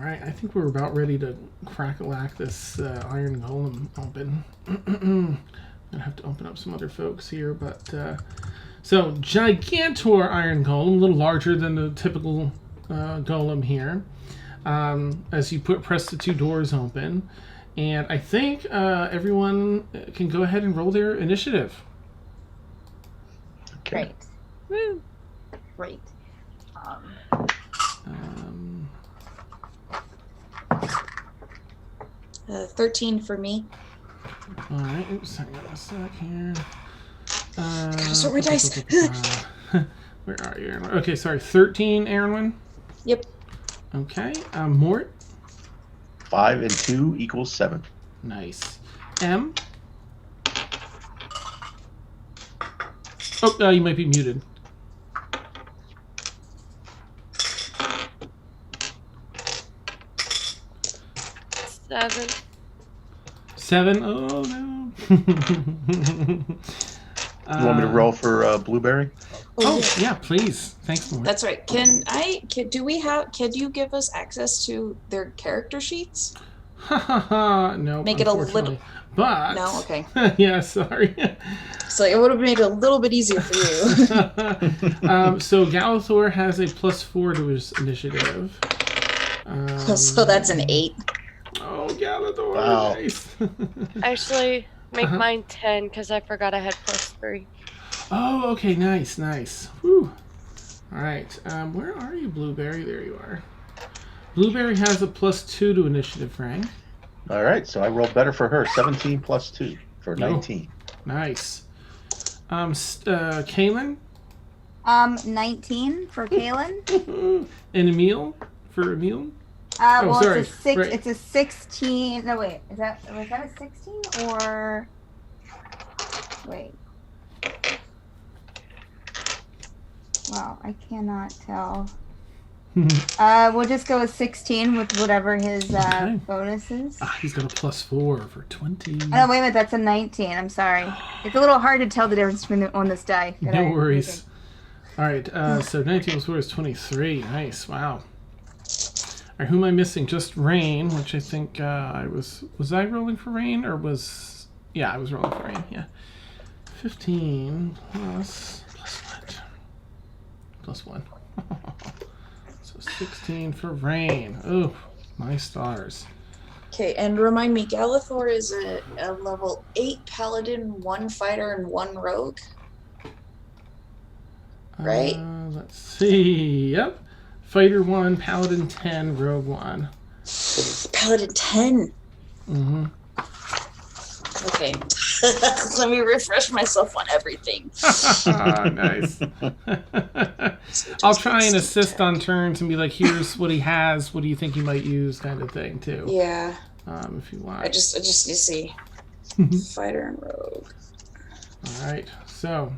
right, I think we're about ready to crack-a-lack this Iron Golem open. I'm gonna have to open up some other folks here, but so Gigantor Iron Golem, a little larger than the typical golem here. As you press the 2 doors open, and I think everyone can go ahead and roll their initiative. Okay. Great. Woo. Great. 13 for me. All right. Oops, hang on a sec here. Sort my dice. Where are you, Aaron? Okay, sorry. 13, Aaron. Yep. Okay. Mort. 5 and 2 equals 7. Nice. M. Oh, you might be muted. Seven. Oh no. You want me to roll for Blueberry? Oh yeah, please. Thanks, Mort. That's right. Can you give us access to their character sheets? No. Make it a little. But No, okay. Yeah, sorry. So it would have made it a little bit easier for you. So Galathor has a +4 to his initiative. So that's an 8. Oh, Galathor! Wow. Nice. Actually, make mine 10 because I forgot I had +3. Oh, okay, nice. Whew. All right, where are you, Blueberry? There you are. Blueberry has a +2 to initiative, Frank. All right, so I rolled better for her. 17 plus 2 for 19. Nice. Kaylin? 19 for Kaylin. And Emil? For Emil? Well, sorry. it's a 6. Right. It's a 16. No, wait. Was that a 16 or? Wait. Wow, I cannot tell. We'll just go with 16 with whatever his bonus is. He's got a +4 for 20. Oh, wait a minute. That's a 19. I'm sorry. It's a little hard to tell the difference between on this die. No worries. All right, so 19 +4 is 23. Nice. Wow. All right, who am I missing? Just Rain, which I think I was I rolling for Rain or was... Yeah, I was rolling for Rain, yeah. 15 plus what? +1. So 16 for Rain. Oh, my stars. Okay, and remind me, Galathor is a level 8 paladin, 1 fighter, and 1 rogue. Right? Let's see. Yep. Fighter 1, Paladin 10, Rogue 1. Paladin 10. Mm-hmm. Okay. Let me refresh myself on everything. Nice. I'll try and assist on turns and be like, here's what he has. What do you think he might use, kind of thing, too. Yeah. If you want. I just need to see. Fighter and rogue. All right. So...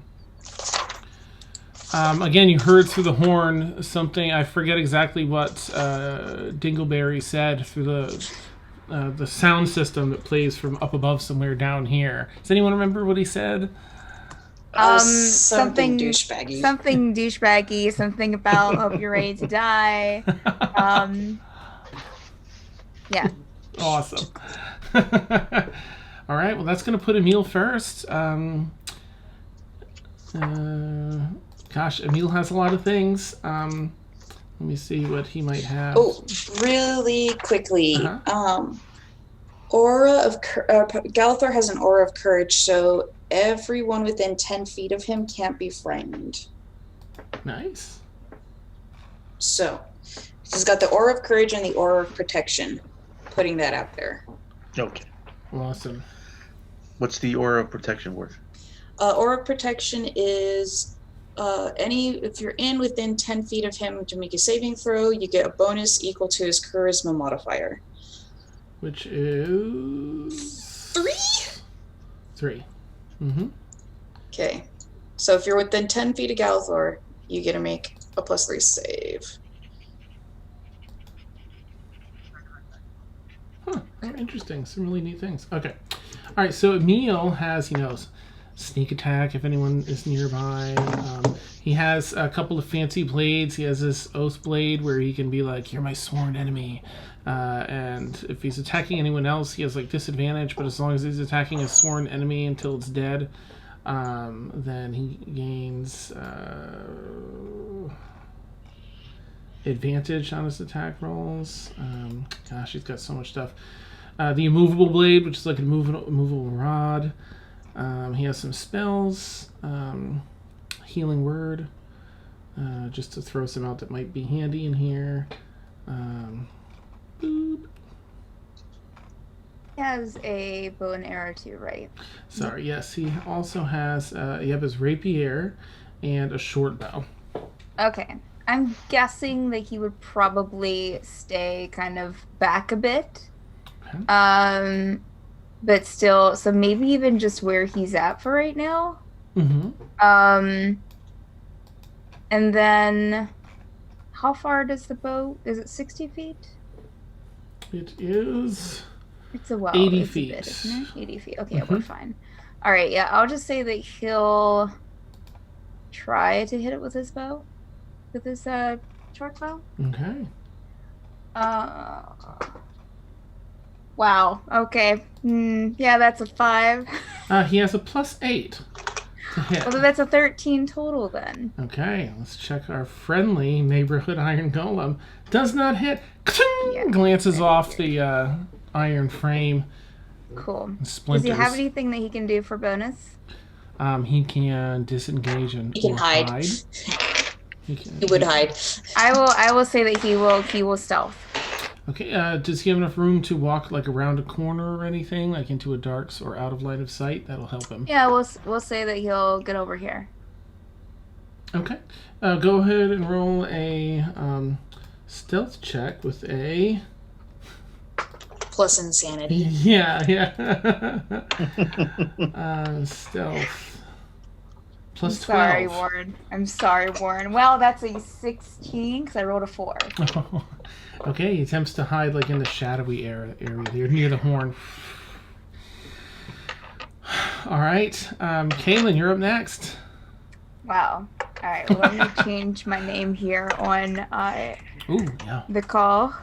again, you heard through the horn something, I forget exactly what Dingleberry said through the sound system that plays from up above somewhere down here. Does anyone remember what he said? Something douchebaggy. Something douchebaggy, something about hope you're ready to die. Yeah. Awesome. All right, well, that's going to put Emil first. Gosh, Emil has a lot of things. Let me see what he might have. Oh, really quickly. Aura of Galathor has an aura of courage, so everyone within 10 feet of him can't be frightened. Nice. So, he's got the aura of courage and the aura of protection. Putting that out there. Okay. Awesome. What's the aura of protection worth? Aura of protection is if you're within 10 feet of him to make a saving throw, you get a bonus equal to his charisma modifier. Which is 3. Mm-hmm. Okay. So if you're within 10 feet of Galathor, you get to make a +3 save. Huh. Very interesting. Some really neat things. Okay. All right. So Emil has, sneak attack if anyone is nearby. He has a couple of fancy blades. He has this oath blade where he can be like, "You're my sworn enemy," and if he's attacking anyone else, he has like disadvantage. But as long as he's attacking a sworn enemy until it's dead, then he gains advantage on his attack rolls. Gosh, he's got so much stuff. The immovable blade, which is like a immovable rod. He has some spells. Healing word, just to throw some out that might be handy in here. Boop. He has a bow and arrow too, right? Sorry, yes, he also has his rapier and a short bow. Okay. I'm guessing that he would probably stay kind of back a bit. Okay. But still, so maybe even just where he's at for right now. Mm-hmm. And then how far does the bow? Is it 60 feet? It is. It's a 80 it's feet. a bit, isn't it? 80 feet. Okay, we're fine. All right, yeah, I'll just say that he'll try to hit it with his bow, with his short bow. Okay. Wow. Okay. Yeah, that's a 5. He has a +8 to hit. Well, that's a 13 total then. Okay, let's check our friendly neighborhood Iron Golem. Does not hit. Yeah. Glances off the iron frame. Cool. Splinters. Does he have anything that he can do for bonus? He can disengage He can or hide. He would hide. I will say that he will stealth. Okay, does he have enough room to walk like around a corner or anything, like into a darks or out of line of sight? That'll help him. Yeah, we'll say that he'll get over here. Okay, go ahead and roll a stealth check with a Plus insanity. yeah. Stealth plus 12. Sorry, Warren. I'm sorry, Warren. Well, that's a 16 because I rolled a 4. Okay, he attempts to hide like in the shadowy area there near the horn. All right, Kaylin, you're up next. Wow. All right. Well, let me change my name here on Ooh, yeah. the call.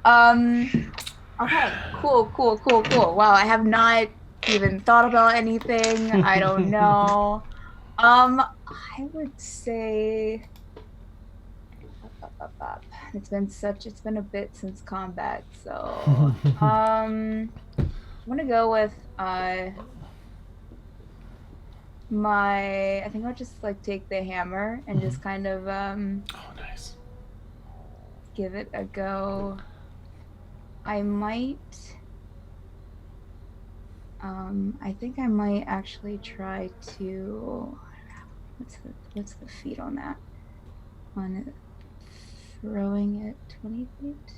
Okay. Cool. Wow, I have not even thought about anything. I don't know. I would say it's been a bit since combat, so I'm gonna go with I think I'll just like take the hammer and just kind of Oh, nice. give it a go. I might I think I might actually try to what's the feet on that? On it, throwing it 20 feet?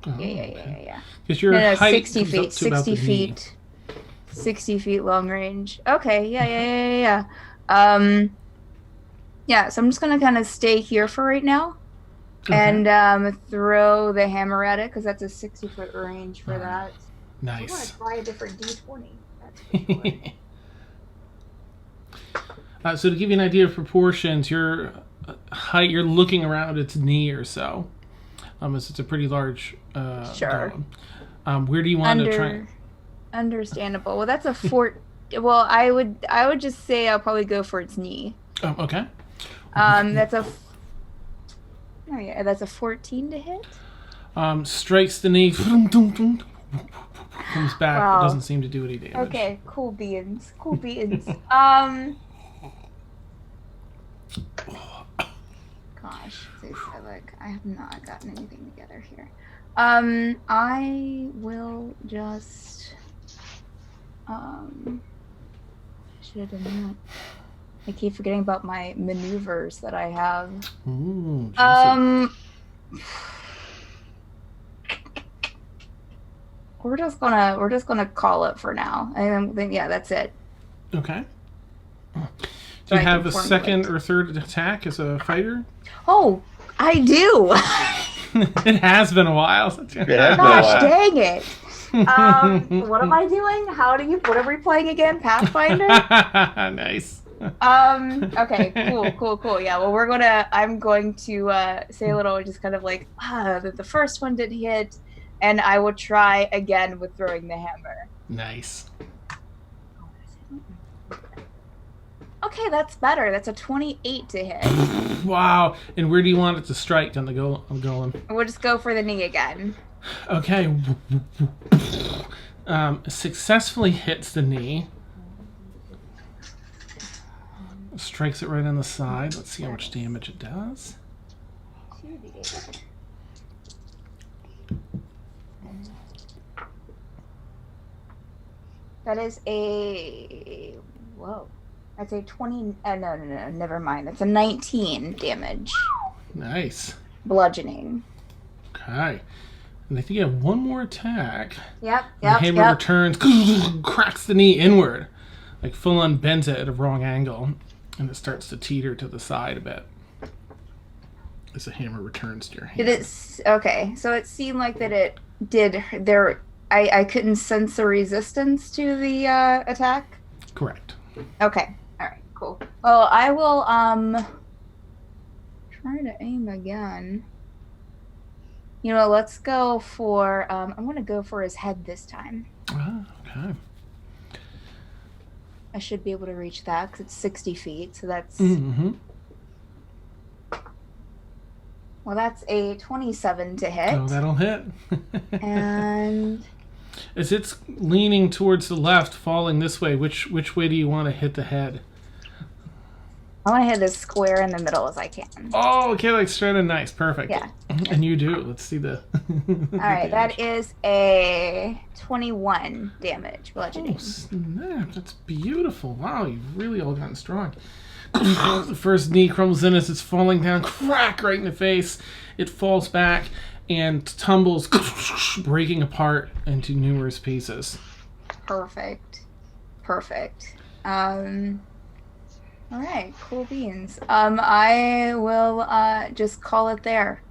Oh, Yeah. Because your No, height 60 comes up feet. to about 60 the knee. feet. 60 feet long range. Okay, yeah. Yeah, so I'm just gonna kind of stay here for right now. Okay. And throw the hammer at it because that's a 60-foot range for that. I want Nice. to try a different D20. That's cool. So to give you an idea of proportions, your height, you're looking around its knee or so. As it's a pretty large Sure. golem. Where do you want to try? Understandable. Well, that's a fort. Well, I would just say I'll probably go for its knee. Oh, okay. That's a. Oh yeah, that's a 14 to hit. Strikes the knee. Comes back, Wow. but doesn't seem to do any damage. Okay, cool beans. Gosh, I have not gotten anything together here. I will just should have done that. I keep forgetting about my maneuvers that I have. Ooh, juicy. We're just gonna call it for now. And then yeah, that's it. Okay. Do So you I have can a formulate. second or third attack as a fighter? Oh, I do. It has been a while since you It has been a Gosh while. dang it. What am I doing? What are we playing again? Pathfinder? Nice. Okay, cool. Yeah, well, I'm going to say a little, just kind of like, that the first one did hit, and I will try again with throwing the hammer. Nice. Okay, that's better. That's a 28 to hit. Wow. And where do you want it to strike on the golem? We'll just go for the knee again. Okay. Successfully hits the knee. Strikes it right on the side. Let's see how much damage it does. That is a... Whoa. That's a 20... no, never mind. That's a 19 damage. Nice. Bludgeoning. Okay. And I think you have one more attack. Yep. The hammer returns, cracks the knee inward. Like full on bends it at a wrong angle. And it starts to teeter to the side a bit. As the hammer returns to your hand. Okay, so it seemed like that it did... I couldn't sense a resistance to the attack? Correct. Okay. Alright, cool. Well, I will try to aim again. You know, let's go for I'm gonna go for his head this time. Ah, okay. I should be able to reach that because it's 60 feet, so that's well, that's a 27 to hit. Oh, that'll hit. And as it's leaning towards the left, falling this way, which way do you want to hit the head? I want to hit as square in the middle as I can. Oh, okay, like straight and nice. Perfect. Yeah. And you do. Let's see the... All right, that is a 21 damage bludgeoning. Oh, snap. That's beautiful. Wow, you've really all gotten strong. The first knee crumbles in as it's falling down. Crack right in the face. It falls back and tumbles, breaking apart into numerous pieces. Perfect. All right, cool beans. I will just call it there.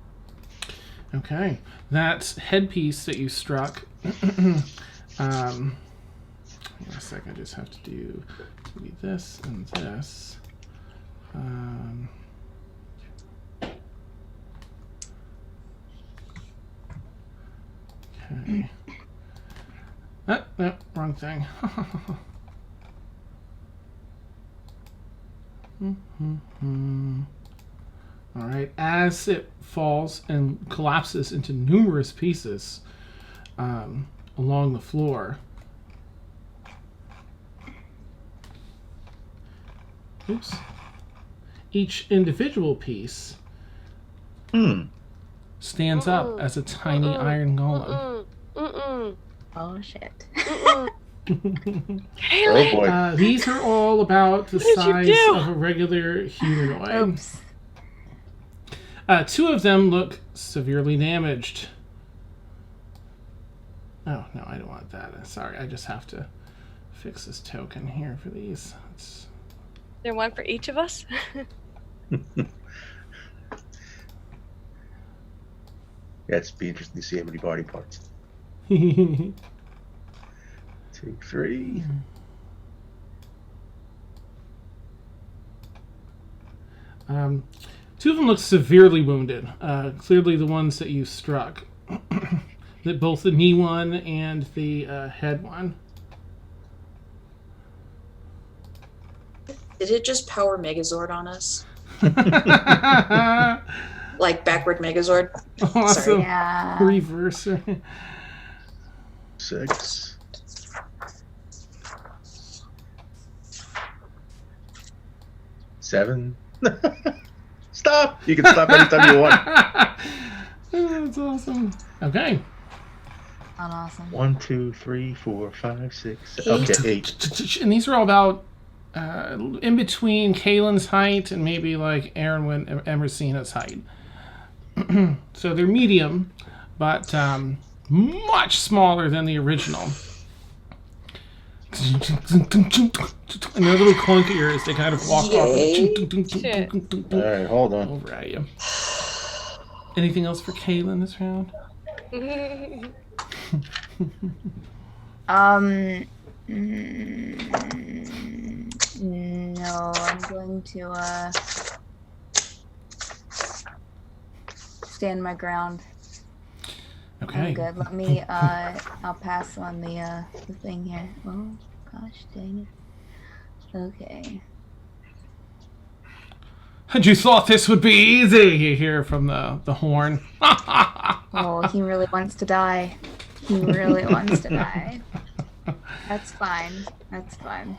Okay, that headpiece that you struck. Wait a second, I just have to do this and this. Okay. No, wrong thing. All right, as it falls and collapses into numerous pieces along the floor. Oops. Each individual piece stands up as a tiny iron golem. Oh, shit. Oh boy. These are all about the size of a regular humanoid. Oops. Two of them look severely damaged. Oh, no, I don't want that. Sorry, I just have to fix this token here for these. Is there one for each of us? Yeah, it's be interesting to see how many body parts. 2, 3. Two of them look severely wounded. Clearly the ones that you struck. Both the knee one and the head one. Did it just power Megazord on us? Like backward Megazord? Awesome. Sorry. Yeah. Reverse. 6. 7. Stop! You can stop anytime you want. That's awesome. Okay. Awesome. 1, 2, 3, 4, 5, 6. Okay, 8. And these are all about in between Kalen's height and maybe like Aaron Emrysina's height. So they're medium, but much smaller than the original. And they're a little clunkier as they kind of walk off. Alright, hold on. Over at you. Anything else for Kalen this round? No, I'm going to stand my ground. Okay. I'm good. Let me I'll pass on the thing here. Oh gosh, dang it. Okay. And you thought this would be easy, you hear from the horn. Oh, he really wants to die. He really wants to die. That's fine. That's fine.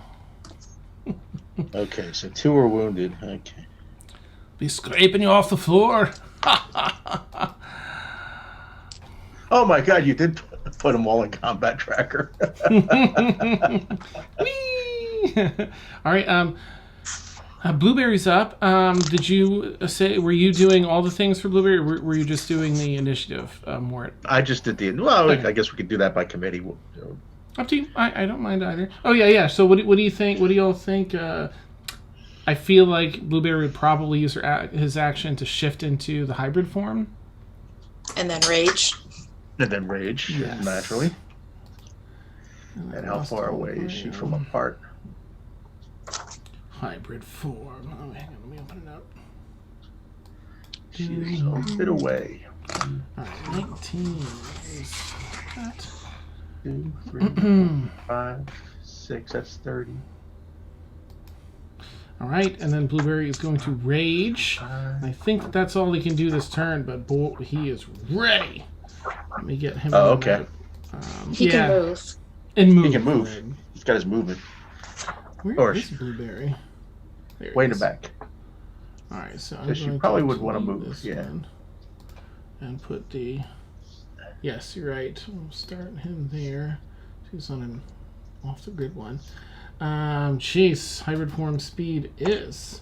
Okay, so 2 are wounded. Okay. Be scraping you off the floor. Oh my God, you did put them all in combat tracker. Whee! All right. Blueberry's up. Did you say, were you doing all the things for Blueberry, or were you just doing the initiative, Mort? I just did well, Okay. I guess we could do that by committee. Up to you. I don't mind either. Oh, yeah. So what do you think? What do y'all think? I feel like Blueberry would probably use his action to shift into the hybrid form. And then rage. And then rage, Yes. naturally. I And how lost far all away my, is she from a part? hybrid form? Oh, hang on. Let me open it up. She's a bit away. All right, 19 is that. 2, 3, 5, 6, that's 30. All right, and then Blueberry is going to rage. I think that's all he can do this turn, but boy, he is ready. Let me get him. Oh, okay. He can move. And move. He can move. He's got his movement. Where Or is Blueberry? There he Way in the is. back. All right, so I'm Because she going probably to would want to delete move, this yeah. one and put the. Yes, you're right. We'll start him there. He's on an off the grid one. Chase hybrid form speed is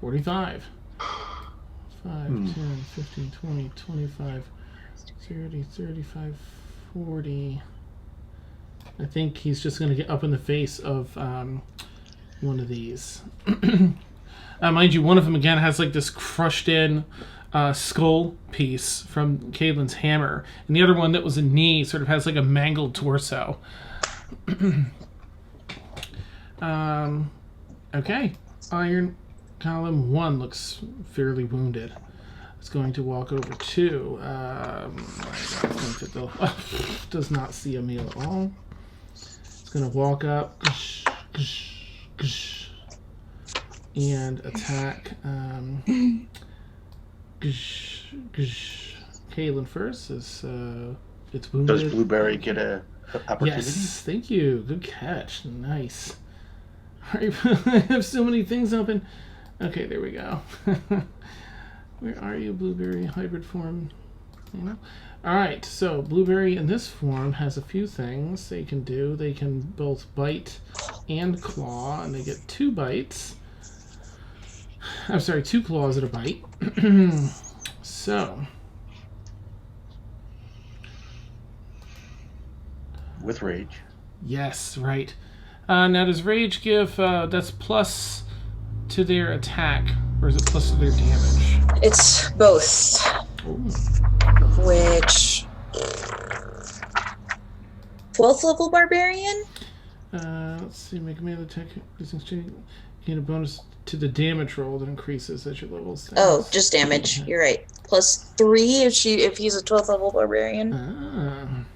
45. 5, 10, 15, 20, 25, 30, 35, 40. I think he's just going to get up in the face of one of these. Mind you, one of them again has like this crushed in skull piece from Caitlin's hammer, and the other one that was a knee sort of has like a mangled torso. Okay, Iron Golem 1 looks fairly wounded. It's going to walk over to does not see a meal at all. It's going to walk up and attack Caitlin first. It's wounded. Does Blueberry get a opportunity? Yes, thank you. Good catch. Nice. I have so many things open. Okay, there we go. Where are you, Blueberry? Hybrid form. You know? All right, so Blueberry in this form has a few things they can do. They can both bite and claw, and they get 2 bites. I'm sorry, 2 claws at a bite. So. With rage. Yes, right. Now, does rage give, that's plus to their attack, or is it plus to their damage? It's both. Ooh. Which 12th level barbarian? Let's see, make a melee attack. Gain a bonus to the damage roll that increases as your levels. Oh, just damage. You're right. Plus 3 if he's a 12th level barbarian.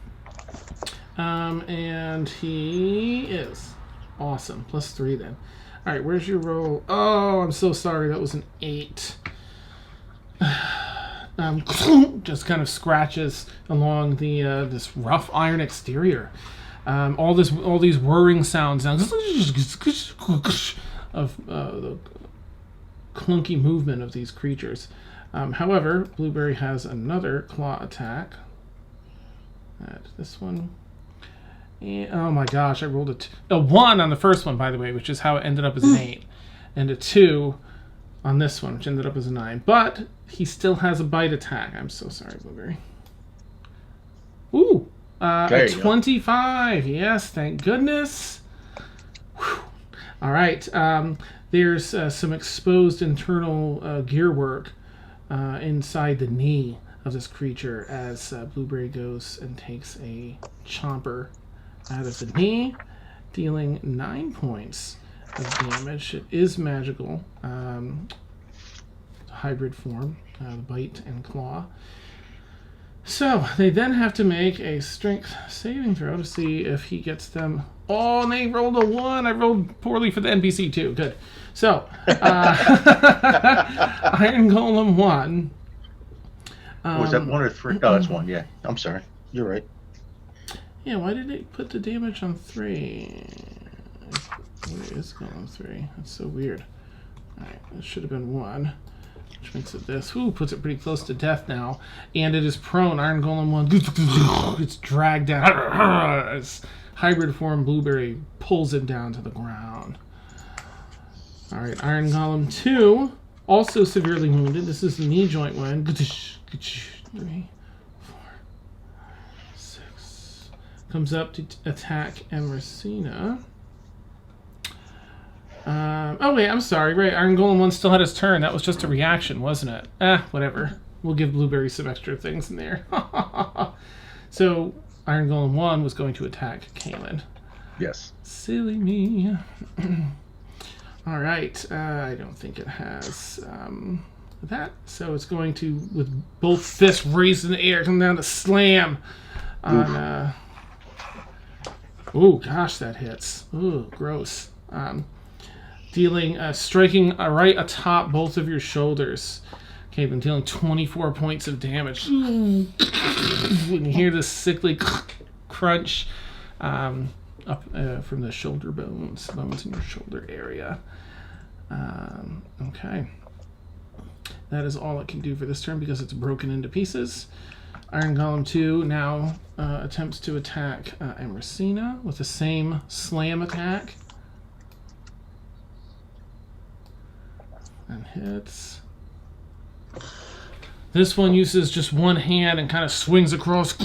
And he is awesome. Plus 3 then. All right, where's your roll? Oh, I'm so sorry. That was an 8. Just kind of scratches along the this rough iron exterior. All these whirring sounds of the clunky movement of these creatures. However, Blueberry has another claw attack. This one. And, oh my gosh, I rolled a 1 on the first one, by the way, which is how it ended up as an 8. And a 2 on this one, which ended up as a 9. But he still has a bite attack. I'm so sorry, Blueberry. Ooh, a 25. Yes, thank goodness. Whew. All right. There's some exposed internal gear work inside the knee of this creature as Blueberry goes and takes a chomper out of the knee, dealing 9 points of damage. It is magical, hybrid form, bite and claw. So they then have to make a strength saving throw to see if he gets them. Oh, and they rolled a 1. I rolled poorly for the NPC too. Good. So Iron Golem 1. Was that 1 or 3? Oh, that's 1. Yeah, I'm sorry. You're right. Yeah, why did they put the damage on 3? Where is Golem 3? That's so weird. Alright, it should have been 1. Which makes it this. Ooh, puts it pretty close to death now. And it is prone. Iron Golem 1. It's dragged down. It's hybrid form Blueberry pulls it down to the ground. Alright, Iron Golem 2. Also severely wounded. This is the knee joint one. 3, 4, 6. Comes up to attack Emrysina. Oh wait, I'm sorry. Right, Iron Golem 1 still had his turn. That was just a reaction, wasn't it? Whatever. We'll give Blueberry some extra things in there. So, Iron Golem 1 was going to attack Kaylin. Yes. Silly me. Alright, I don't think it has that. So it's going to, with both fists raised in the air, come down to slam on... oh gosh, that hits. Ooh, gross. Striking right atop both of your shoulders. Okay, then dealing 24 points of damage. When you hear this sickly crunch up from the shoulder bones in your shoulder area. Okay. That is all it can do for this turn because it's broken into pieces. Iron Golem 2 now attempts to attack Emrysina with the same slam attack. And hits. This one uses just one hand and kind of swings across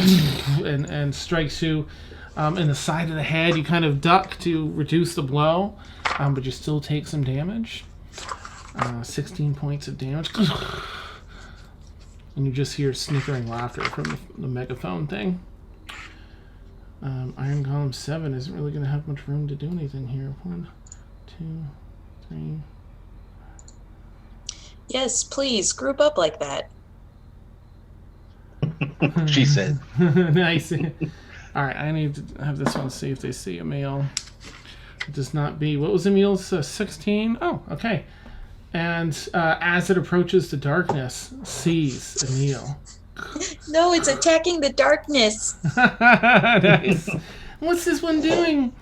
and strikes you in the side of the head. You kind of duck to reduce the blow, but you still take some damage. 16 points of damage. And you just hear snickering laughter from the megaphone thing. Iron Golem 7 isn't really going to have much room to do anything here. 1, 2, 3... Yes, please, group up like that. She said. Nice. Alright, I need to have this one see if they see Emil. It does not be... What was Emil's 16? Oh, okay. And as it approaches the darkness, sees Emil. No, it's attacking the darkness. Nice. What's this one doing?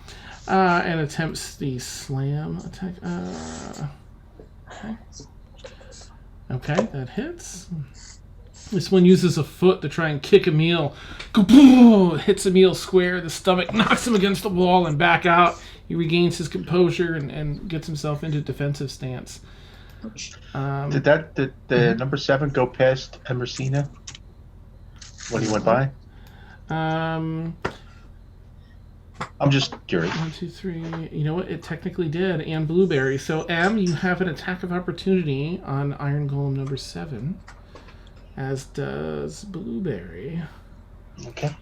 And attempts the slam attack. Okay. Okay, that hits. This one uses a foot to try and kick Emil. Hits Emil square, the stomach, knocks him against the wall and back out. He regains his composure and gets himself into defensive stance. Did the number 7 go past Emrysina when he went by? I'm just curious. 1, 2, 3. You know what? It technically did. And Blueberry. So, Em, you have an attack of opportunity on Iron Golem number 7. As does Blueberry. Okay.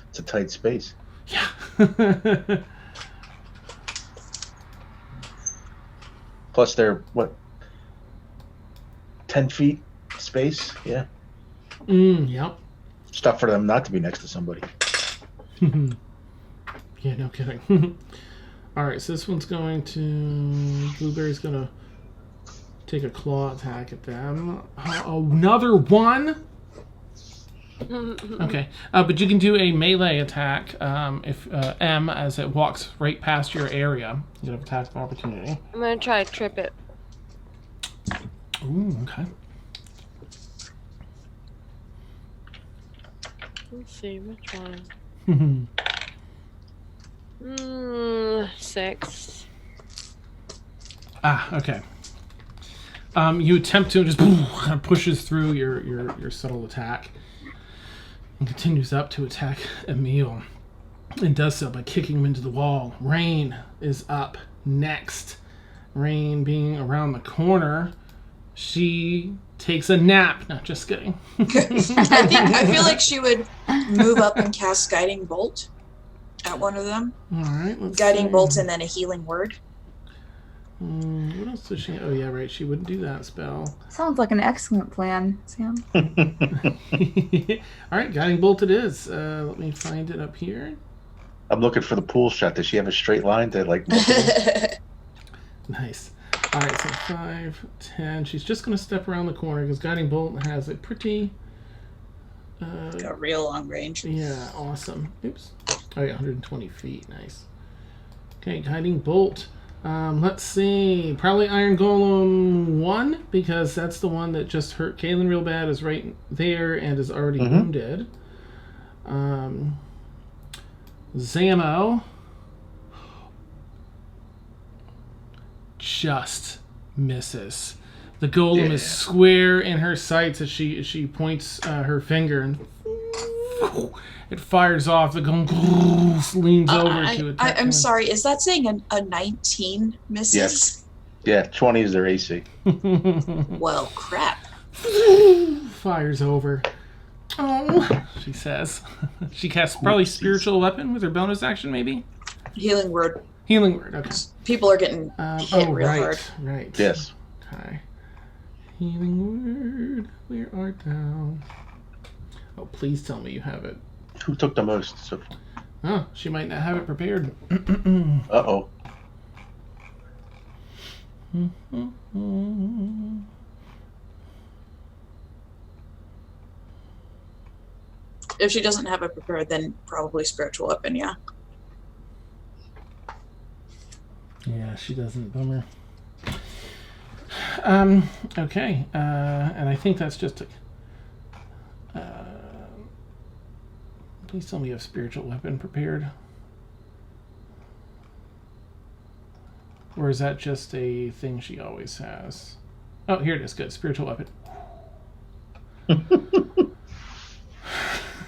It's a tight space. Yeah. Plus they're, 10 feet space? Yeah. Yep. It's tough for them not to be next to somebody. Yeah, no kidding. Alright, so this one's going to... Blueberry's going to take a claw attack at them. Another one? Okay, but you can do a melee attack if M, as it walks right past your area. You have attack of opportunity. I'm going to try to trip it. Ooh, okay. Let's see, which one? 6. Okay. You attempt to just kind of pushes through your subtle attack and continues up to attack Emil, and does so by kicking him into the wall. Rain is up next. Rain being around the corner she takes a nap. No, just kidding. I feel like she would move up and cast Guiding Bolt at one of them. All right, let's Guiding see. Bolt and then a Healing Word. What else does she? Oh yeah, right. She wouldn't do that spell. Sounds like an excellent plan, Sam. All right, guiding bolt it is. Let me find it up here. I'm looking for the pool shot. Does she have a straight line to like? Nice. All right, so 5, 10. She's just going to step around the corner because guiding bolt has a pretty. A real long range. Yeah, awesome. Oops. Oh yeah, 120 feet. Nice. Okay, guiding bolt. Let's see. Probably Iron Golem 1 because that's the one that just hurt Kaylin real bad. Is right there and is already wounded. Zamo just misses. The golem is square in her sights as she points her finger and it fires off. The golem leans over to attack. I'm sorry, is that saying a 19 misses? Yes. Yeah, 20 is their AC. Well, crap. Fires over. Oh, she says. She casts probably spiritual weapon with her bonus action, maybe? Healing Word. Healing word, okay. People are getting hit real hard. Right. Yes. Okay. Healing word, where art thou? Oh, please tell me you have it. Who took the most so far? Oh, she might not have it prepared. Uh-oh. If she doesn't have it prepared, then probably spiritual weapon, yeah. Yeah, she doesn't. Bummer. Okay. And I think that's just a... please tell me you have spiritual weapon prepared. Or is that just a thing she always has? Oh, here it is. Good. Spiritual weapon.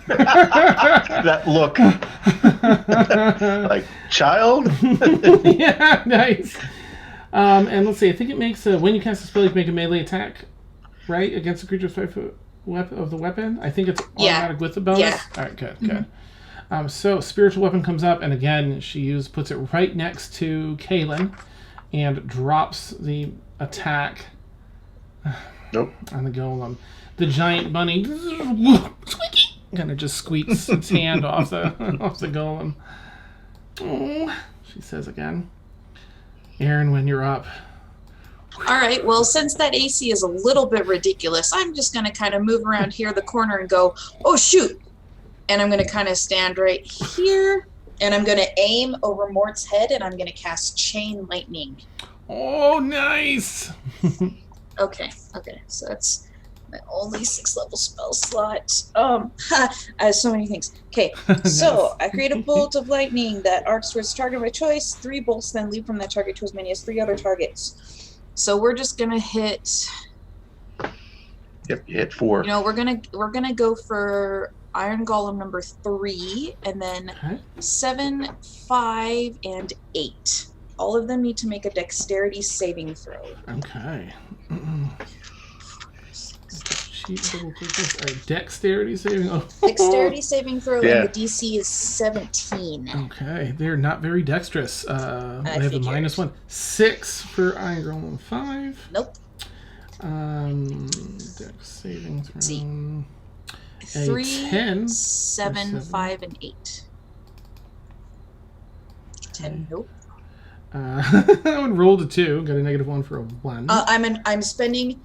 That look. Like, child? Yeah, nice. And let's see. I think it makes when you cast a spell, you can make a melee attack, right, against a creature's 5 foot of the weapon. I think it's automatic with the bonus. Yeah. All right, good, good. So spiritual weapon comes up, and again, she puts it right next to Kaylin, and drops the attack. Nope. On the golem. The giant bunny kind of just squeaks its hand off the golem. Oh, she says again. Aaron, when you're up. All right, well, since that AC is a little bit ridiculous, I'm just going to kind of move around here the corner and go, oh, shoot. And I'm going to kind of stand right here, and I'm going to aim over Mort's head, and I'm going to cast Chain Lightning. Oh, nice. Okay, so that's my only 6th level spell slot. I have so many things. Okay, so I create a bolt of lightning that arcs towards the target of my choice. 3 bolts then leap from that target to as many as 3 other targets. So we're just gonna hit. Yep, you hit 4. You know, we're gonna go for Iron Golem number 3, and then 7, 5, and 8. All of them need to make a dexterity saving throw. Okay. Cheap little cookies. All right, dexterity saving. Oh. Dexterity saving throw, Yeah. and the DC is 17. Okay, they're not very dexterous. They have a figured. -1. 6 for Iron Golem 5. Nope. Dex saving throw. See. A 3, 10. 7, 5, and 8. 10. Nope. That one rolled a 2. Got a -1 for a 1. I'm spending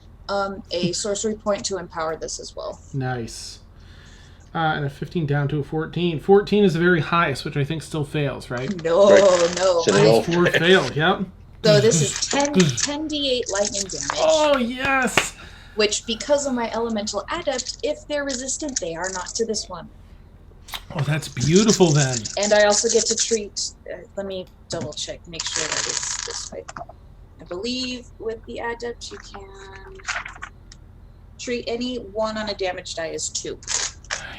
a sorcery point to empower this as well. Nice. And a 15 down to a 14. 14 is the very highest, which I think still fails, right? No, Right. no. So they all 4 failed, yep. So this is 10d8 lightning damage. Oh, yes! Which, because of my elemental adept, if they're resistant, they are not to this one. Oh, that's beautiful then. And I also get to treat. Let me double check, make sure that it's this way. I believe with the adept you can treat any 1 on a damage die as 2.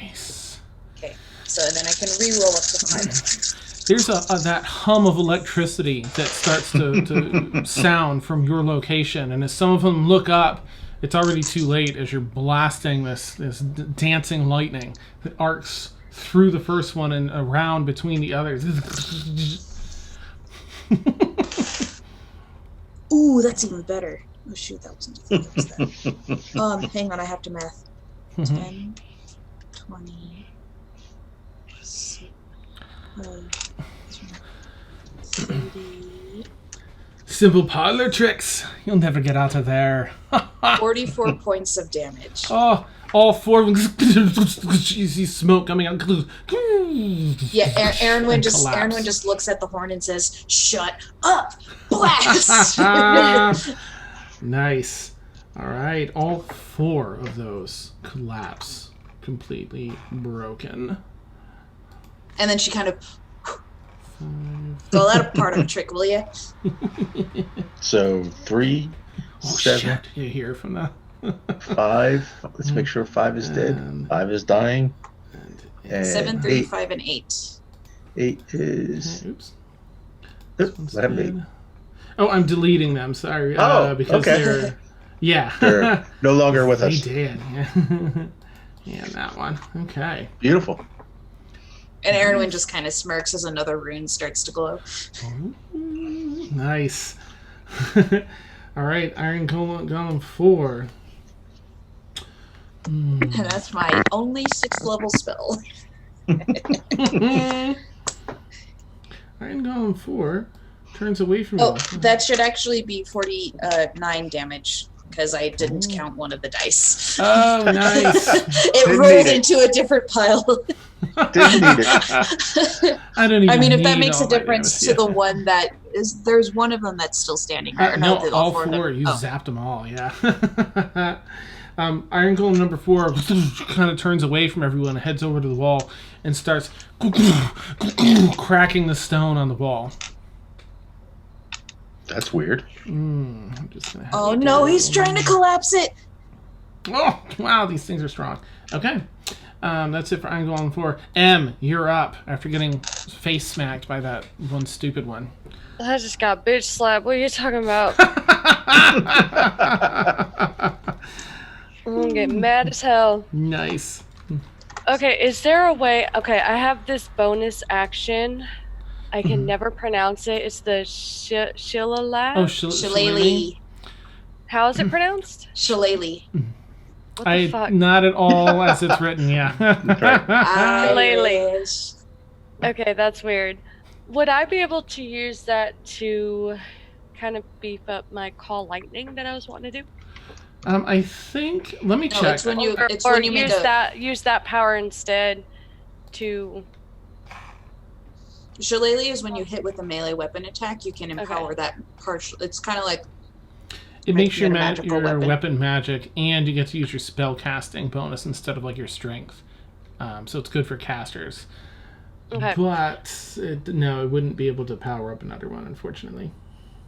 Nice. Okay, so then I can re-roll up to 5. there's that hum of electricity that starts to sound from your location, and as some of them look up, it's already too late as you're blasting this dancing lightning that arcs through the first one and around between the others. Ooh, that's even better. Oh shoot, that wasn't that. Hang on, I have to math. 10, 20, 30. Simple parlor tricks. You'll never get out of there. 44 points of damage. Oh, all four of them. You see smoke coming out. Yeah, Aaronwin just collapse. looks at the horn and says, "Shut up, blast!" Nice. All right, all four of those collapse, completely broken. And then she kind of, well, that'll part of the trick, will ya? So 3, Oh 7, shit! You hear from the 5. Let's make sure 5 is dead. 5 is dying. And 7, 3, 8. 5, and 8. 8 is. Oops. Oop, what happened to 8? Oh, I'm deleting them. Sorry. Oh, because okay. they're yeah. They're no longer with They us. did. Yeah, that one. Okay. Beautiful. And Aaronwin just kind of smirks as another rune starts to glow. Ooh, nice. All right, Iron Golem 4. And that's my only 6th level spell. Iron Golem 4 turns away from Oh, you. that should actually be 49 damage, because I didn't count one of the dice. Oh, nice. It Didn't rolled need it. into a different pile. Didn't need it. I don't even I mean, if that need makes a all my difference damage. to the one that is, there's one of them that's still standing, right? Or No, the- all of them. four. You Oh. zapped them all, yeah. Iron Golem number 4 kind of turns away from everyone, heads over to the wall, and starts cracking the stone on the wall. That's weird. I'm just gonna have Oh to no, do- he's trying to collapse it. Oh, wow, these things are strong. Okay. That's it for Iron Golem 4. M, you're up after getting face smacked by that one stupid one. I just got bitch slapped. What are you talking about? I'm gonna get mad as hell. Nice. Okay, is there a way? Okay, I have this bonus action. I can never pronounce it. It's the shillelagh. Oh, Shillelagh. How is it pronounced? Shillelagh. What the fuck? Not at all as it's written, yeah. Irish. Okay, that's weird. Would I be able to use that to kind of beef up my call lightning that I was wanting to do? I think. Let me No, check. it's when you Or, it's or when you make use that power instead to. Shillelagh is when you hit with a melee weapon attack. You can empower that partial. It's kind of like It makes your, Make it a magical your weapon. weapon magic, and you get to use your spell casting bonus instead of like your strength. So it's good for casters. Okay. But no, it wouldn't be able to power up another one, unfortunately.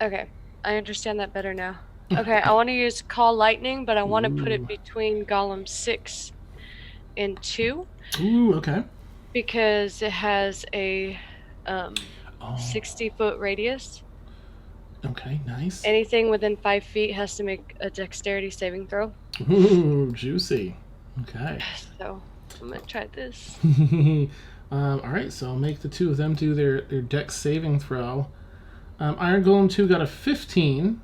Okay, I understand that better now. Okay, I want to use Call Lightning, but I want to put it between Golem 6 and 2 Ooh, okay. because it has a 60-foot radius. Okay, nice. Anything within 5 feet has to make a dexterity saving throw. Ooh, juicy. Okay. So I'm gonna try this. All right, so I'll make the two of them do their dex saving throw. Iron Golem 2 got a 15,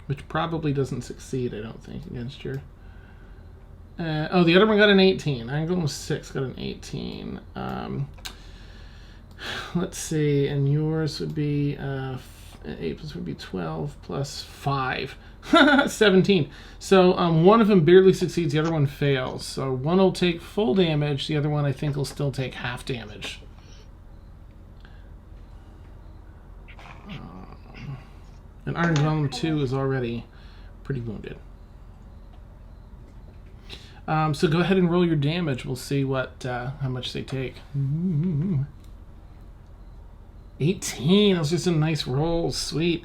which probably doesn't succeed, I don't think, against your... the other one got an 18. Iron Golem 6 got an 18. Let's see, and yours would be... 8 plus would be 12 plus 5. 17. So one of them barely succeeds, the other one fails. So one will take full damage, the other one I think will still take half damage. And Iron Golem 2 is already pretty wounded. So go ahead and roll your damage. We'll see what how much they take. 18. That's just a nice roll. Sweet.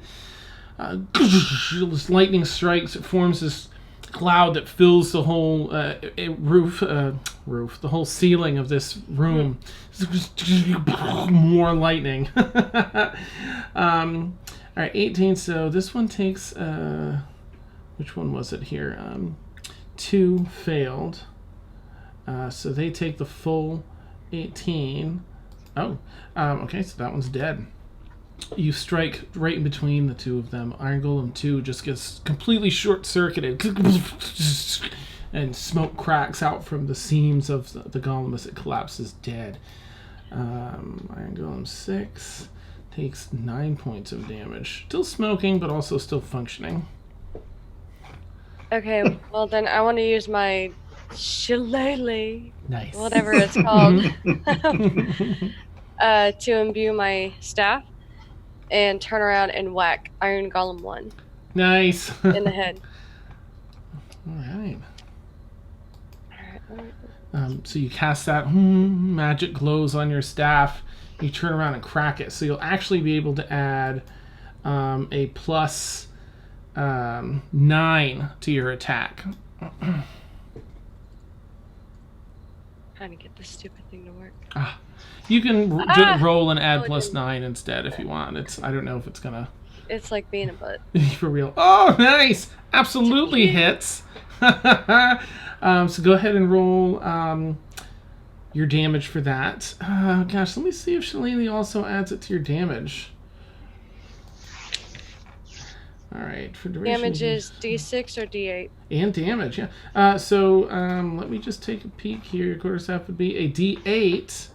This lightning strikes. It forms this cloud that fills the whole the whole ceiling of this room. More lightning. All right, 18. So this one takes. Which one was it here? 2 failed. So they take the full 18. Oh, okay. So that one's dead. You strike right in between the two of them. Iron Golem 2 just gets completely short-circuited. And smoke cracks out from the seams of the golem as it collapses dead. Iron Golem 6 takes 9 points of damage. Still smoking, but also still functioning. Okay, well then I want to use my shillelagh, Nice. whatever it's called, to imbue my staff and turn around and whack Iron Golem 1 Nice. in the head. All right. So you cast that magic glows on your staff. You turn around and crack it. So you'll actually be able to add a plus 9 to your attack. Trying to get this stupid thing to work. You can roll and add plus 9 instead if you want. I don't know if it's gonna. It's like being a butt. For real. Oh, nice! Absolutely hits. So go ahead and roll your damage for that. Gosh, let me see if Shillelagh also adds it to your damage. All right, for duration. Damage is D6 or D8? And damage, yeah. So let me just take a peek here. Your quarterstaff would be a D8,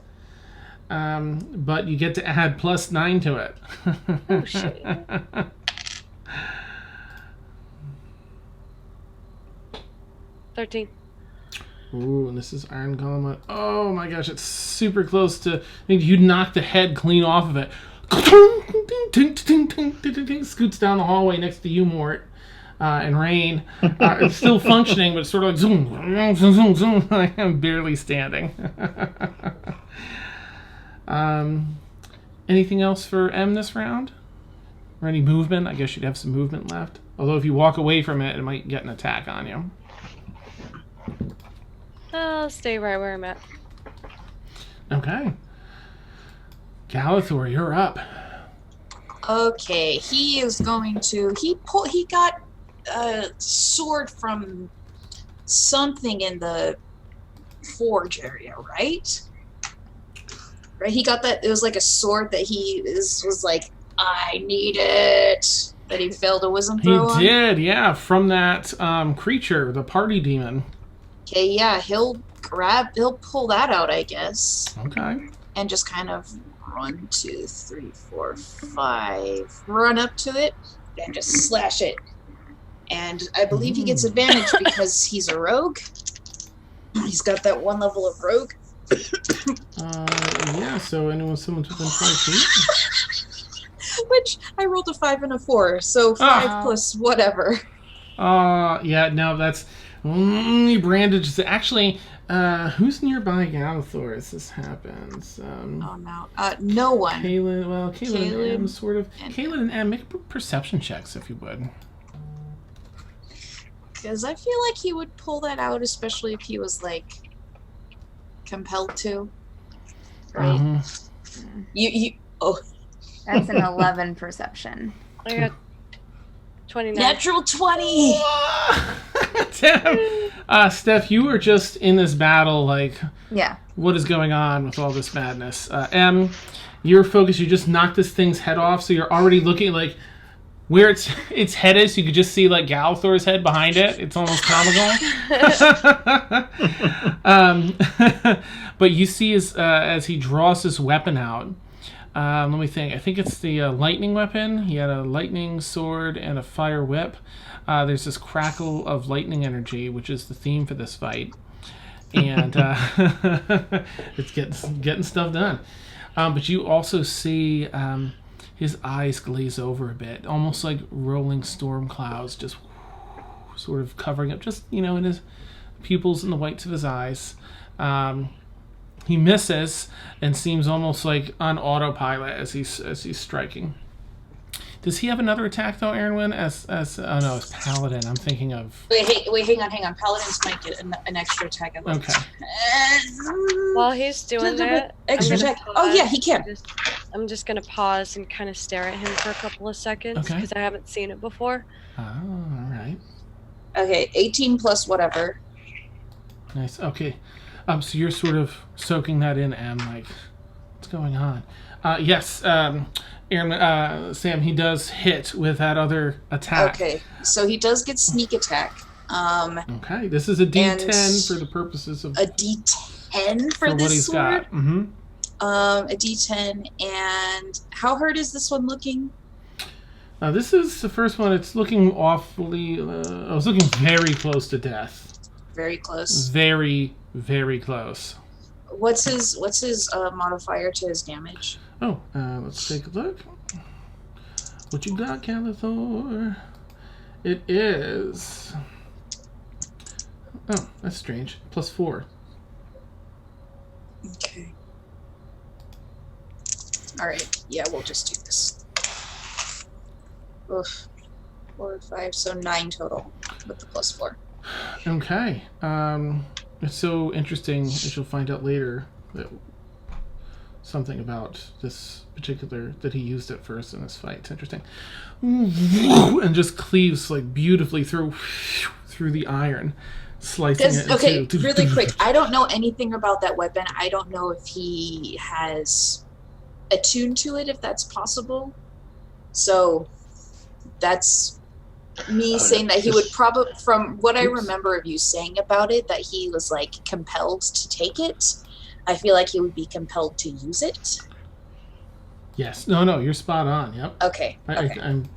but you get to add plus 9 to it. Oh, shit. $13. Ooh, and this is Iron Golem. Oh my gosh, it's super close to. I think you knock the head clean off of it. Scoots down the hallway next to you, Mort, and Rain. It's still functioning, but it's sort of like zoom, zoom, zoom, zoom. I'm barely standing. Anything else for M this round? Or any movement? I guess you'd have some movement left. Although if you walk away from it, it might get an attack on you. I'll stay right where I'm at. Okay. Galathor, you're up. Okay, he is going to. He got a sword from something in the forge area, right? Right. He got that. It was like a sword that was like, I need it. That he failed a wisdom throw on. He did, yeah, from that creature, the party demon. Okay, yeah, he'll pull that out, I guess. Okay. And just kind of 1, 2, 3, 4, 5. Run up to it and just slash it. And I believe he gets advantage because he's a rogue. He's got that 1 level of rogue. Yeah, so someone's within 5 feet. Which I rolled a 5 and a 4, so 5 plus whatever. Yeah, no, that's brandage. Actually, who's nearby Galathor as this happens? Oh no, no one. Kaylin and M sort of. Kaylin and M, make perception checks if you would. Because I feel like he would pull that out, especially if he was like compelled to. Right? Oh. That's an 11 perception. I got 29. Natural 20! Damn. Steph, you were just in this battle, like, yeah. What is going on with all this madness? M, you're focused, you just knocked this thing's head off, so you're already looking, like, where its head is, you could just see, like, Galathor's head behind it. It's almost comical. But you see as he draws this weapon out, let me think. I think it's the lightning weapon. He had a lightning sword and a fire whip. There's this crackle of lightning energy, which is the theme for this fight. And it's getting stuff done. But you also see his eyes glaze over a bit, almost like rolling storm clouds, just sort of covering up, just, in his pupils and the whites of his eyes. He misses and seems almost like on autopilot as he's striking. Does he have another attack though, Aaron? As oh no, it's Paladin. I'm thinking of. Wait, hang on. Paladins might get an extra attack. Okay. While he's doing that, extra attack. Oh yeah, he can. I'm just gonna pause and kind of stare at him for a couple of seconds because I haven't seen it before. Oh, all right. Okay, 18 plus whatever. Nice. Okay. So you're sort of soaking that in, Em. Like, what's going on? Yes. Aaron, Sam, he does hit with that other attack. Okay, so he does get sneak attack. Okay, this is a D10 for the purposes of a D10 for this what he's sword. got. Mm-hmm. A D10, and how hurt is this one looking? This is the first one. It's looking awfully. I was looking very close to death. Very close. Very, very close. What's his modifier to his damage? Oh, let's take a look. What you got, Calathor? It is. Oh, that's strange. +4. Okay. All right. Yeah, we'll just do this. Oof. 4, 5, so 9 total with the +4. Okay. It's so interesting, as you'll find out later, that something about this particular that he used at first in this fight. It's interesting. And just cleaves like beautifully through the iron, slicing it. Okay, really quick. I don't know anything about that weapon. I don't know if he has attuned to it, if that's possible. So that's me saying that he would probably, from what I remember of you saying about it, that he was like compelled to take it. I feel like he would be compelled to use it. Yes. No, you're spot on. Yep. Okay. I'm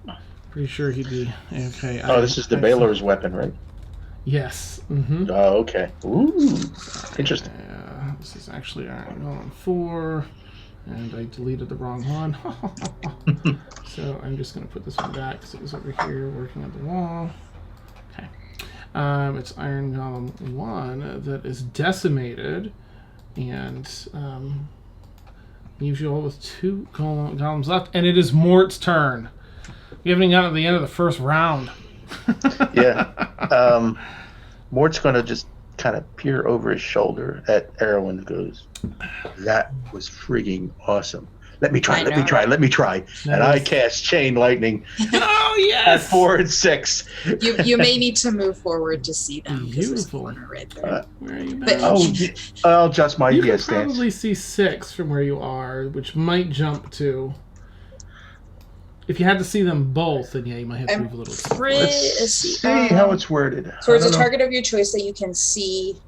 pretty sure he'd be okay. Oh, this is the Baylor's weapon, right? Yes. Mm-hmm. Oh, okay. Ooh, interesting. This is actually Iron Golem 4, and I deleted the wrong one. So I'm just going to put this one back because it was over here working on the wall. Okay. It's Iron Golem 1 that is decimated, and leaves you all with 2 golems left, and it is Mort's turn. We haven't even gotten to the end of the first round. Yeah. Mort's going to just kind of peer over his shoulder at Erwin and goes, "That was frigging awesome. Let me try. Nice. And I cast Chain Lightning. Oh, yes! At 4 and 6. You may need to move forward to see them. Beautiful. Right there. Where are you But, I'll adjust my you can stance. probably see 6 from where you are, which might jump to... If you had to see them both, then yeah, you might have to move a little. Let's see how it's worded. Towards a target of your choice that you can see,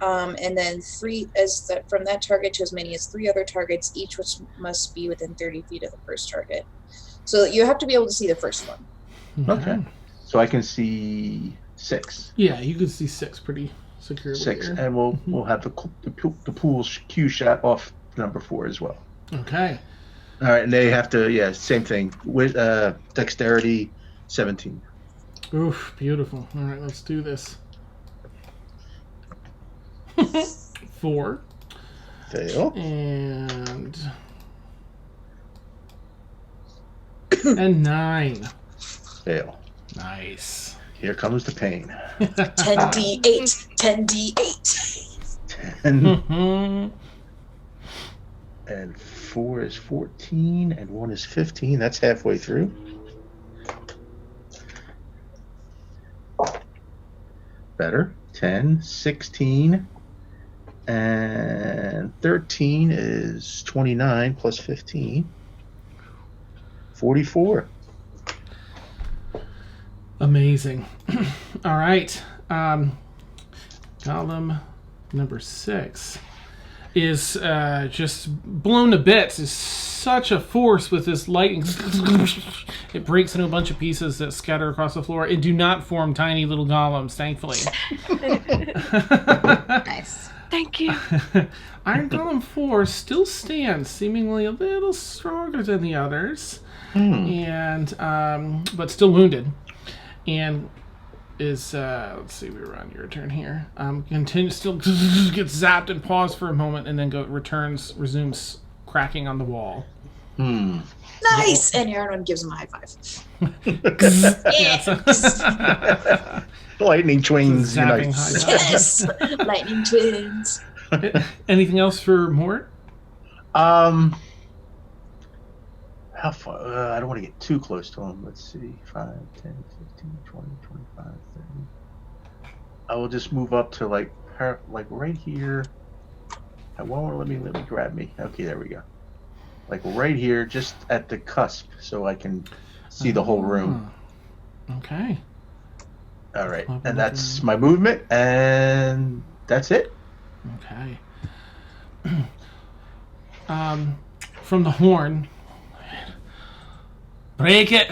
and then from that target to as many as 3 other targets, each which must be within 30 feet of the first target. So you have to be able to see the first one. Okay. So I can see 6. Yeah, you can see 6 pretty securely. 6, here. and we'll have the pool Q shot off number 4 as well. Okay. All right, and they have to, same thing. With dexterity, 17. Oof, beautiful. All right, let's do this. 4. Fail. And 9. Fail. Nice. Here comes the pain. 10d8. 10d8. 10. And 4 is 14, and 1 is 15. That's halfway through. Better. 10, 16, and 13 is 29 plus 15. 44. Amazing. All right. Golem number 6 is just blown to bits. Is such a force with this lightning. It breaks into a bunch of pieces that scatter across the floor and do not form tiny little golems, thankfully. Nice. Thank you. Iron Golem 4 still stands, seemingly a little stronger than the others, and but still wounded, and is let's see, we were on your turn here. Still gets zapped and paused for a moment, and then resumes cracking on the wall. Nice! And Aaron gives him a high five. Yes. Lightning twins Zapping unite. high five. Yes! Lightning twins. Anything else for Mort? How far? I don't want to get too close to him. Let's see. 5, 10, 15, 20, 25, 30. I will just move up to like right here. I won't let me grab me. Okay, there we go. Like right here, just at the cusp, so I can see the whole room. Okay. All right, and that's my movement, and that's it. Okay. From the horn. Break it!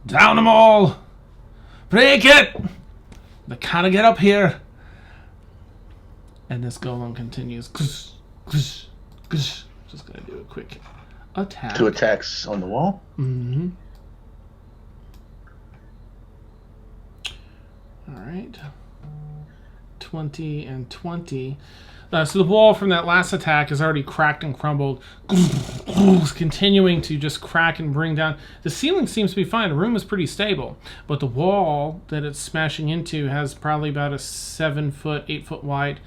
Down them all! Break it! They can't get up here. And this golem continues. Just gonna do a quick attack. 2 attacks on the wall. Mm-hmm. All right. 20 and 20. So the wall from that last attack is already cracked and crumbled. Continuing to just crack and bring down. The ceiling seems to be fine. The room is pretty stable. But the wall that it's smashing into has probably about a 7 foot, 8 foot wide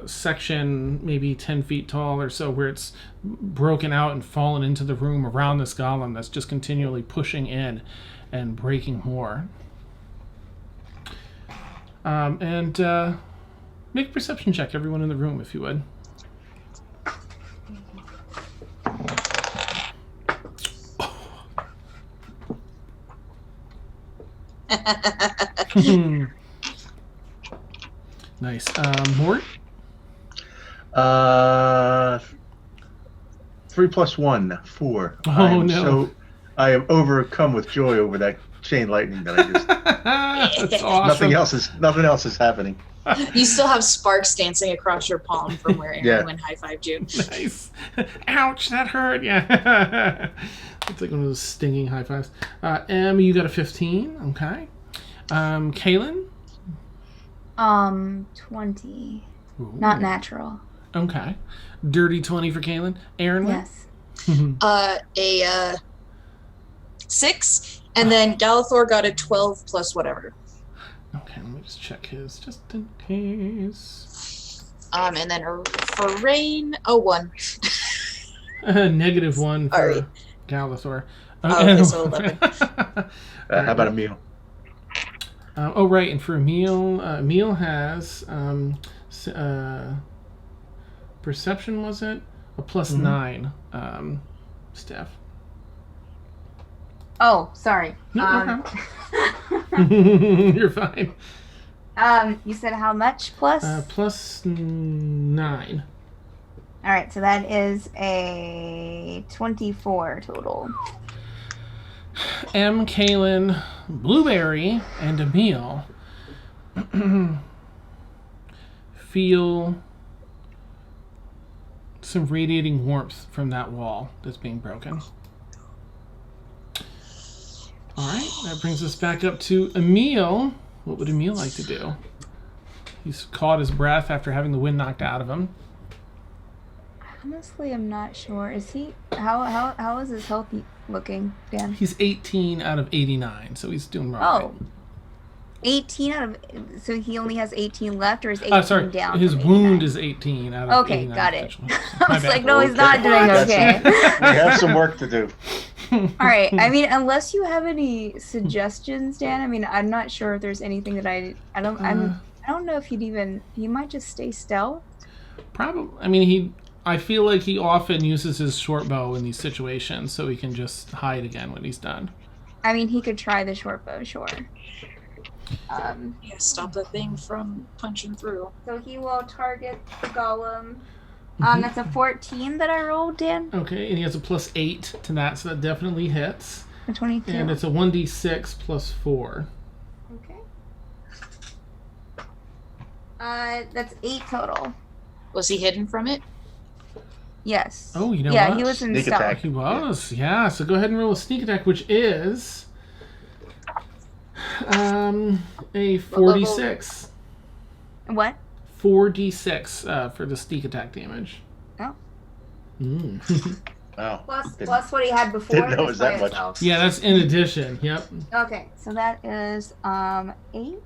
section, maybe 10 feet tall or so, where it's broken out and fallen into the room around this golem that's just continually pushing in and breaking more. Make a perception check, everyone in the room, if you would. Nice. Mort? 3 plus 1, 4. Oh, no. So I am overcome with joy over that chain lightning that I just. That's awesome. Nothing else is happening. You still have sparks dancing across your palm from where Aaron high-fived you. Nice. Ouch, that hurt. Yeah. It's like one of those stinging high fives. Em, you got a 15. Okay. Kaylin? 20. Ooh. Not natural. Okay. Dirty 20 for Kaylin. Aaron? Yes. A 6, and then Galathor got a 12 plus whatever. Okay, let me just check his, just in case. And then for Rain, 1. -1 for Alright. Galathor. Okay, so 11. How about Emil? Right, and for Emil, Emil has perception, was it? A plus 9. Steph. Oh, sorry. No, you're fine. You said how much plus? Plus 9. All right, so that is a 24 total. M, Kaylin, Blueberry, and Emil feel some radiating warmth from that wall that's being broken. Alright, that brings us back up to Emil. What would Emil like to do? He's caught his breath after having the wind knocked out of him. Honestly, I'm not sure. Is he... How is his health looking, Dan? He's 18 out of 89, so he's doing right. Oh. 18 out of... So he only has 18 left, or is 18 sorry, down his from wound 89? is 18 out of 89. Okay, got it. potentially. I My was bad. like, no, he's not doing okay. We have some work to do. All right. I mean, unless you have any suggestions, Dan. I mean, I'm not sure if there's anything that I don't know if he might just stay stealth. Probably. I mean, I feel like he often uses his short bow in these situations, so he can just hide again when he's done. I mean, he could try the short bow, sure. Yeah, stop the thing from punching through. So he will target the golem. That's a 14 that I rolled, Dan. Okay, and he has a plus 8 to that, so that definitely hits. A 22. And it's a 1d6 plus 4. Okay. That's 8 total. Was he hidden from it? Yes. Oh, you know yeah, what? he was in Sneak stealth. attack. He was, yeah. So go ahead and roll a sneak attack, which is a 4d6. What? 4d6 for the sneak attack damage. Oh. Wow. Plus what he had before. Didn't know it was just by that much. itself. Yeah, that's in addition. Yep. Okay, so that is 8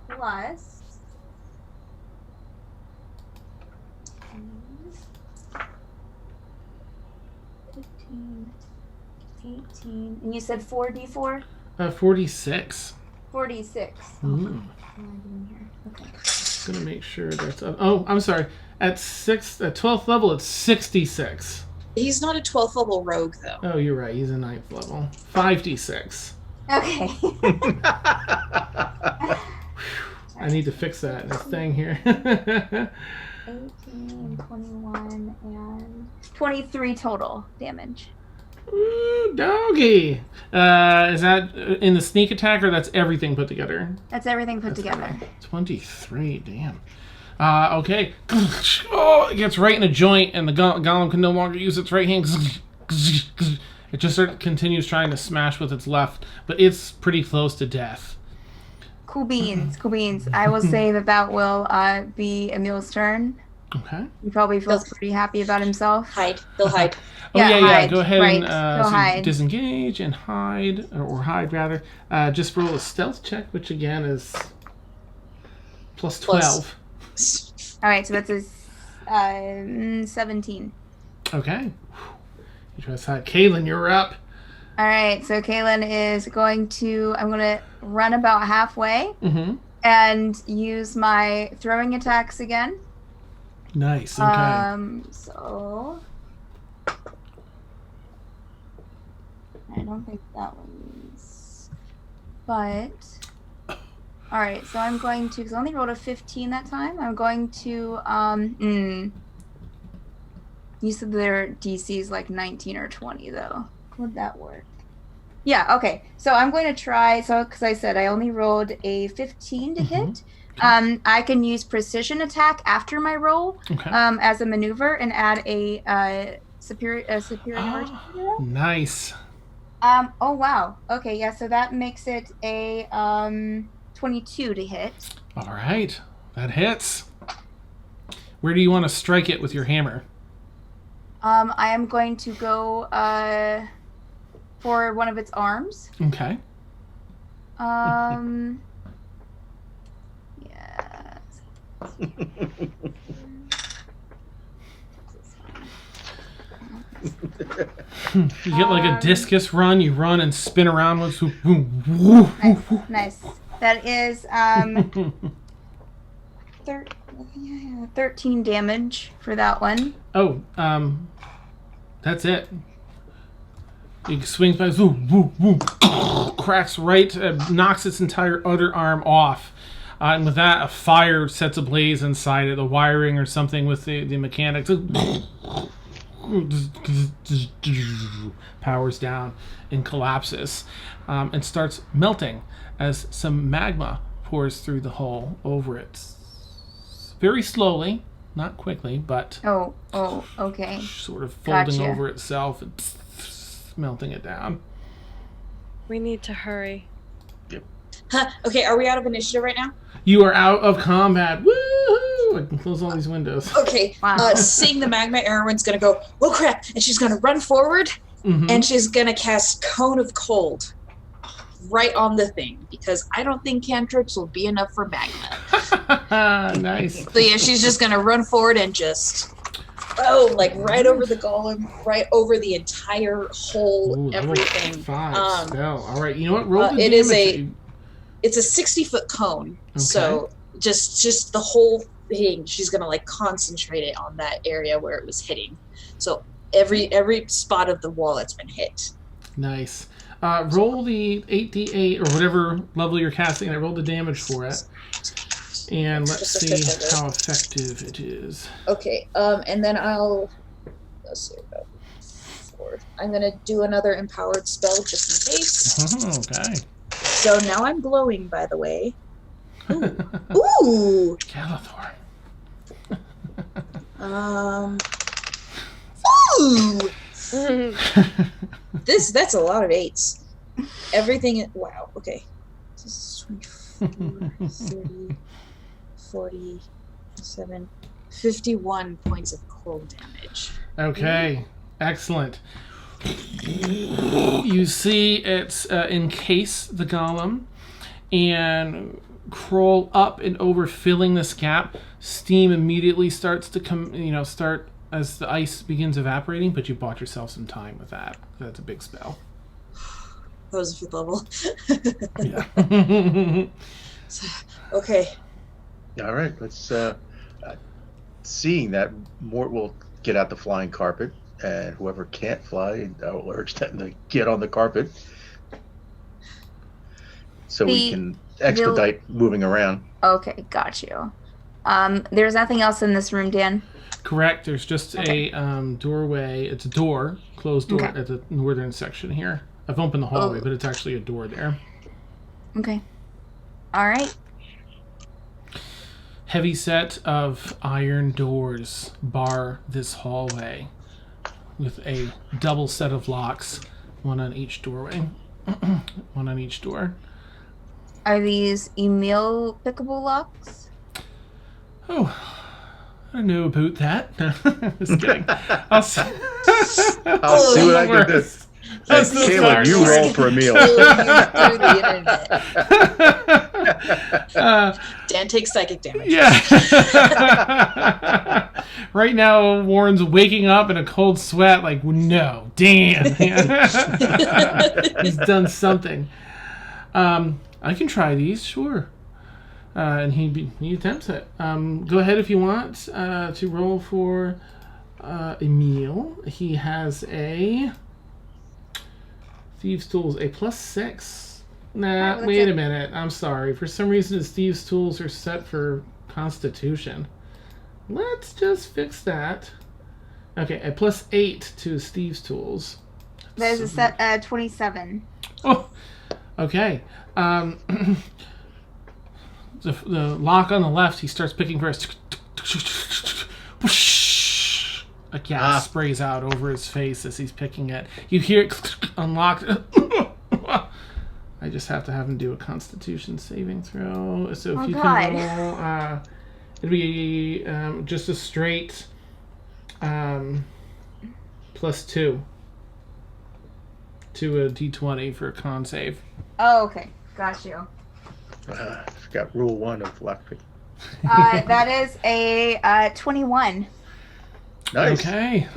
plus 15, 18, and you said 4d4? 46. 46. Ooh. Okay. Gonna make sure that's up. Oh, I'm sorry. At 12th level, it's 66. He's not a 12th level rogue, though. Oh, you're right. He's a 9th level. 5d6. Okay. I need to fix that in this thing here. 18, 21, and 23 total damage. Ooh, doggy. Is that in the sneak attack, or that's everything put together? That's everything put together. 23, damn. Okay. Oh, it gets right in a joint, and the golem can no longer use its right hand. It just continues trying to smash with its left, but it's pretty close to death. Cool beans, cool beans. I will say that will be Emil's turn. Okay. He probably feels pretty happy about himself. Hide. They'll hide. Oh, yeah. hide. Go ahead Right. and Go hide. disengage and hide, or hide rather. Just roll a stealth check, which again is plus 12. All right, so that's a 17. Okay. You try to hide. Kaylin, you're up. All right, so Kaylin is going to, I'm going to run about halfway Mm-hmm. and use my throwing attacks again. Nice. Okay. So I don't think that one's, but all right, so I'm going to, because I only rolled a 15 that time, I'm going to, you said their DC is like 19 or 20 though. Would that work? Yeah, okay. So I'm going to try, because I said I only rolled a 15 to hit. I can use precision attack after my roll as a maneuver and add a superior emergency roll. Nice. Oh wow. Okay, yeah. So that makes it a 22 to hit. All right, that hits. Where do you want to strike it with your hammer? I am going to go for one of its arms. Okay. Yeah. You get like a discus run. You run and spin around with. Nice. That is 13 damage for that one. Oh, that's it. He swings by, woo, woo, woo, cracks right, knocks its entire other arm off. And with that, a fire sets ablaze inside it, the wiring or something with the mechanics. Powers down and collapses and starts melting as some magma pours through the hole over it. Very slowly, not quickly, but Oh, okay. sort of folding Gotcha. over itself and melting it down. We need to hurry. Okay, are we out of initiative right now? You are out of combat. Woohoo! I can close all these windows. Okay. Wow. Seeing the magma, Erwin's gonna go, oh crap, and she's gonna run forward Mhm. and she's gonna cast Cone of Cold right on the thing because I don't think cantrips will be enough for magma. Nice. So yeah, she's just gonna run forward and just like right over the golem, right over the entire hole, Ooh, level everything. 5 spell. All right, you know what? Roll the it damage. is it's a 60-foot cone, so just the whole thing. She's gonna like concentrate it on that area where it was hitting. So every spot of the wall that's been hit. Nice. Roll the 8d8 or whatever level you're casting. I roll the damage for it, and let's see how effective it is. Okay, and then let's see about 4. I'm gonna do another empowered spell just in case. Okay. So now I'm glowing, by the way. Ooh. Galathor. Ooh. That's a lot of 8s. Everything. Wow. Okay. This is 24, 30, 47, 51 points of cold damage. Okay. Excellent. You see it's encase the golem and crawl up and over, filling this gap. Steam immediately starts to start as the ice begins evaporating, but you bought yourself some time with that. That's a big spell. That was a 5th level. Yeah. Okay. All right, let's. Seeing that, Mort will get out the flying carpet, and whoever can't fly, I will urge them to get on the carpet, so we can expedite moving around. Okay, got you. There's nothing else in this room, Dan? Correct. There's just a doorway. It's a door, closed door at the northern section here. I've opened the hallway, but it's actually a door there. Okay. All right. Heavy set of iron doors bar this hallway with a double set of locks, one on each doorway, one on each door. Are these Emil pickable locks? Oh, I don't know about that. Just kidding. I'll see. I'll see what I can do. That's the Caleb, you roll for a meal. Through the internet. Dan takes psychic damage. Yeah. Right now, Warren's waking up in a cold sweat. Like, no, Dan. He's done something. I can try these, sure. And he attempts it. Go ahead if you want to roll for Emil. He has a Thieves' Tools, a +6. Nah, wait a minute. I'm sorry. For some reason, his Thieves' Tools are set for Constitution. Let's just fix that. Okay, a +8 to his Thieves' Tools. There's a set 27. Oh, okay. The lock on the left, he starts picking first. A gas sprays out over his face as he's picking it. You hear it unlock. I just have to have him do a Constitution saving throw. So if you can roll, it'd be just a straight +2 to a D20 for a con save. Oh, okay. Got you. I forgot rule 1 of lockpick. That is a 21. Nice. Okay.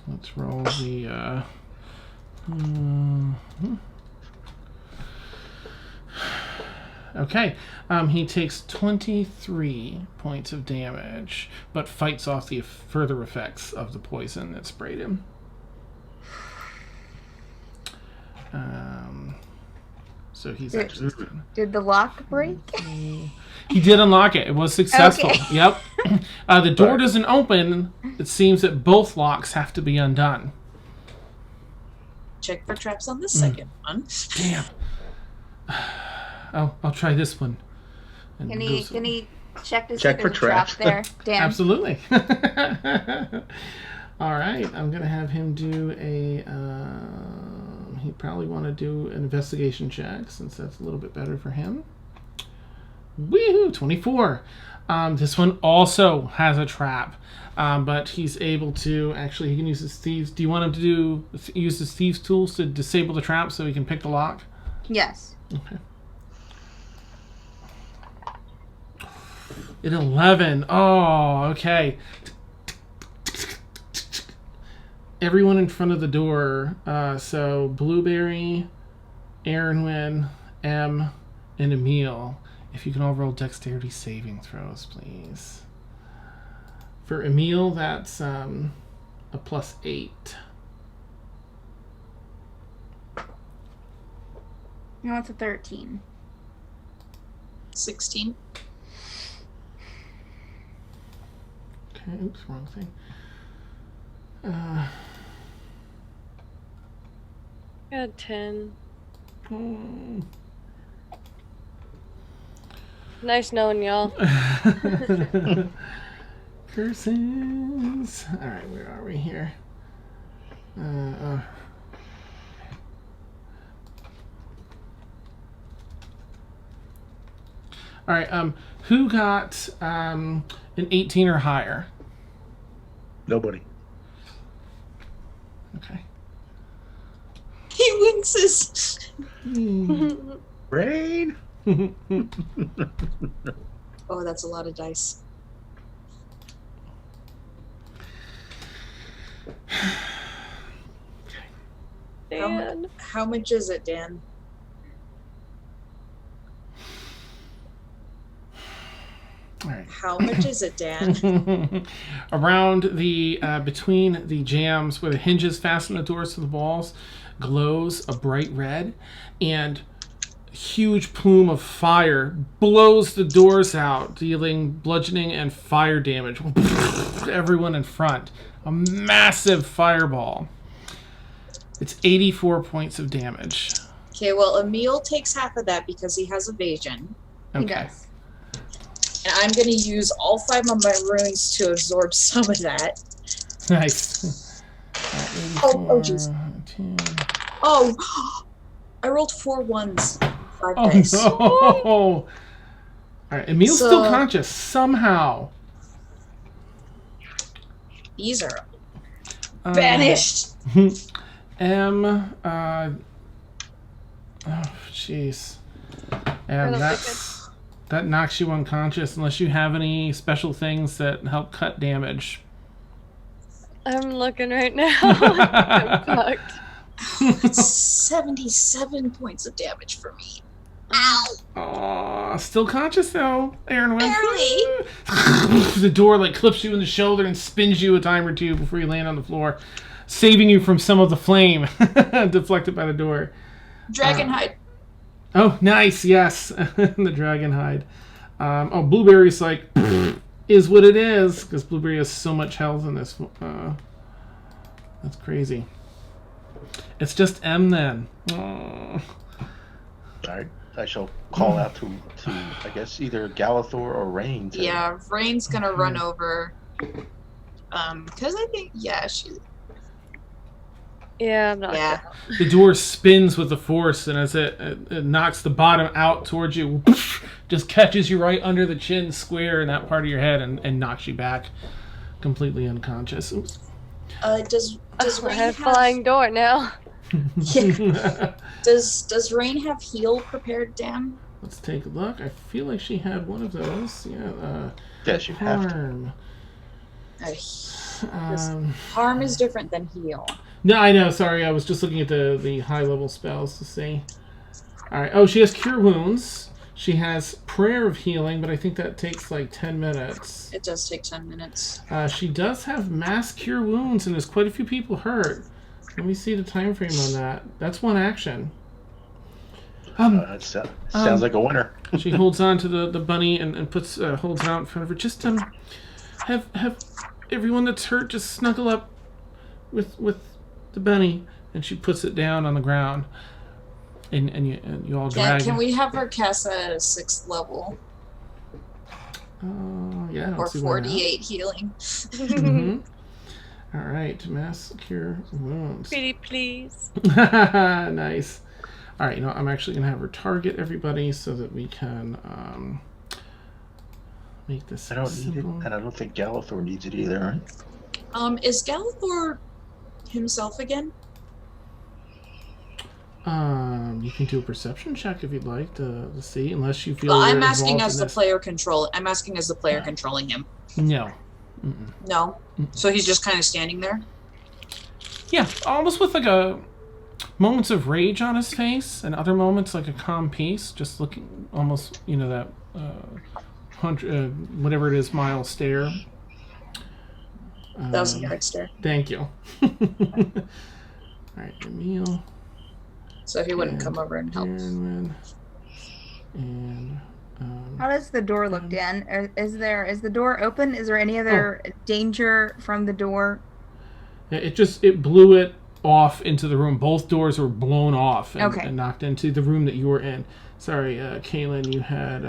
Let's roll the. Okay. He takes 23 points of damage, but fights off the further effects of the poison that sprayed him. So he's actually. Did the lock break? He did unlock it. It was successful. Okay. Yep. The door doesn't open. It seems that both locks have to be undone. Check for traps on the second one. Damn. I'll try this one. And Can he check to see Check if for there's a trap traps. there? Dan. Absolutely. All right. I'm going to have him do a... he'd probably want to do an investigation check, since that's a little bit better for him. Woohoo! 24. This one also has a trap, but he's able to... Actually, he can use his thieves... Do you want him to use his thieves' tools to disable the trap so he can pick the lock? Yes. Okay. At 11. Oh, okay. Everyone in front of the door. So Blueberry, Aaronwin, M, and Emil. If you can all roll dexterity saving throws, please. For Emil, that's a +8. No, it's a 13. 16. Okay, oops, wrong thing. Got 10. Oh. Nice knowing y'all. Curses. All right, where are we here? All right. Who got an 18 or higher? Nobody. Okay. He winces. Rain. Oh, that's a lot of dice. Dan. How much is it, Dan? All right. How much is it, Dan? Around the between the jambs where the hinges fasten the doors to the walls glows a bright red, and a huge plume of fire blows the doors out, dealing bludgeoning and fire damage to everyone in front. A massive fireball. It's 84 points of damage. Okay, well, Emil takes half of that because he has evasion. He does. And I'm going to use all 5 of my runes to absorb some of that. Nice. Oh, jeez. Oh, I rolled 4 ones. 5 dice. No. All right, Emil's still conscious somehow. These are banished. Oh, jeez. That knocks you unconscious unless you have any special things that help cut damage. I'm looking right now. I'm fucked. It's 77 points of damage for me. Ow! Oh, still conscious though, Aaron. Barely. The door like clips you in the shoulder and spins you a time or two before you land on the floor, saving you from some of the flame deflected by the door. Dragonhide. Oh, nice. Yes, the dragon hide. Blueberry's like is what it is because Blueberry has so much health in this. That's crazy. It's just M then. Oh. Alright, I shall call out to I guess either Galathor or Rain. Yeah, Rain's gonna run over. Because I think she. Yeah, I'm not. Yeah. The door spins with the force, and as it knocks the bottom out towards you, just catches you right under the chin square in that part of your head and knocks you back completely unconscious. Oops. Does I Rain have have flying door now. Yeah. Does Rain have heal prepared, Dan? Let's take a look. I feel like she had one of those. Yeah. Yes, you have to. Harm. Harm is different than heal. No, I know. Sorry, I was just looking at the high level spells to see. All right. Oh, she has Cure Wounds. She has Prayer of Healing, but I think that takes like 10 minutes. It does take 10 minutes. She does have Mass Cure Wounds, and there's quite a few people hurt. Let me see the time frame on that. That's one action. Sounds like a winner. She holds on to the bunny and puts holds it out in front of her. Just have everyone that's hurt just snuggle up with the bunny, and she puts it down on the ground. And you all drag. Can we have her cast at a 6th level? Yeah. Or 48 healing. Mm-hmm. All right, Mass Cure Wounds. Pretty please. Nice. All right, I'm actually gonna have her target everybody so that we can make this. I don't simple. need it, and I don't think Galathor needs it either, right? Is Galathor himself again? You can do a perception check if you'd like to see, unless you feel. Well, you're I'm asking involved as in the this. player control. I'm asking as the player controlling him. No. No. So he's just kind of standing there. Yeah, almost with like a moments of rage on his face, and other moments like a calm peace, just looking almost, that whatever it is, mile stare. 1,000-yard stare. Thank you. All right, Emil. So he wouldn't come over and help. And How does the door look, Dan? Is the door open? Is there any other danger from the door? It blew it off into the room. Both doors were blown off and knocked into the room that you were in. Sorry, Kaylin, you had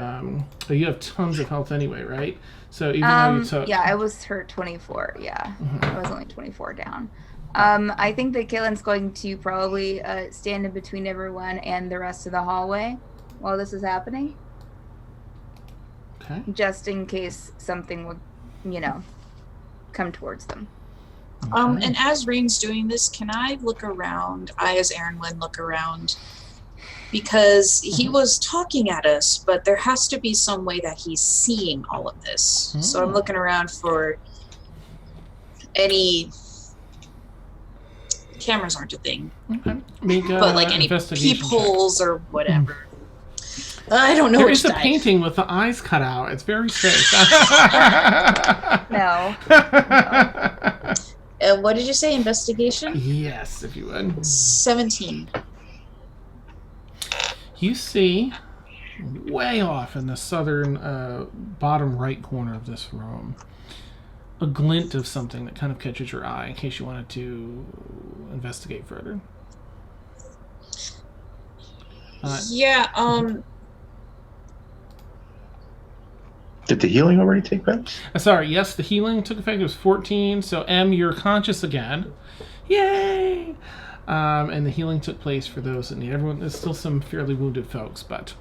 you have tons of health anyway, right? So even though you took I was hurt 24. Yeah, I was only 24 down. I think that Kaylin's going to probably stand in between everyone and the rest of the hallway while this is happening. Okay. Just in case something would, come towards them. Okay. And as Rain's doing this, can I look around? I, as Aaron Lynn, look around. Because he was talking at us, but there has to be some way that he's seeing all of this. So I'm looking around for any... Cameras aren't a thing. Okay. Make But like any investigation peepholes or whatever. I don't know There which is a die. painting with the eyes cut out. It's very strange. No. What did you say? Investigation? Yes, if you would. 17. You see, way off in the southern bottom right corner of this room, a glint of something that kind of catches your eye in case you wanted to investigate further. Did the healing already take place? Sorry, yes, the healing took effect. It was 14, so M, you're conscious again. Yay! And the healing took place for those that need. Everyone, there's still some fairly wounded folks, but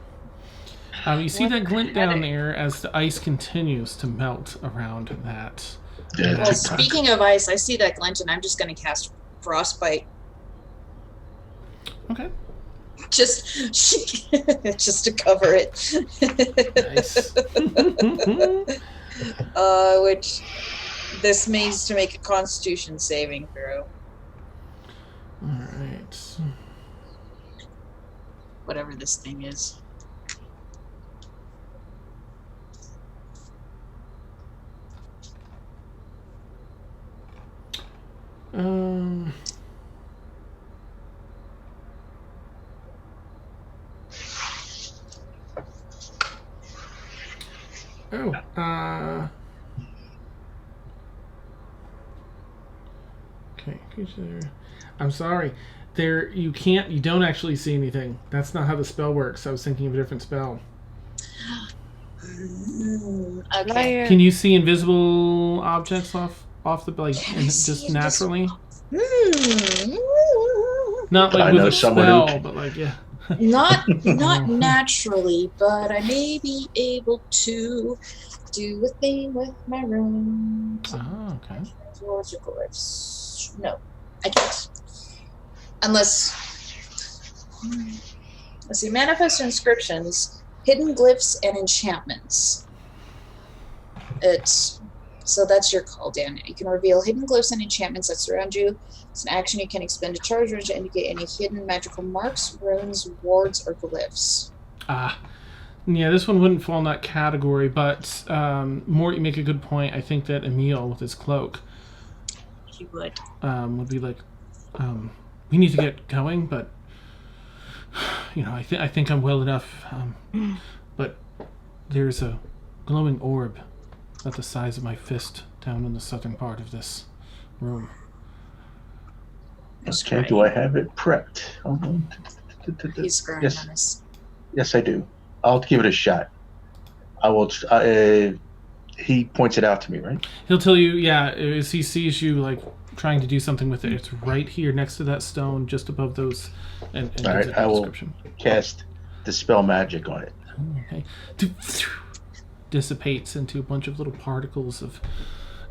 you see that glint down there as the ice continues to melt around that. Yeah, Well, speaking of ice, I see that glint, and I'm just going to cast Frostbite. Okay. Just to cover it. Nice. Which this means to make a Constitution saving throw. All right. Whatever this thing is. Okay. I'm sorry. You don't actually see anything. That's not how the spell works. I was thinking of a different spell. Okay. Can you see invisible objects off the just naturally? Not like with a spell, but like Not naturally, but I may be able to do a thing with my room. Oh, okay. Words or glyphs. No, I can't. Unless, let's see, manifest inscriptions, hidden glyphs, and enchantments. So that's your call, Dan. You can reveal hidden glyphs and enchantments that surround you. It's an action you can expend a charge to indicate any hidden magical marks, runes, wards, or glyphs. Yeah, this one wouldn't fall in that category, but Mort, you make a good point. I think that Emil, with his cloak, He would be like, we need to get going, but I think I'm well enough. But there's a glowing orb about the size of my fist down in the southern part of this room. Okay, do I have it prepped? He's screwing Yes. on us. Yes, I do. I'll give it a shot. I will. He points it out to me, right? He'll tell you, yeah, as he sees you like trying to do something with it. It's right here next to that stone, just above those. And All right, gives it I the will description. cast Dispel Magic on it. Okay. Dissipates into a bunch of little particles of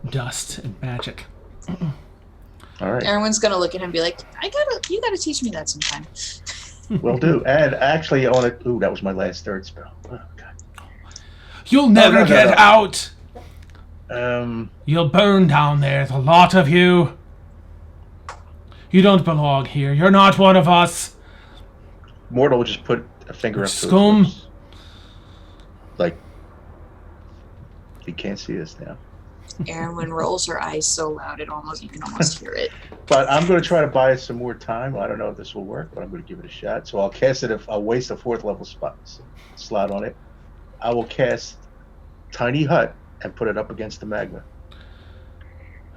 dust and magic. All right, Everyone's gonna look at him and be like, you gotta teach me that sometime. will do. And actually, I want to. Ooh, that was my last third spell. Oh, God. You'll never get no. out! Um, You'll burn down there, the lot of you. You don't belong here. You're not one of us. Mortal will just put a finger up to his Scum. lips. Like, he can't see us now. Erin rolls her eyes so loud you can almost hear it. But I'm going to try to buy us some more time. I don't know if this will work, but I'm going to give it a shot. So I'll cast it. I'll waste a 4th level slot on it. I will cast Tiny Hut and put it up against the magma.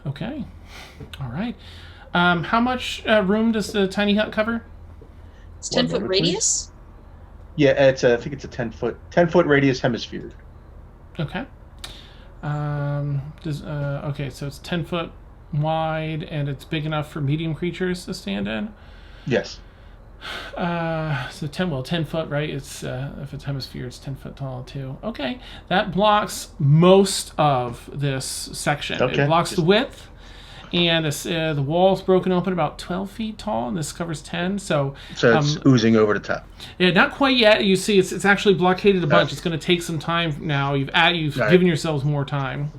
Okay. All right. How much room does the tiny hut cover? It's 10-foot radius? Yeah, I think it's a 10-foot radius hemisphere. Okay. Okay, so it's 10 foot wide and it's big enough for medium creatures to stand in. Yes. So 10 foot, right? It's if it's hemisphere, it's 10 foot tall too. Okay, that blocks most of this section. Okay. It blocks the width, And the wall's broken open about 12 feet tall, and this covers 10. So it's oozing over the top. Yeah, not quite yet. You see, it's actually blockaded a bunch. Okay. It's going to take some time now. You've Right. given yourselves more time.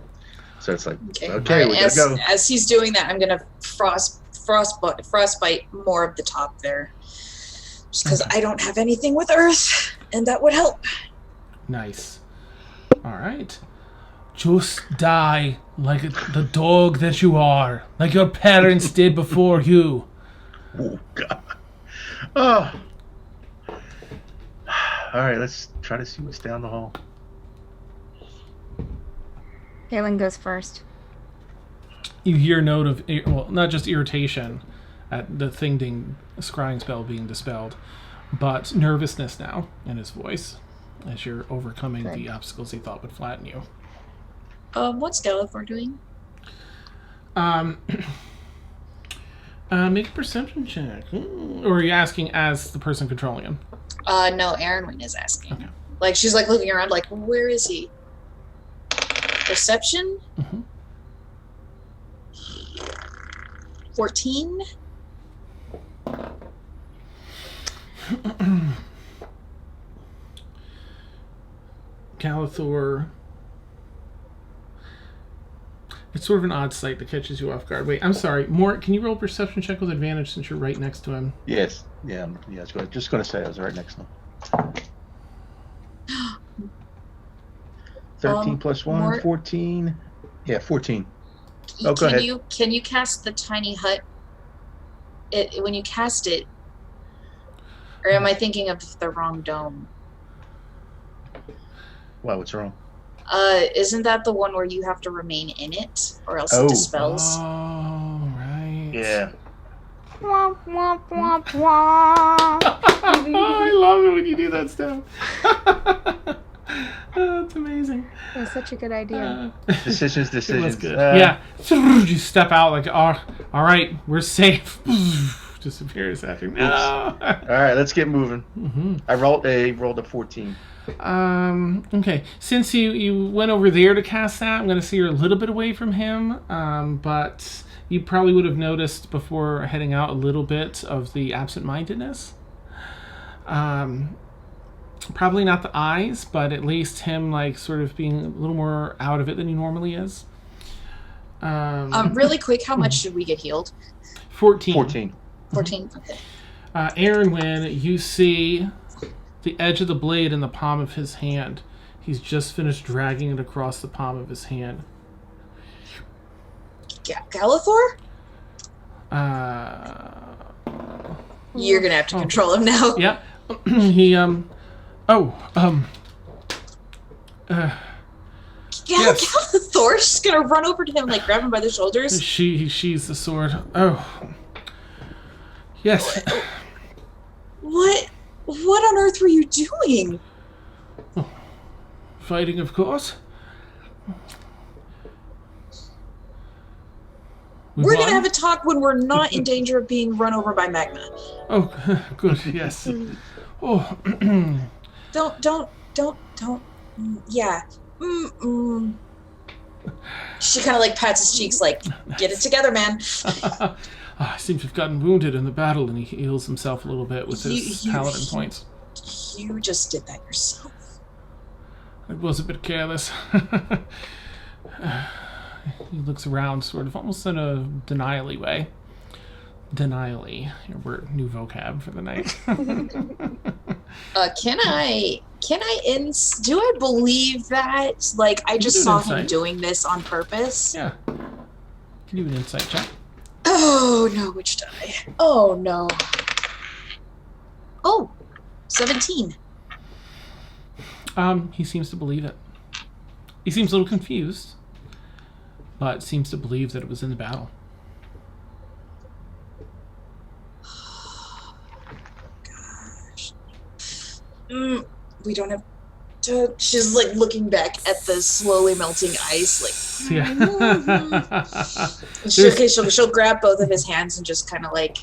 So it's like, Okay, okay, we gotta go. as he's doing that, I'm gonna frostbite more of the top there, just because I don't have anything with earth, and that would help. Nice. All right. Just die like the dog that you are, like your parents did before you. Oh God. Oh. All right, let's try to see what's down the hall. Kaylin goes first. You hear a note of, well, not just irritation at the scrying spell being dispelled, but nervousness now in his voice as you're overcoming Good. the obstacles he thought would flatten you. What's Galliford doing? Make a perception check. Or are you asking as the person controlling him? No, Erin is asking. Okay. Like, she's like looking around, like, where is he? Perception? Mm-hmm. 14? Calathor. It's sort of an odd sight that catches you off guard. Wait, I'm sorry. Mort, can you roll a perception check with advantage since you're right next to him? Yes. Yeah. Yeah. Just going to say I was right next to him. 13 plus 1, Mort- 14. Yeah, 14. Oh, go ahead. Can you cast the tiny hut? When you cast it, or am I thinking of the wrong dome? Wow, what's wrong? Isn't that the one where you have to remain in it, or else Oh. it dispels? Oh, right. Yeah. Womp, womp, womp, womp. I love it when you do that stuff. Oh, that's amazing. That's such a good idea. Decisions. It was good. Yeah. You step out like, oh, all right, we're safe. Disappears after. No. All right, let's get moving. Mm-hmm. I rolled a 14. Okay. Since you went over there to cast that, I'm going to say you're a little bit away from him, but you probably would have noticed before heading out a little bit of the absent-mindedness. Probably not the eyes, but at least him like sort of being a little more out of it than he normally is. Really quick, how much should we get healed? 14. 14. 14? Okay. Aaron, when you see the edge of the blade in the palm of his hand, he's just finished dragging it across the palm of his hand. Galliford? You're gonna have to control him now. Yeah. He, yes. Galliford? She's gonna run over to him, like grab him by the shoulders. He sheathes the sword. Oh. Yes. What on earth were you doing? Fighting, of course. We're gonna have a talk when we're not in danger of being run over by magma. Oh, good, yes. Oh. Don't. Yeah. She kind of like pats his cheeks, like, get it together, man. I seem to have gotten wounded in the battle, and he heals himself a little bit with his paladin points. You just did that yourself. I was a bit careless. He looks around sort of almost in a denial-y way. Denial-y, your word, new vocab for the night. Do I believe that? Like, I just do an saw him insight. doing this on purpose? Yeah. Can you do an insight check? Oh, no, which die? Oh, no. Oh, 17. He seems to believe it. He seems a little confused, but seems to believe that it was in the battle. Gosh. We don't have to. She's like looking back at the slowly melting ice, like. Yeah. She'll grab both of his hands and just kind of like,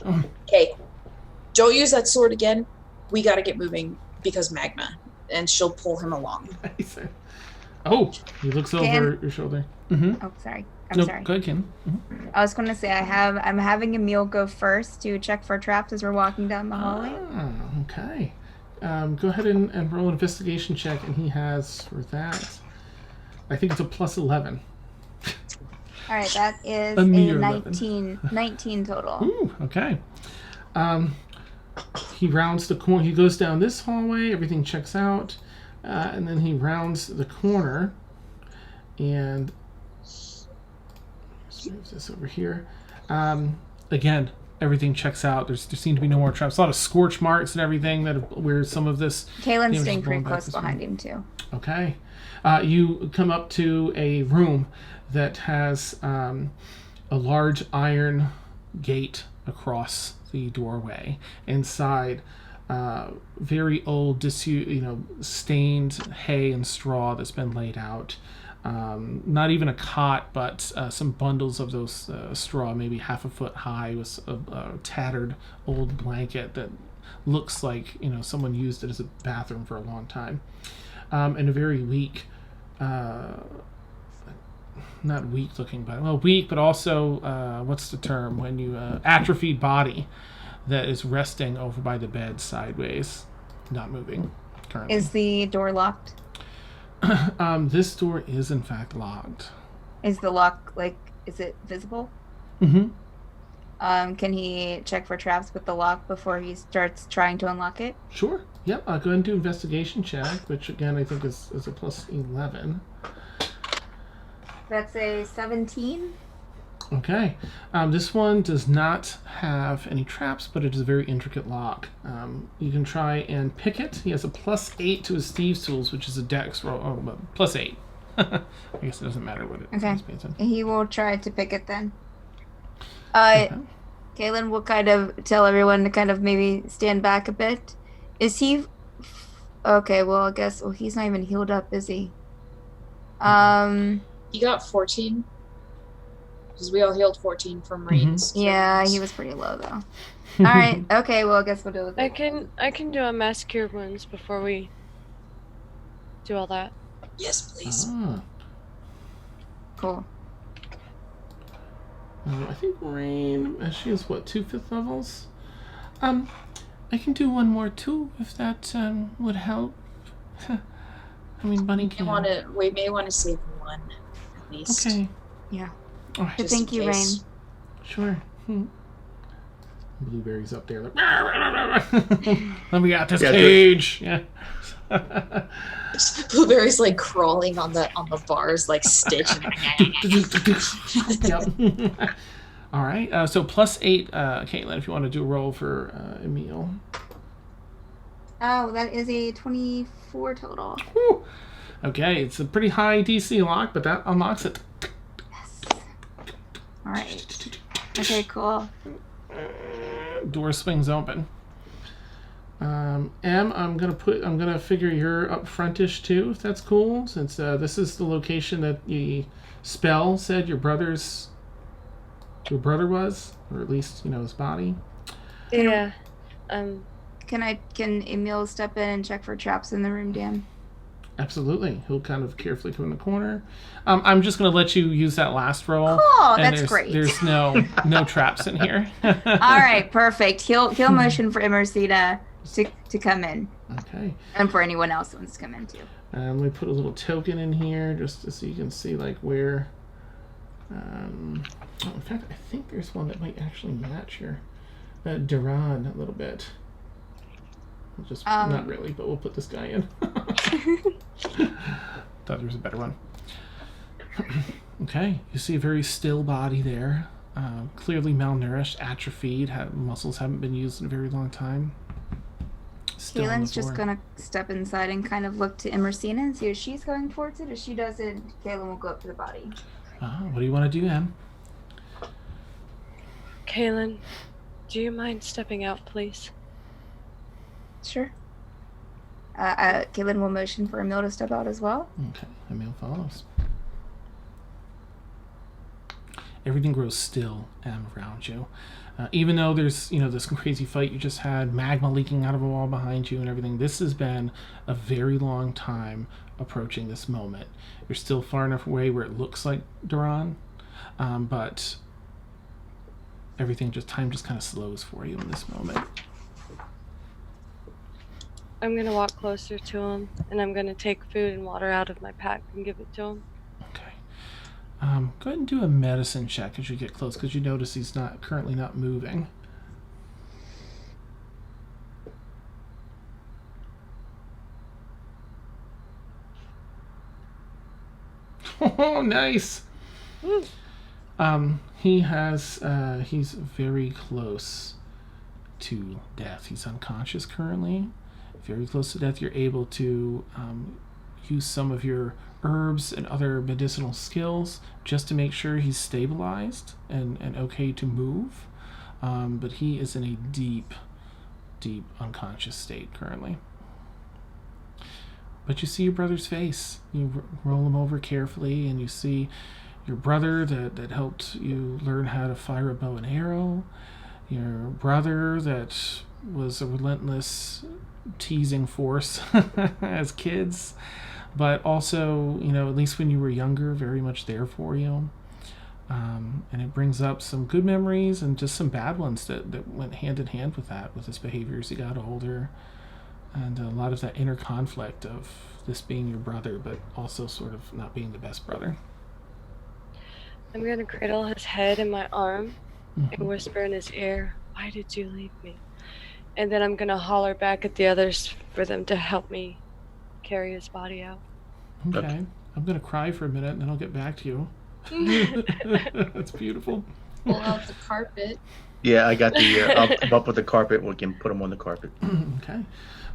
okay, don't use that sword again. We got to get moving because magma. And she'll pull him along. Oh, he looks over your shoulder. Mm-hmm. Oh, sorry. I'm sorry. Go ahead, Ken. Mhm. I was going to say I'm having Emil go first to check for traps as we're walking down the hallway. Okay. Go ahead and roll an investigation check, and he has for that. I think it's a plus 11. All right, that is A a mere 19 total. Ooh, okay. He rounds the corner. He goes down this hallway. Everything checks out, and then he rounds the corner, and let's move this over here. Again, everything checks out. There seem to be no more traps. A lot of scorch marks and everything where some of this. Kalen's staying pretty close behind him too. Okay. You come up to a room that has a large iron gate across the doorway. Inside, very old, stained hay and straw that's been laid out. Not even a cot, but some bundles of those straw, maybe half a foot high, with a tattered old blanket that looks like someone used it as a bathroom for a long time. And a very weak, not weak looking, but weak, but also what's the term when you atrophied body that is resting over by the bed sideways, not moving currently. Is the door locked? This door is in fact locked. Is the lock is it visible? Mm-hmm. Can he check for traps with the lock before he starts trying to unlock it? Sure. Yep. I'll go ahead and do investigation check, which again I think is a plus 11. That's a 17. Okay. This one does not have any traps, but it is a very intricate lock. You can try and pick it. He has a plus 8 to his thieves' tools, which is a dex roll. Oh, well, plus 8. I guess it doesn't matter what it is. Okay. He will try to pick it then. Okay. Kalen will kind of tell everyone to kind of maybe stand back a bit. Is he... Okay, well, I guess... Well, he's not even healed up, is he? He got 14. Because we all healed 14 from Rain's. Yeah, he was pretty low, though. All right. Okay, well, I guess we'll do it. I can do a mass cure wounds before we do all that. Yes, please. Cool. I think Rain, she has what, 2 5th levels? I can do one more too, if that would help. I mean, Bunny can. We may want to save one, at least. Okay. Yeah. All right. But thank you, Rain. Sure. Blueberry's up there. Like, let me out this cage. Yeah. Blueberry's like crawling on the bars like Stitch. Yep. All right. So plus 8, Caitlin, if you want to do a roll for Emil. Oh, that is a 24 total. Whew. Okay, it's a pretty high DC lock, but that unlocks it. Yes. All right. Okay, cool. Door swings open. Em, I'm gonna figure you're up frontish too, if that's cool, since this is the location that the spell said your brother was, or at least his body. Yeah. Can Emil step in and check for traps in the room, Dan? Absolutely. He'll kind of carefully come in the corner. I'm just gonna let you use that last roll. Oh, and that's great. There's no traps in here. All right, perfect. He'll motion for Emrysina to come in. Okay. And for anyone else who wants to come in too. Let me put a little token in here just so you can see like where. In fact, I think there's one that might actually match your Duran a little bit. Just not really, but we'll put this guy in. Thought there was a better one. Okay, you see a very still body there. Clearly malnourished, atrophied. Muscles haven't been used in a very long time. Kalen's just gonna step inside and kind of look to Emrysina and see if she's going towards it. If she doesn't, Kalen will go up to the body. What do you want to do, Em? Kalen, do you mind stepping out, please? Sure. Kalen will motion for Emil to step out as well. Okay, Emil follows. Everything grows still around you. Even though there's, this crazy fight you just had, magma leaking out of a wall behind you and everything, this has been a very long time approaching this moment. You're still far enough away where it looks like Duran, but time just kind of slows for you in this moment. I'm gonna walk closer to him, and I'm gonna take food and water out of my pack and give it to him. Okay. Go ahead and do a medicine check as you get close, because you notice he's currently not moving. Oh, nice. He's very close to death. He's unconscious currently, very close to death. You're able to use some of your herbs and other medicinal skills just to make sure he's stabilized and okay to move. But he is in a deep unconscious state currently. But you see your brother's face. You roll him over carefully, and you see your brother that helped you learn how to fire a bow and arrow. Your brother that was a relentless teasing force as kids, but also, at least when you were younger, very much there for you. And it brings up some good memories and just some bad ones that went hand in hand with that, with his behavior as he got older. And a lot of that inner conflict of this being your brother, but also sort of not being the best brother. I'm going to cradle his head in my arm Mm-hmm. and whisper in his ear, "Why did you leave me?" And then I'm going to holler back at the others for them to help me carry his body out. Okay. I'm going to cry for a minute, and then I'll get back to you. That's beautiful. Pull out the carpet. Yeah, I got the. I'll come up with the carpet. We can put them on the carpet. Okay.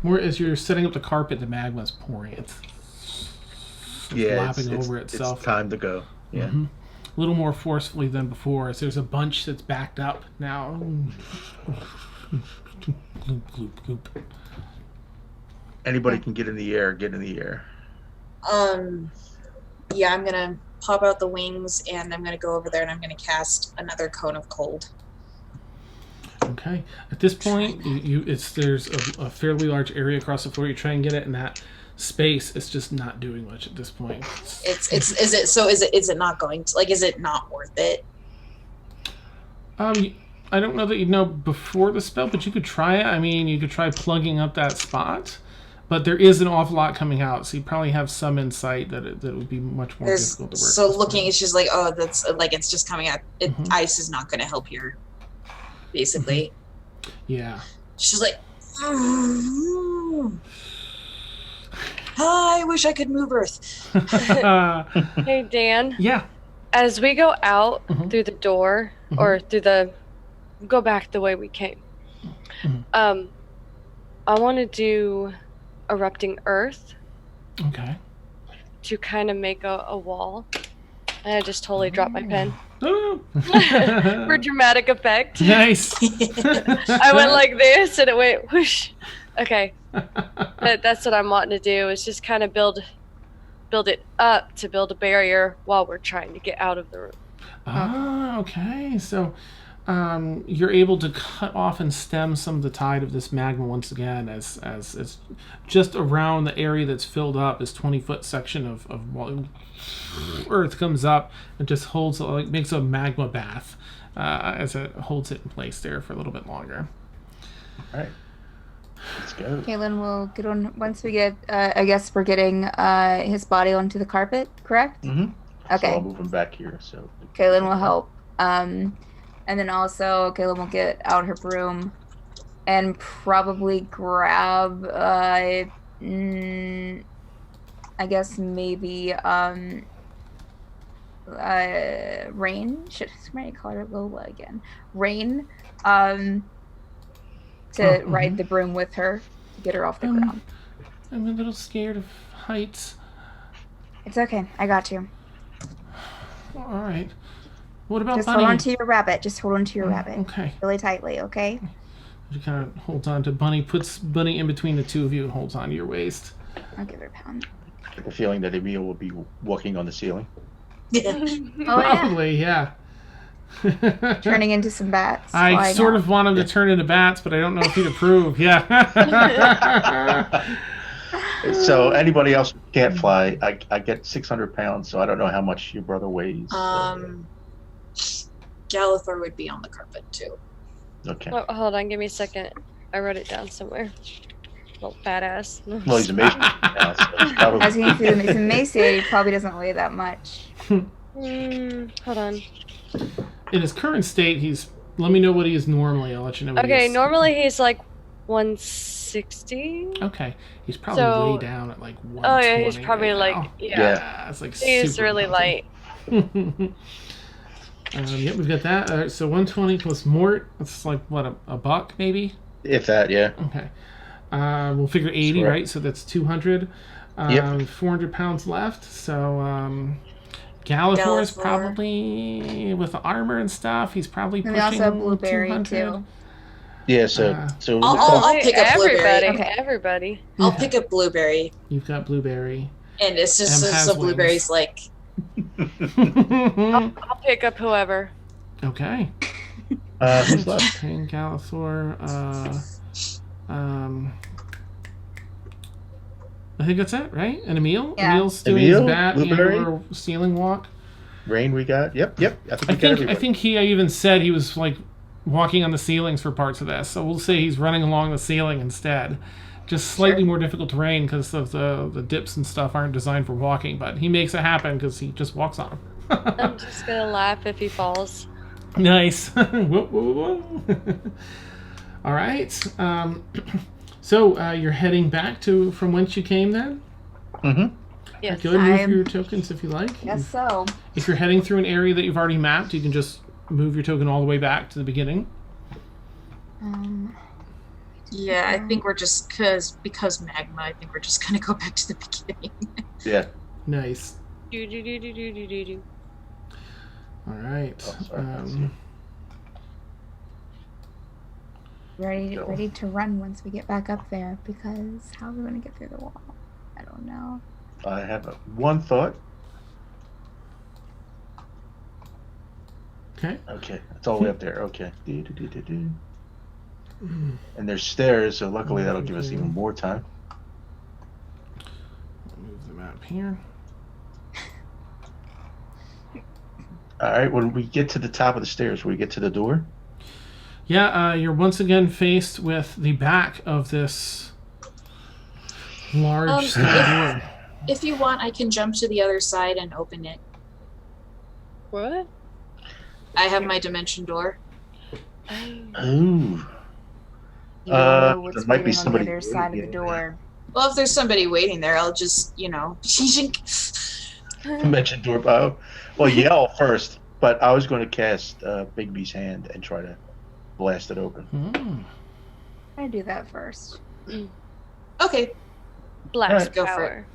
More as you're setting up the carpet, the magma's pouring. It's lapping over itself. It's time to go. Yeah. Mm-hmm. A little more forcefully than before, as there's a bunch that's backed up now. Gloop, gloop, gloop. Anybody can get in the air. Get in the air. Yeah, I'm gonna pop out the wings, and I'm gonna go over there, and I'm gonna cast another cone of cold. Okay. At this point, there's a fairly large area across the floor. You try and get it in that space. It's just not doing much at this point. Is it not going to, is it not worth it? I don't know that you'd know before the spell, but you could try it. I mean, you could try plugging up that spot, but there is an awful lot coming out, so you probably have some insight that it would be much more difficult to work. So looking, it's just that's it's just coming out. Ice is not going to help here, basically. Yeah. She's like, I wish I could move Earth. Hey, Dan. Yeah. As we go out through the door, or go back the way we came, I want to do erupting earth. Okay. To kind of make a wall. And I just totally dropped my pen. Oh. For dramatic effect. Nice. I went like this, and it went whoosh. Okay. That's what I'm wanting to do, is just kind of build it up to build a barrier while we're trying to get out of the room. Ah, okay. So you're able to cut off and stem some of the tide of this magma once again, as it's just around the area that's filled up. This 20-foot section of earth comes up and just holds, makes a magma bath as it holds it in place there for a little bit longer. All right. Let's go. Kaylin will get on once we get. I guess we're getting his body onto the carpet, correct? Mm-hmm. Okay. So I'll move him back here. So Kaylin will help. And then also Kaylin will get out her broom and probably grab. I guess maybe Rain. Should I call her Lola again? Rain. To ride the broom with her to get her off the ground. I'm a little scared of heights. It's okay. I got you. All right. What about Just Bunny? hold on to your rabbit. Just hold on to your rabbit. Okay. Really tightly, okay? She kind of holds on to Bunny, puts Bunny in between the two of you, and holds on to your waist. I'll give her a pound. I get the feeling that Emil will be walking on the ceiling. Probably, yeah. Turning into some bats. I sort of want him to turn into bats, but I don't know if he'd approve. Yeah. So anybody else who can't fly, I get 600 pounds, so I don't know how much your brother weighs. Galithor would be on the carpet too. Okay. Oh, hold on, give me a second. I wrote it down somewhere. Little badass. Well, he's amazing. Yeah, so it's probably- I was going to say, he's emaciated. He probably doesn't weigh that much. Hold on. In his current state, he's. Let me know what he is normally. I'll let you know. What he Okay, is. normally he's like 160. Okay, he's probably So- way down at like 120. Oh yeah, he's probably right like now. yeah. It's like He's super really healthy. light. Yep, we've got that. So 120 plus Mort. That's like what a buck maybe. If that, yeah. Okay. We'll figure 80, Sure. right? So that's 200. Yep. 400 pounds left. So Galithor is Galithor. probably with the armor and stuff. He's probably And pushing we also have Blueberry, 200. too. Yeah, so Uh, I'll pick up everybody. Blueberry. Okay. Everybody. I'll pick up Blueberry, You've got Blueberry. and it's just Em has so wings. Blueberry's like, I'll pick up whoever. Okay. who's left? Okay, Galithor. I think that's it, right? And Emil? Yeah. Emil's doing Emil, his bat Blueberry? and ceiling walk. Rain we got. Yep. I think we I got think everybody. he even said he was like walking on the ceilings for parts of this. So we'll say he's running along the ceiling instead. Just slightly more difficult terrain because of the dips and stuff aren't designed for walking, but he makes it happen because he just walks on them. I'm just gonna laugh if he falls. Nice. Whoa, whoa, whoa. All right. So you're heading back to from whence you came then? Mm-hmm. Yes. Go ahead and move I'm- your tokens if you like. Guess so. If you're heading through an area that you've already mapped, you can just move your token all the way back to the beginning. yeah, I think we're just because magma. I think we're just gonna go back to the beginning. Yeah. Nice. Do. All right. Oh, sorry, let's see. Ready to run once we get back up there, because how are we going to get through the wall? I don't know. I have one thought. Okay. Okay, it's all the way up there. Okay. Do. And there's stairs, so luckily that'll give us even more time. I'll move the map here. All right, when we get to the top of the stairs, we get to the door. Yeah, you're once again faced with the back of this large stone door. If you want, I can jump to the other side and open it. What? I have my dimension door. Ooh. You don't know what's there might be waiting on somebody the other side of the waiting door. Well, if there's somebody waiting there, I'll just, Dimension door. Oh, well, yell first, but I was going to cast Bigby's hand and try to blast it open. Hmm. I do that first. Okay, Blast Alright, go for power.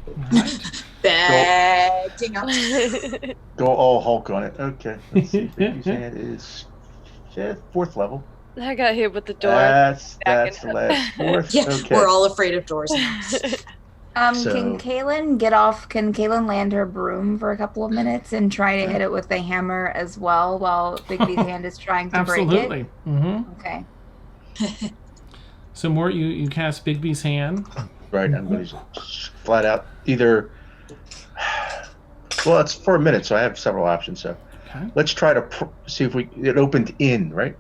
All right. backing up. Go all Hulk on it. Okay. Let's see. Bigby's hand is 4th level. I got hit with the door. That's backing the up. last 4th. Yeah, Okay. we're all afraid of doors now. So- Can Kaylin get off? Can Kaylin land her broom for a couple of minutes and try to hit it with the hammer as well while Bigby's hand is trying to break Absolutely. it? Mm-hmm. Okay. So, Mort, you cast Bigby's hand. Right, I'm going to just flat out either. Well, it's for a minute, so I have several options. So Okay. let's try to see if it opened in, right?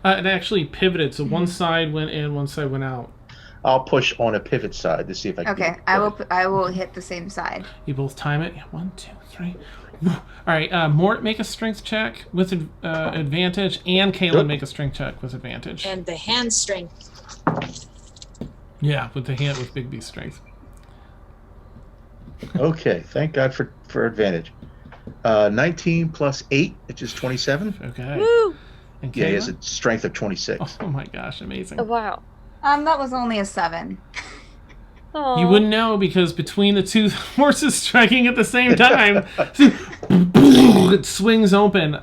It actually pivoted, so one side went in, one side went out. I'll push on a pivot side to see if I can. Okay. get it I will. pivot. I will hit the same side. You both time it. Yeah, 1, 2, 3. All right, Mort, make a strength check with advantage, and Kaylin Yep. make a strength check with advantage. And the hand strength. Yeah, with the hand with Bigby's strength. Okay, thank God for advantage. 19 plus 8, which is 27. Okay. Woo! And Yeah, he has Kayla? a strength of 26. Oh my gosh, amazing. Oh, wow. That was only a 7. Aww. You wouldn't know because between the two horses striking at the same time, it swings open.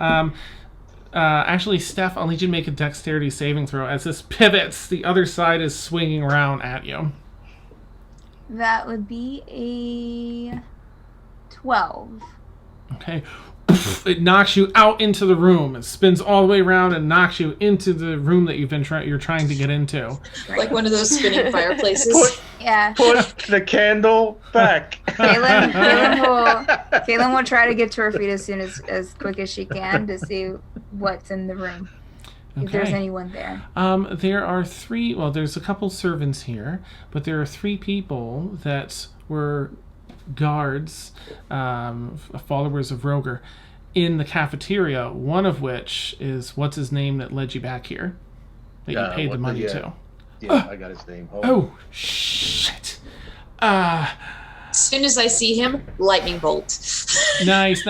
Actually, Steph, I'll need you to make a dexterity saving throw. As this pivots, the other side is swinging around at you. That would be a 12. Okay. it knocks you out into the room. It spins all the way around and knocks you into the room that you're trying to get into. Like one of those spinning fireplaces. Yeah. Push the candle back. Kaylin will try to get to her feet as quick as she can to see what's in the room. If there's anyone there. There are three. Well, there's a couple servants here, but there are three people that were guards, followers of Rogr, in the cafeteria. One of which is what's his name that led you back here, that you paid the money to. Yeah, I got his name. Oh shit! As soon as I see him, lightning bolt. Nice.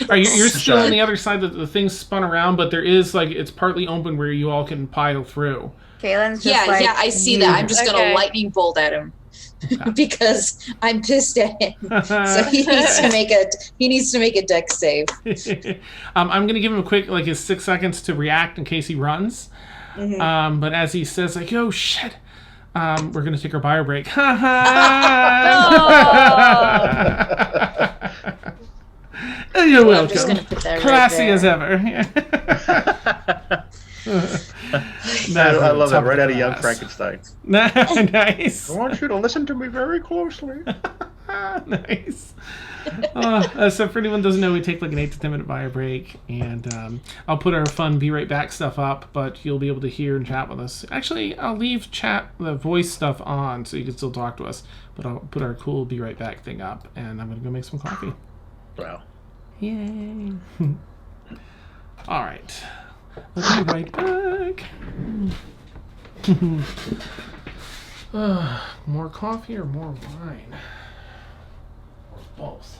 Are you're still on the other side that the thing spun around, but there is it's partly open where you all can pile through. Kaylin's just I see that. I'm just gonna lightning bolt at him. Okay. Because I'm pissed at him. So he needs to make a deck save. I'm gonna give him a quick his 6 seconds to react in case he runs. Mm-hmm. But as he says oh shit, we're gonna take our bio break. You're welcome. I'm just gonna put that Classy right as ever. I love that right out of Young Frankenstein. Nice. I want you to listen to me very closely. Nice. So for anyone who doesn't know, we take an 8 to 10 minute bio break, and I'll put our fun be right back stuff up, but you'll be able to hear and chat with us. Actually, I'll leave the voice stuff on so you can still talk to us, but I'll put our cool be right back thing up, and I'm gonna go make some coffee. Wow. Yay. All right. I'll be right back. More coffee or more wine? Or both?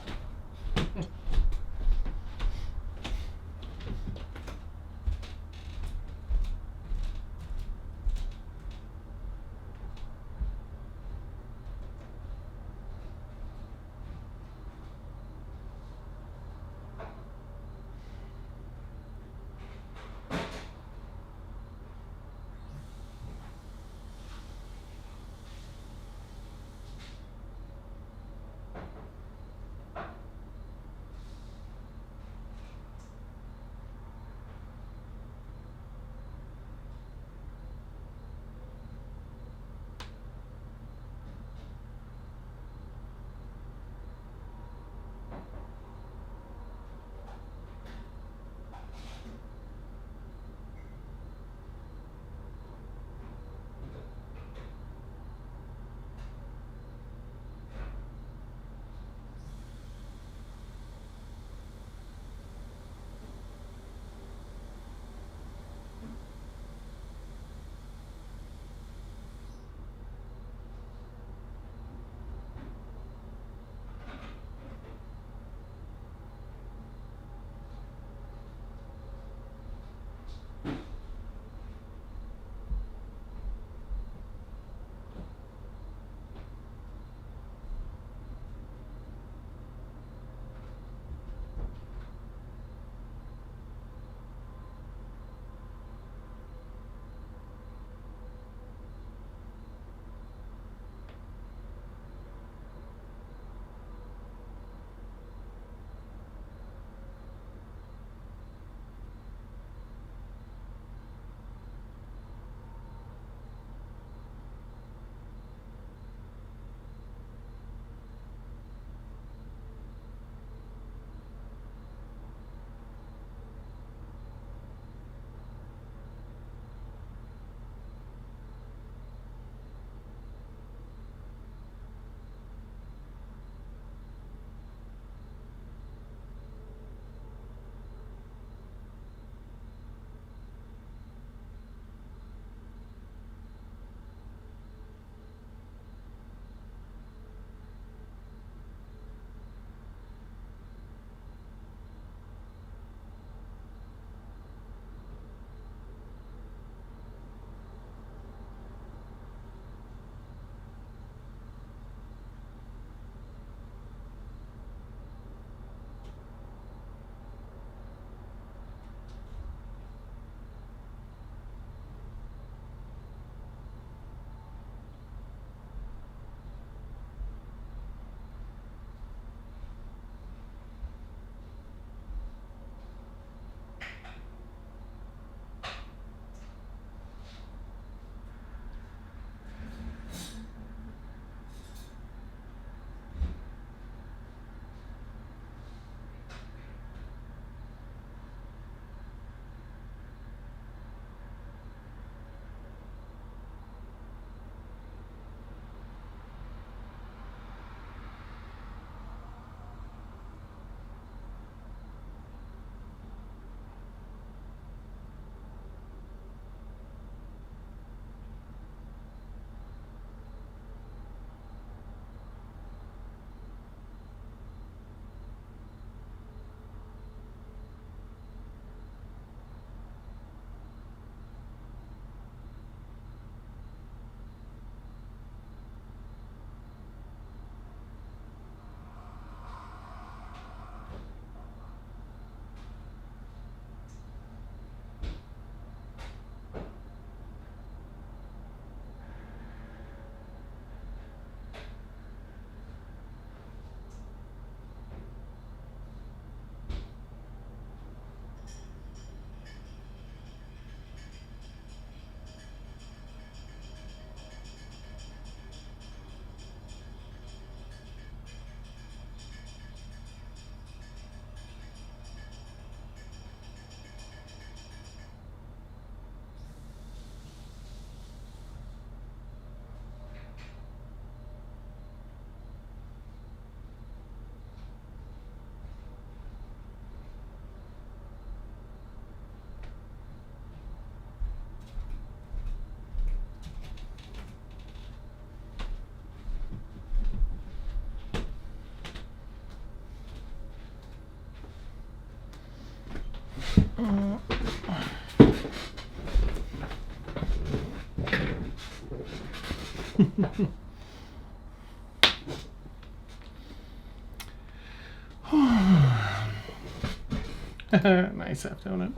Nice half donut.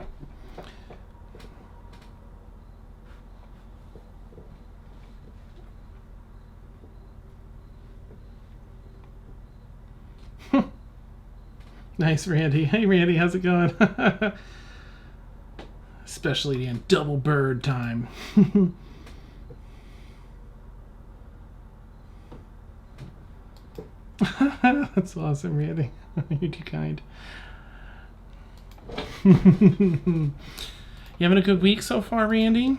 Nice, Randy. Hey, Randy, how's it going? Especially in double bird time. That's awesome, Randy. You're too kind. You having a good week so far, Randy?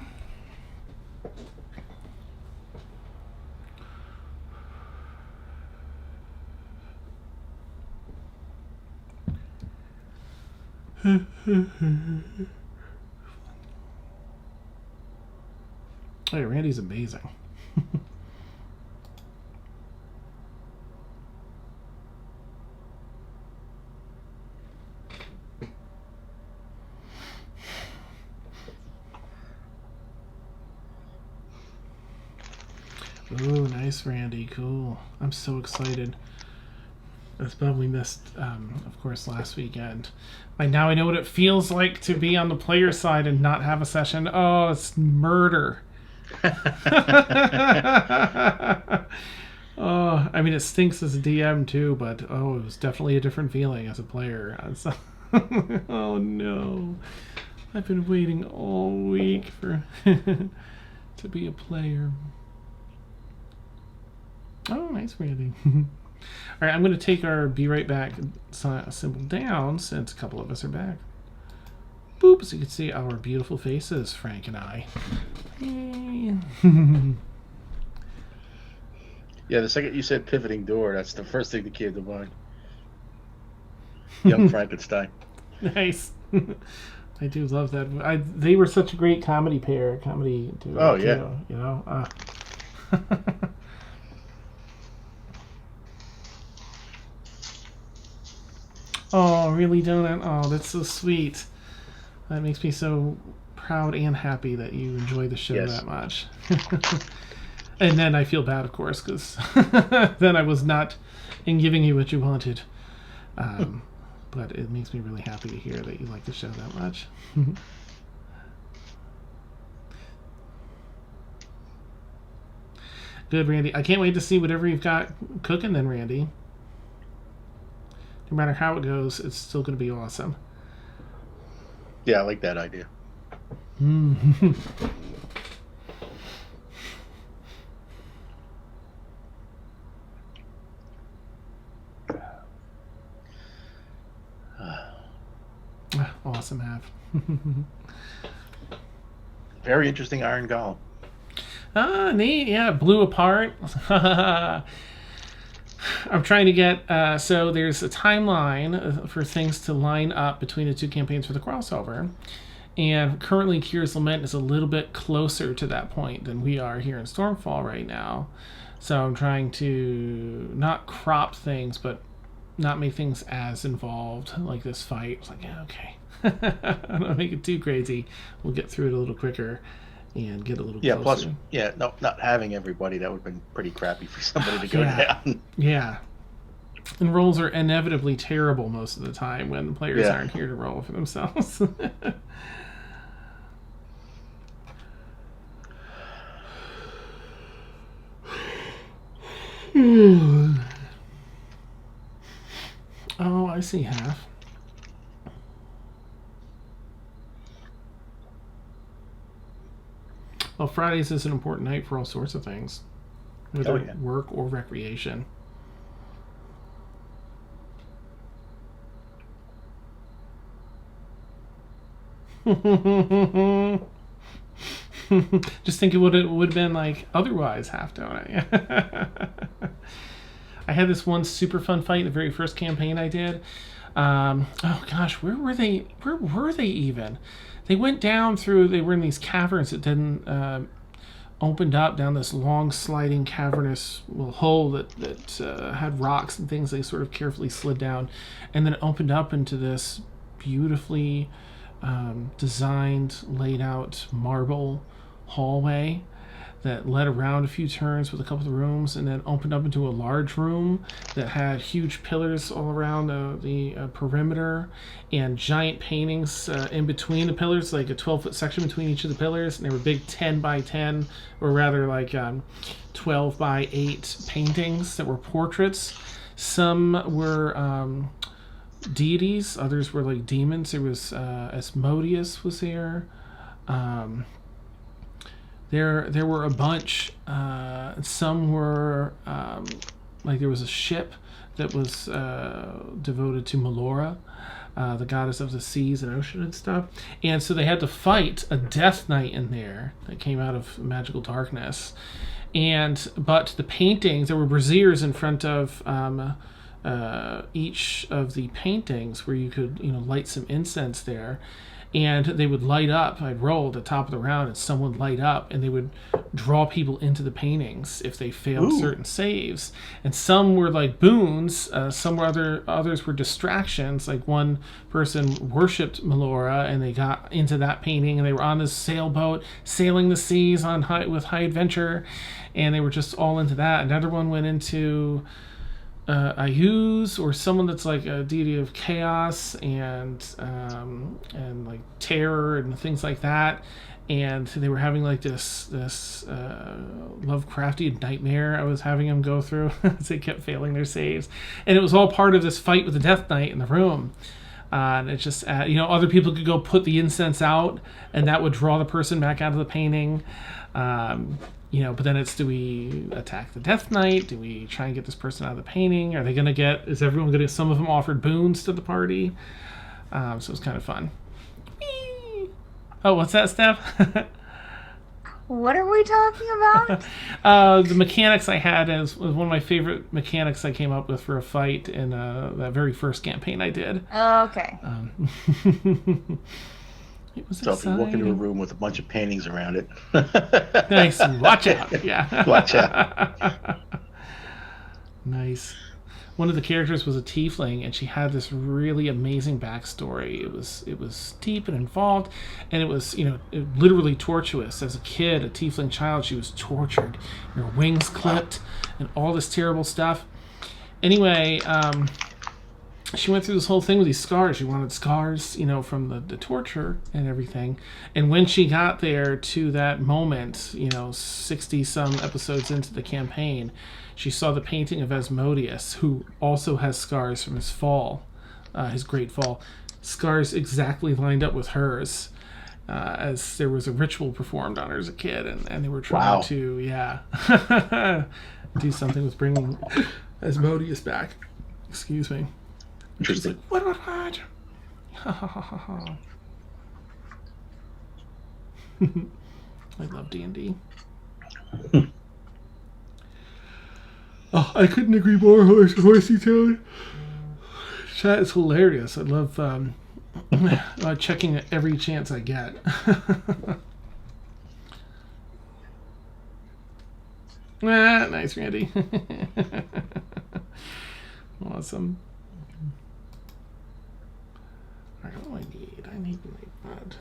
Hey, Randy's amazing. Ooh, nice, Randy. Cool. I'm so excited. That's bad we missed, of course, last weekend. Like, now I know what it feels like to be on the player side and not have a session. Oh, it's murder. Oh, I mean, it stinks as a DM too, but oh, it was definitely a different feeling as a player. Oh no, I've been waiting all week for to be a player. Oh, nice, Randy. All right, I'm going to take our be right back symbol down since a couple of us are back. Boop, so you can see our beautiful faces, Frank and I. Yeah, the second you said pivoting door, that's the first thing that came to mind. Young Frankenstein. Nice. I do love that. They were such a great comedy pair. Comedy duo. Oh, yeah. Too, you know? Oh, really, Donut? Oh, that's so sweet. That makes me so proud and happy that you enjoy the show that much. And then I feel bad, of course, because then I was not in giving you what you wanted. But it makes me really happy to hear that you like the show that much. Good, Randy. I can't wait to see whatever you've got cooking then, Randy. No matter how it goes, it's still going to be awesome. Yeah, I like that idea. Awesome, Have. Very interesting Iron Golem. Ah, neat. Yeah, blew apart. I'm trying to get, so there's a timeline for things to line up between the two campaigns for the crossover. And currently Kyr's Lament is a little bit closer to that point than we are here in Stormfall right now. So I'm trying to not crop things, but not make things as involved, like this fight. It's like, yeah, okay. I don't make it too crazy. We'll get through it a little quicker and get a little closer. Plus, not having everybody, that would have been pretty crappy for somebody to go down. Yeah. And rolls are inevitably terrible most of the time when the players aren't here to roll for themselves. Oh, I see half. Well, Fridays is an important night for all sorts of things, whether work or recreation. Just think it would have been like otherwise, half, don't I? I had this one super fun fight in the very first campaign I did. Oh gosh, where were they? Where were they even? They went down through. They were in these caverns that didn't opened up down this long sliding cavernous hole that had rocks and things. They sort of carefully slid down, and then it opened up into this beautifully designed, laid out marble hallway that led around a few turns with a couple of rooms, and then opened up into a large room that had huge pillars all around the perimeter, and giant paintings in between the pillars, like a 12-foot section between each of the pillars, and they were big 10 by 10, or rather like 12 by 8 paintings that were portraits. Some were deities, others were like demons. There was Asmodeus was there. There were a bunch. Some were like there was a ship that was devoted to Melora, the goddess of the seas and ocean and stuff. And so they had to fight a death knight in there that came out of magical darkness. But the paintings, there were braziers in front of each of the paintings where you could light some incense there. And they would light up. I'd roll at the top of the round, and some would light up, and they would draw people into the paintings if they failed certain saves. And some were like boons. Some were others were distractions. Like one person worshipped Melora, and they got into that painting, and they were on this sailboat sailing the seas with high adventure, and they were just all into that. Another one went into Ayuz, or someone that's like a deity of chaos and like terror and things like that, and they were having like this Lovecraftian nightmare I was having them go through as they kept failing their saves, and it was all part of this fight with the Death Knight in the room. And it's just other people could go put the incense out, and that would draw the person back out of the painting. But then it's, do we attack the Death Knight? Do we try and get this person out of the painting? Are they going to is everyone going to, some of them offered boons to the party? So it was kind of fun. Whee! Oh, what's that, Steph? What are we talking about? The mechanics I had was one of my favorite mechanics I came up with for a fight in that very first campaign I did. Oh, okay. It was so exciting. If you walk into a room with a bunch of paintings around it. Nice. Watch out. Yeah. Watch out. Nice. One of the characters was a tiefling, and she had this really amazing backstory. It was deep and involved, and it was literally tortuous. As a kid, a tiefling child, she was tortured, her wings clipped, and all this terrible stuff. Anyway, she went through this whole thing with these scars. She wanted scars, from the torture and everything. And when she got there to that moment, 60-some episodes into the campaign, she saw the painting of Asmodeus, who also has scars from his fall, his great fall. Scars exactly lined up with hers, as there was a ritual performed on her as a kid, and they were trying to, do something with bringing Asmodeus back. Excuse me. She's like, what about that? Ha ha ha ha ha. I love D&D. Oh, I couldn't agree more, Horsey Toad. Chat is hilarious. I love checking every chance I get. Nice, Randy. Awesome. Alright, what do I need? I need my bud.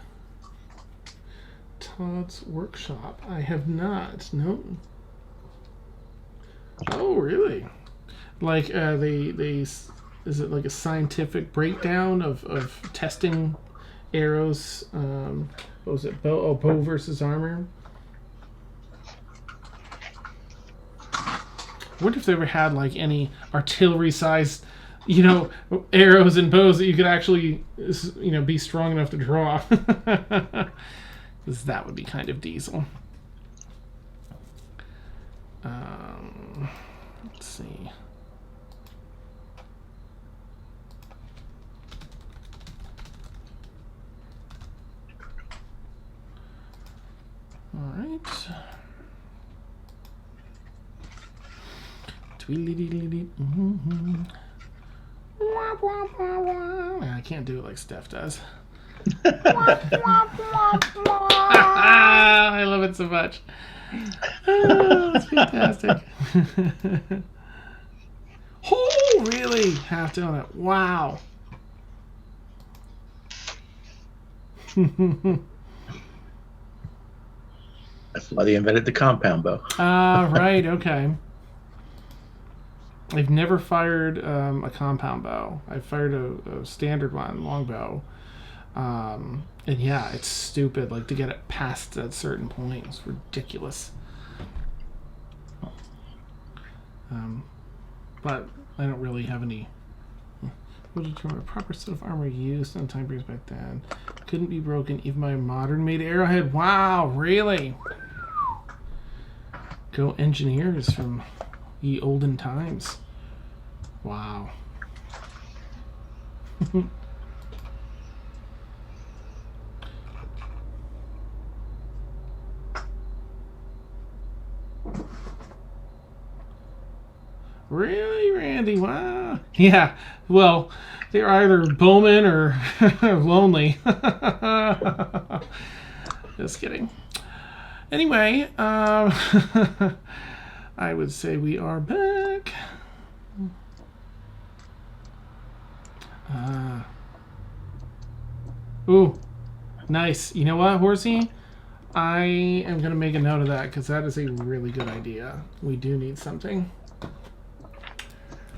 Todd's Workshop. I have not. Nope. Oh, really? Like, they is it like a scientific breakdown of testing arrows? What was it? Bow versus armor? I wonder if they ever had like any artillery-sized, arrows and bows that you could actually, be strong enough to draw. Because that would be kind of diesel. Let's see. All right. I can't do it like Steph does. I love it so much. Oh, that's fantastic. Oh, really? Half donut. Wow. That's why they invented the compound bow. Right, okay. I've never fired a compound bow. I've fired a standard one, longbow. And yeah, it's stupid. Like, to get it past that certain point is ridiculous. But I don't really have any... Will determine a proper set of armor used in time periods back then. Couldn't be broken even by a modern made arrowhead. Wow, really? Go engineers from ye olden times. Wow. Really, Randy? Wow. Yeah. Well, they're either bowmen or lonely. Just kidding. Anyway, I would say we are back. Ooh, nice. You know what, Horsey? I am going to make a note of that because that is a really good idea. We do need something.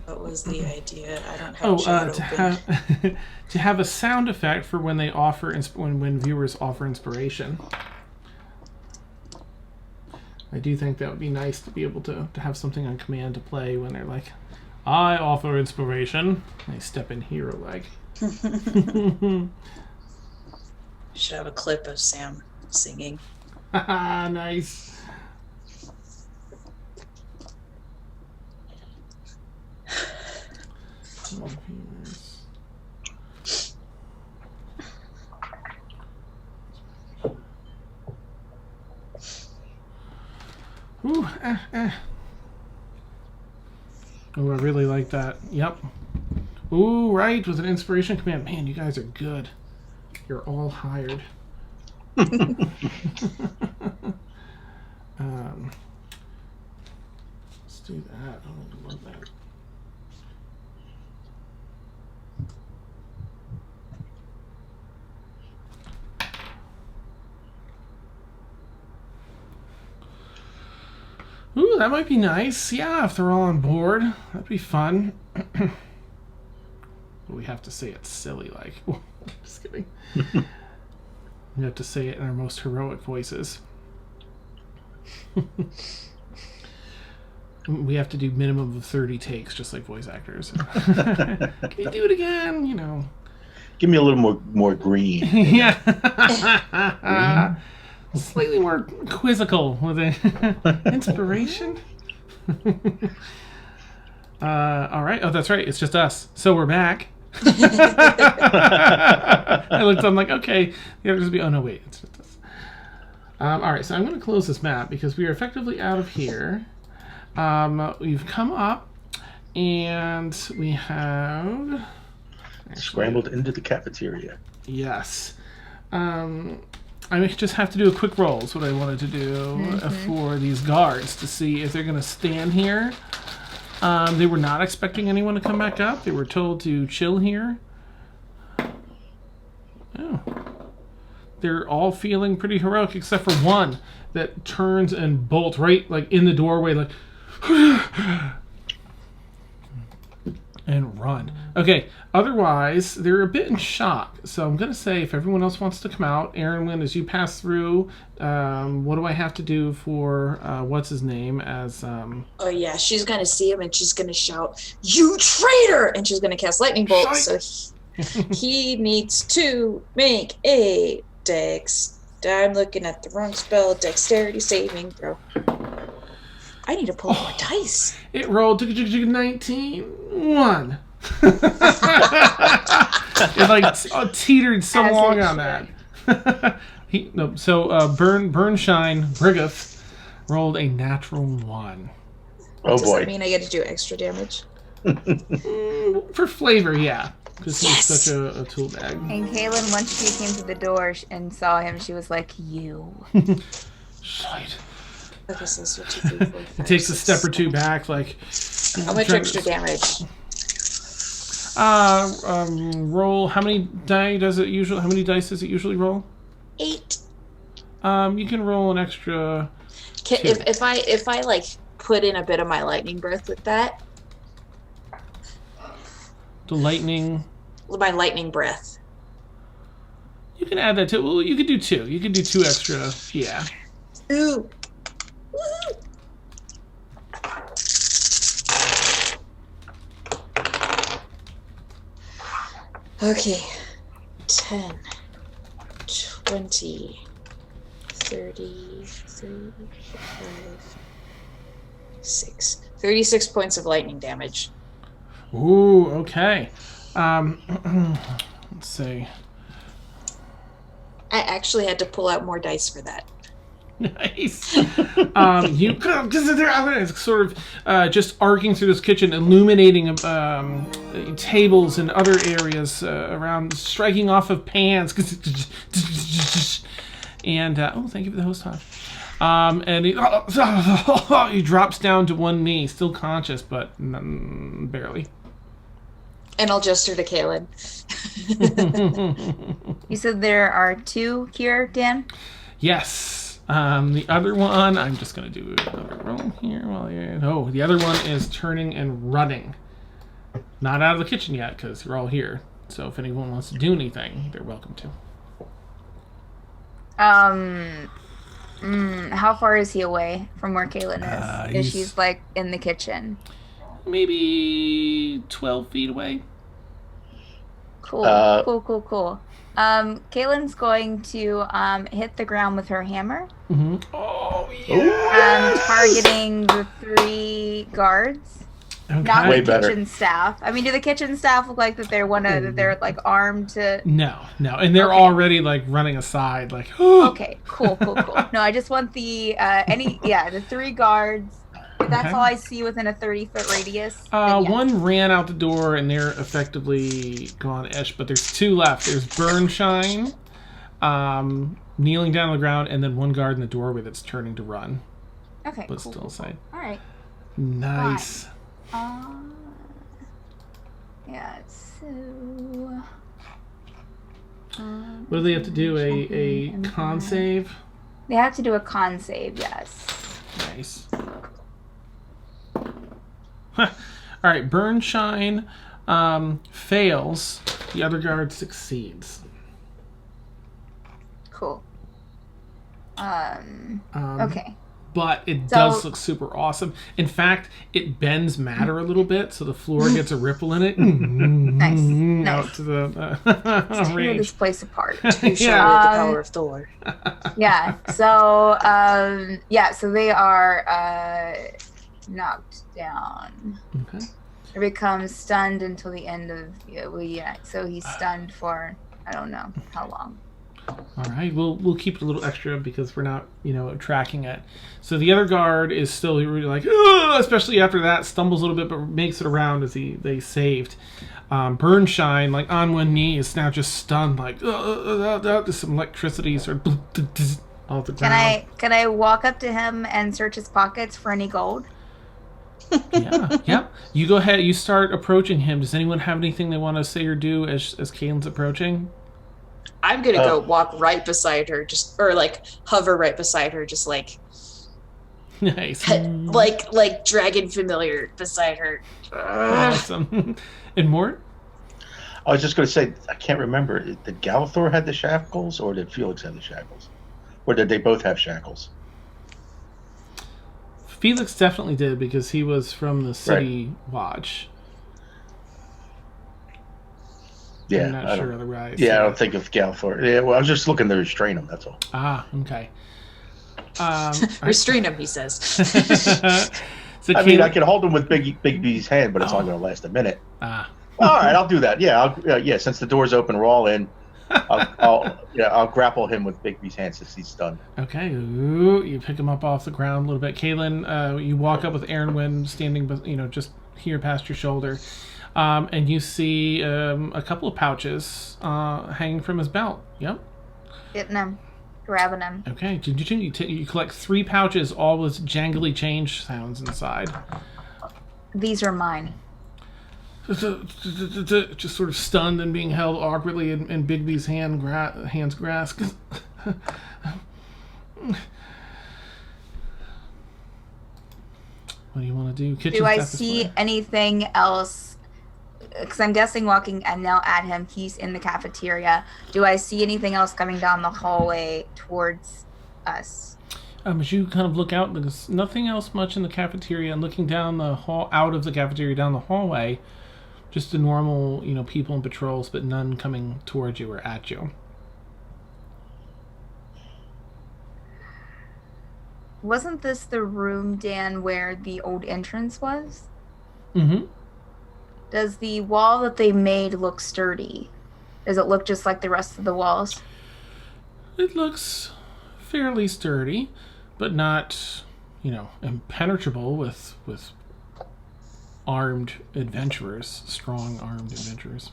What was the idea? I don't have chat open. To have a sound effect for when they offer when viewers offer inspiration. I do think that would be nice to be able to have something on command to play when they're like, I offer inspiration. They step in hero-like. Should have a clip of Sam singing. Nice. Ooh, Oh, I really like that. Yep. Ooh, right, with an inspiration command. Man, you guys are good. You're all hired. Let's do that. Oh, I love that. Ooh, that might be nice. Yeah, if they're all on board. That'd be fun. But we have to say it silly, like. Just kidding. We have to say it in our most heroic voices. We have to do minimum of 30 takes, just like voice actors. Can you do it again? You know. Give me a little more green. Yeah. Slightly more quizzical with it. Inspiration. All right. Oh, that's right. It's just us. So we're back. I looked. I'm like, okay. The others will be. Oh no, wait. It's just us. All right. So I'm going to close this map because we are effectively out of here. We've come up, and we have Scrambled into the cafeteria. Yes. I just have to do a quick roll. Is what I wanted to do for these guards to see if they're going to stand here. They were not expecting anyone to come back up. They were told to chill here. Oh. They're all feeling pretty heroic except for one that turns and bolts right like in the doorway like and run. Okay, otherwise they're a bit in shock. So I'm gonna say if everyone else wants to come out, Aaron Lynn, as you pass through, what do I have to do for what's his name as Oh yeah, she's gonna see him and she's gonna shout, "You traitor!" And she's gonna cast lightning bolt. So he needs to make a I'm looking at the wrong spell. Dexterity saving throw. I need to pull more dice. It rolled 19. 1. It like teetered so As long it on that. Burnshine Brigoth rolled a natural 1. Oh Does boy. that mean I get to do extra damage? For flavor, yeah. Because Yes! he's such a tool bag. And Kaylin, once she came to the door and saw him, she was like, "You." Shite. Okay, so 2, 3, 4, 5, It takes a 6. step or two back, like. How much extra damage? Roll. How many dice does it usually roll? 8. You can roll an extra. If I like put in a bit of my lightning breath with that. The lightning. My lightning breath. You can add that to. Well, you could do 2. You could do 2 extra. Yeah. Ooh. Woo-hoo. Okay. 10, 20, 30, 35, 6. 36 points of lightning damage. Ooh, okay. Let's see. I actually had to pull out more dice for that. Nice. You because they're sort of just arcing through this kitchen, illuminating tables and other areas around, striking off of pans. And oh, thank you for the host time. And he drops down to one knee, still conscious, but barely. And I'll gesture to Kaylin. You said there are 2 here, Dan? Yes. The other one, I'm just going to do another roll here while you're... Oh, the other one is turning and running. Not out of the kitchen yet, because you're all here. So if anyone wants to do anything, they're welcome to. How far is he away from where Kaylin is? If she's, like, in the kitchen? Maybe 12 feet away. Cool. Kaylin's going to hit the ground with her hammer. Mm-hmm. Oh, yeah. Targeting the 3 guards. Okay. Not Way the better. kitchen staff. I mean, do the kitchen staff look like that they're like armed to... No. And they're Okay. already like running aside, like, Okay, cool. No, I just want the the 3 guards. If that's Okay. all I see within a 30-foot radius. then yeah. One ran out the door and they're effectively gone-ish, but there's 2 left. There's Burnshine, kneeling down on the ground, and then 1 guard in the doorway that's turning to run, Okay, but cool. still aside. All right. Nice. Yeah, so... What do they have to do? A con save? They have to do a con save, yes. Nice. All right, Burnshine fails. The other guard succeeds. Cool. Okay. But it does look super awesome. In fact, it bends matter a little bit, so the floor gets a ripple in it. Nice. Out to the Tear range. this place apart. You show Yeah. the power of Thor. Yeah. So so they are knocked down. Okay. It becomes stunned until the end of so he's stunned for I don't know how long. All right, we'll keep it a little extra because we're not, tracking it. So the other guard is still really like, ugh, especially after that, stumbles a little bit, but makes it around as they saved. Burnshine, like on one knee, is now just stunned, like, there's some electricity sort of off the ground. Can I walk up to him and search his pockets for any gold? Yeah. You go ahead. You start approaching him. Does anyone have anything they want to say or do as Kaylin's approaching? I'm gonna go walk right beside her, or like hover right beside her, just like Nice. like dragon familiar beside her. Awesome. And Mort? I was just going to say, I can't remember. Did Galathor have the shackles, or did Felix have the shackles? Or did they both have shackles? Felix definitely did because he was from the City Watch. Yeah, I'm not sure otherwise. Yeah, I don't think of Galathor. Yeah, well, I was just looking to restrain him, that's all. Ah, okay. Restrain him, he says. So I mean, I can hold him with Big B's hand, but it's only going to last a minute. Ah. All right, I'll do that. Yeah, since the door's open, we're all in. I'll grapple him with Big B's hand since he's stunned. Okay. Ooh, you pick him up off the ground a little bit. Kaylin, you walk up with Aaron standing, just here past your shoulder. And you see a couple of pouches hanging from his belt. Yep. Getting them. Grabbing them. Okay. You collect 3 pouches, all with jangly change sounds inside. These are mine. Just sort of stunned and being held awkwardly in Bigby's hands grasp. What do you want to do? Kitchen Do I staff see display. anything else? Because I'm guessing walking and now at him, he's in the cafeteria. Do I see anything else coming down the hallway towards us? As you kind of look out, there's nothing else much in the cafeteria, and looking down the hall, out of the cafeteria, down the hallway, just the normal, people in patrols, but none coming towards you or at you. Wasn't this the room, Dan, where the old entrance was? Mm-hmm. Does the wall that they made look sturdy? Does it look just like the rest of the walls? It looks fairly sturdy, but not, impenetrable with armed adventurers, strong armed adventurers.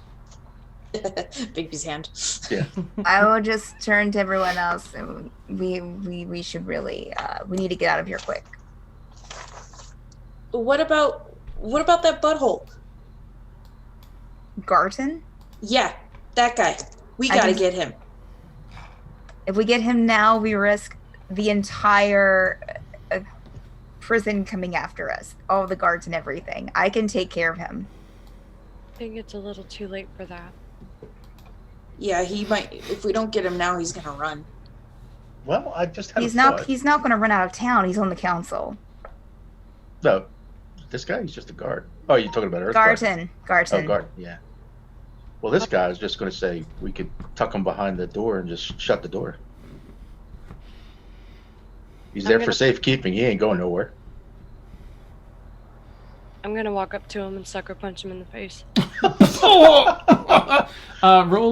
Bigby's hand. Yeah. I will just turn to everyone else, and we should really we need to get out of here quick. What about that butthole? Garton? Yeah, that guy. We gotta get him. If we get him now, we risk the entire prison coming after us. All the guards and everything. I can take care of him. I think it's a little too late for that. Yeah, he might. If we don't get him now, he's gonna run. Well, I just had He's a not. thought. He's not going to run out of town. He's on the council. No, this guy, he's just a guard. Oh, you're talking about Earth Garton. Oh, Garton, yeah. Well, this guy is just going to say we could tuck him behind the door and just shut the door. He's there for safekeeping. He ain't going nowhere. I'm gonna walk up to him and sucker punch him in the face. Roll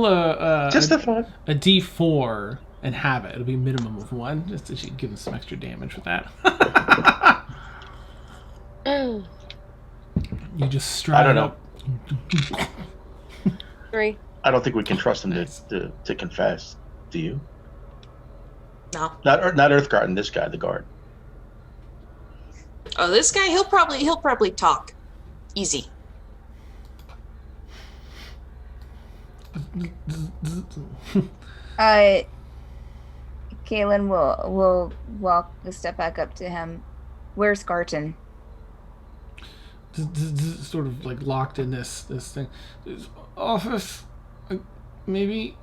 a Just the fun. a D4 and have it. It'll be a minimum of 1, just to give him some extra damage with that. You just stride I don't up. 3. I don't think we can trust him Nice. to confess. Do you? No. Not Earth Garden. This guy, the guard. Oh, this guy. He'll probably talk. Easy. Kaylin will walk a step back up to him. Where's Garton? Sort of like locked in this thing. Office, maybe.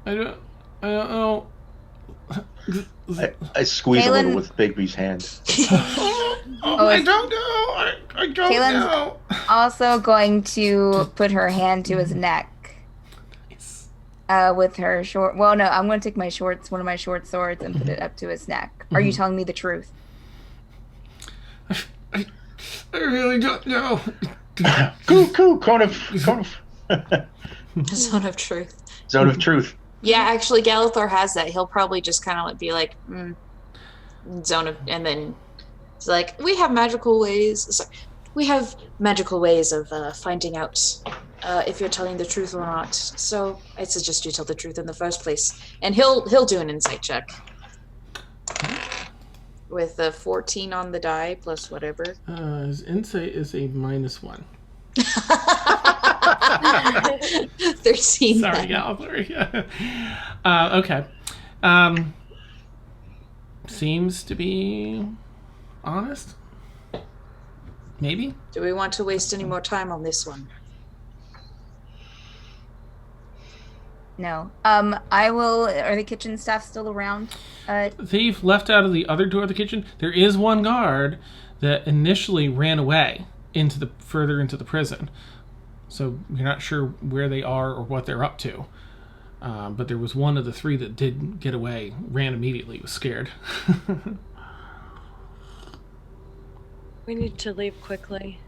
I don't know. I squeeze a Kaylin- little with Bigby's hand. I don't know. I don't Kaylin's know. also going to put her hand to his neck. Nice. With her short. Well, no, I'm going to take one of my short swords, and put it up to his neck. Are you telling me the truth? I really don't know. Coo, cone of Zone of truth. zone of truth. Yeah, actually, Galithor has that. He'll probably just kind of be like, zone of, and then it's like, we have magical ways. Sorry, we have magical ways of finding out if you're telling the truth or not. So I suggest you tell the truth in the first place. And he'll do an insight check with a 14 on the die plus whatever. His insight is a -1. 13. Sorry, Galithor. Okay. Seems to be honest. Maybe. Do we want to waste any more time on this one? No. I will. Are the kitchen staff still around? They've left out of the other door of the kitchen. There is one guard that initially ran away further into the prison. So you're not sure where they are or what they're up to. But there was one of the 3 that did get away, ran immediately, was scared. We need to leave quickly.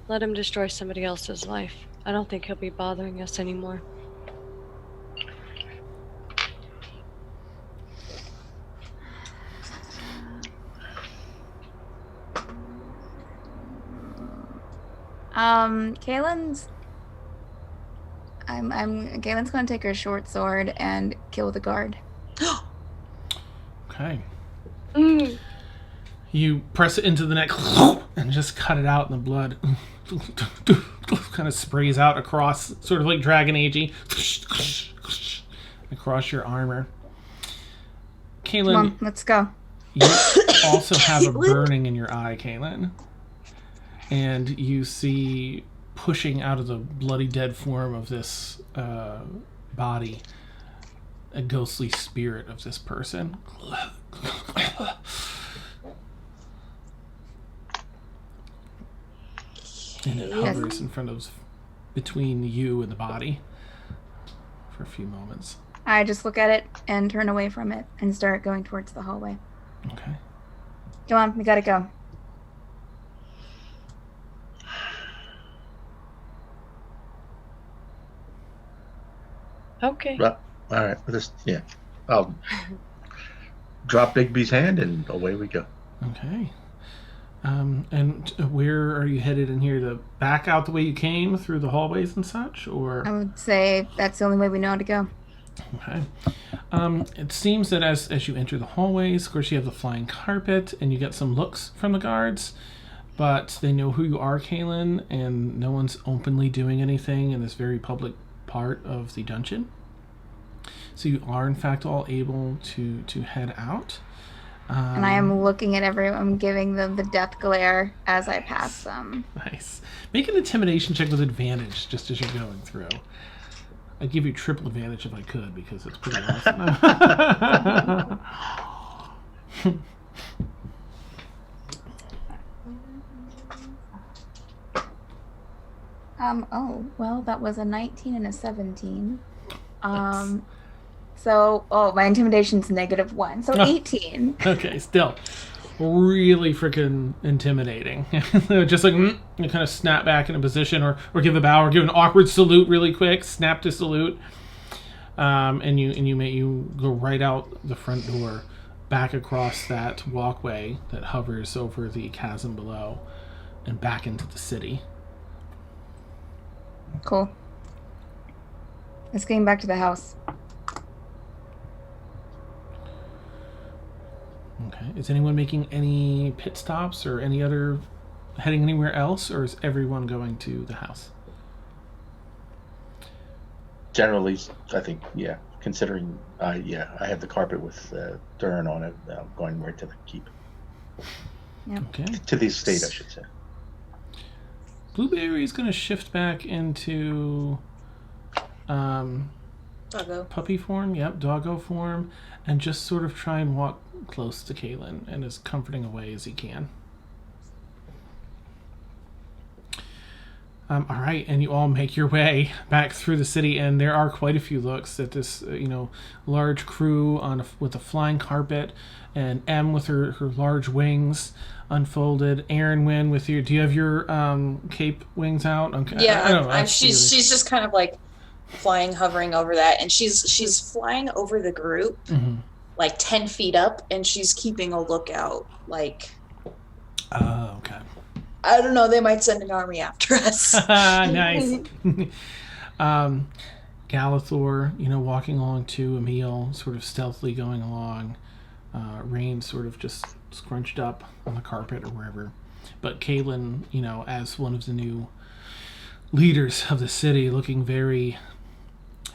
Let him destroy somebody else's life. I don't think he'll be bothering us anymore. Kaylin's gonna take her short sword and kill the guard. Okay. You press it into the neck and just cut it out, and the blood kind of sprays out across, sort of like Dragon Agey, across your armor. Kaylin, Come on, let's go. you also have a burning in your eye, Kaylin. And you see pushing out of the bloody dead form of this body a ghostly spirit of this person. And it hovers in front of, between you and the body for a few moments. I just look at it and turn away from it and start going towards the hallway. Okay. Come on, we gotta go. Okay. All right. I'll drop Bigby's hand and away we go. Okay. And where are you headed in here? To back out the way you came through the hallways and such, or? I would say that's the only way we know how to go. Okay. It seems that as you enter the hallways, of course, you have the flying carpet, and you get some looks from the guards, but they know who you are, Kaylin, and no one's openly doing anything in this very public part of the dungeon. So you are, in fact, all able to head out. And I am looking at everyone. I'm giving them the death glare as I pass them. Nice. Make an intimidation check with advantage just as you're going through. I'd give you triple advantage if I could, because it's pretty awesome. Oh, well, that was a 19 and a 17. My intimidation's -1, so 18. Okay, still really freaking intimidating. Just like you kind of snap back in a position, or give a bow, or give an awkward salute really quick. Snap to salute, and you go right out the front door, back across that walkway that hovers over the chasm below, and back into the city. Cool. Let's get back to the house. Okay. Is anyone making any pit stops or heading anywhere else, or is everyone going to the house? Generally, I think, yeah. Considering, I have the carpet with Durin on it. I'm going right to the keep. Yep. Okay. To the estate, I should say. Blueberry is going to shift back into Doggo. puppy form, doggo form, and just sort of try and walk close to Kaylin and as comforting a way as he can. All right, and you all make your way back through the city, and there are quite a few looks at this, large crew with a flying carpet, and Em with her large wings unfolded. Aaron Wynn with your, do you have your cape wings out? Okay. Yeah, I don't know. she's just kind of like flying, hovering over that, and she's flying over the group, like 10 feet up, and she's keeping a lookout. Like, oh, okay. I don't know, they might send an army after us. Nice. Galathor, walking along too, Emil sort of stealthily going along, Rain sort of just scrunched up on the carpet or wherever. But Kaylin, as one of the new leaders of the city, looking very,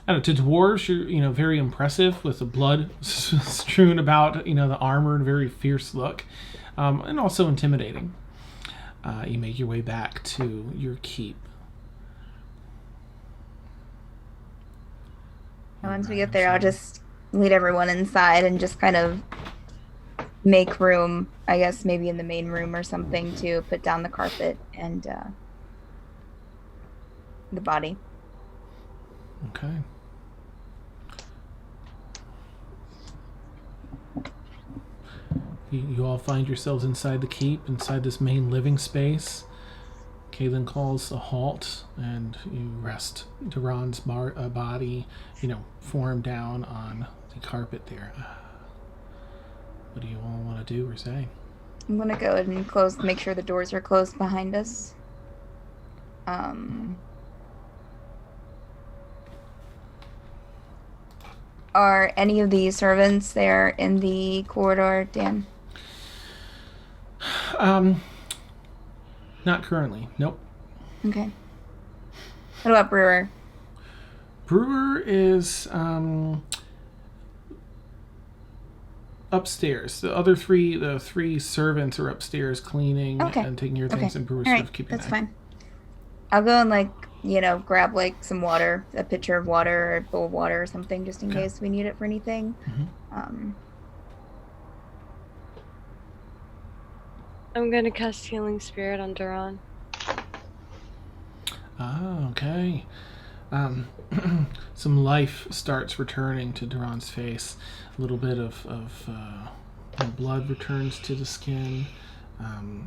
to dwarves, you're, very impressive with the blood strewn about, the armor, and very fierce look, and also intimidating. You make your way back to your keep. And once we get there, I'll just lead everyone inside and just kind of make room, I guess maybe in the main room or something, to put down the carpet and the body. Okay. You all find yourselves inside the keep, inside this main living space. Kaylin calls a halt, and you rest Duran's body, form down on the carpet there. What do you all want to do or say? I'm gonna go ahead and make sure the doors are closed behind us. Are any of the servants there in the corridor, Dan? Not currently. Nope. Okay. What about Brewer? Brewer is upstairs. The three servants are upstairs cleaning and taking your things, and Brewer's sort of keeping that's fine. I'll go and grab some water, a pitcher of water or a bowl of water or something, just in case we need it for anything. Mm-hmm. I'm gonna cast Healing Spirit on Duran. Ah, okay. Some life starts returning to Duran's face. A little bit of blood returns to the skin.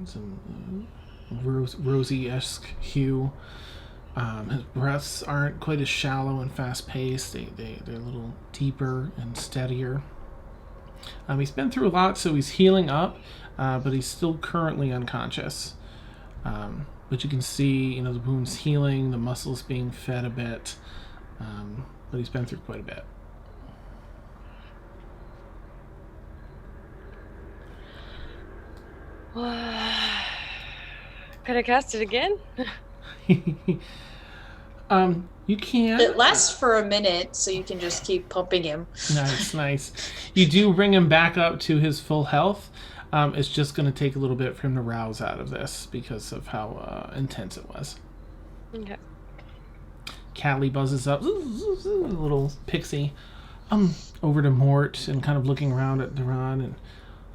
Some rosy-esque hue. His breaths aren't quite as shallow and fast-paced. They're a little deeper and steadier. He's been through a lot, so he's healing up, but he's still currently unconscious. But you can see, the wound's healing, the muscles being fed a bit, but he's been through quite a bit. Could I cast it again? You can. It lasts for a minute, so you can just keep pumping him. Nice. You do bring him back up to his full health. It's just going to take a little bit for him to rouse out of this because of how intense it was. Okay. Callie buzzes up, a little pixie, over to Mort and kind of looking around at Duran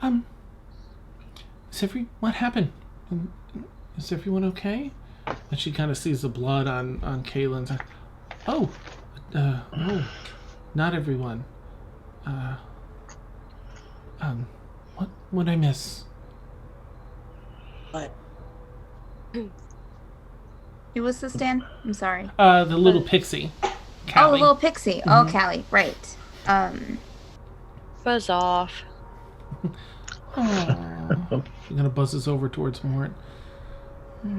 and, what happened? Is everyone okay? And she kind of sees the blood on Kaylin's. No, not everyone. What'd I miss? What? Who was this, Dan? I'm sorry. The little pixie. Callie. Oh, the little pixie. Mm-hmm. Oh, Callie. Right. Buzz off. Oh, she kind of buzzes over towards Mort. We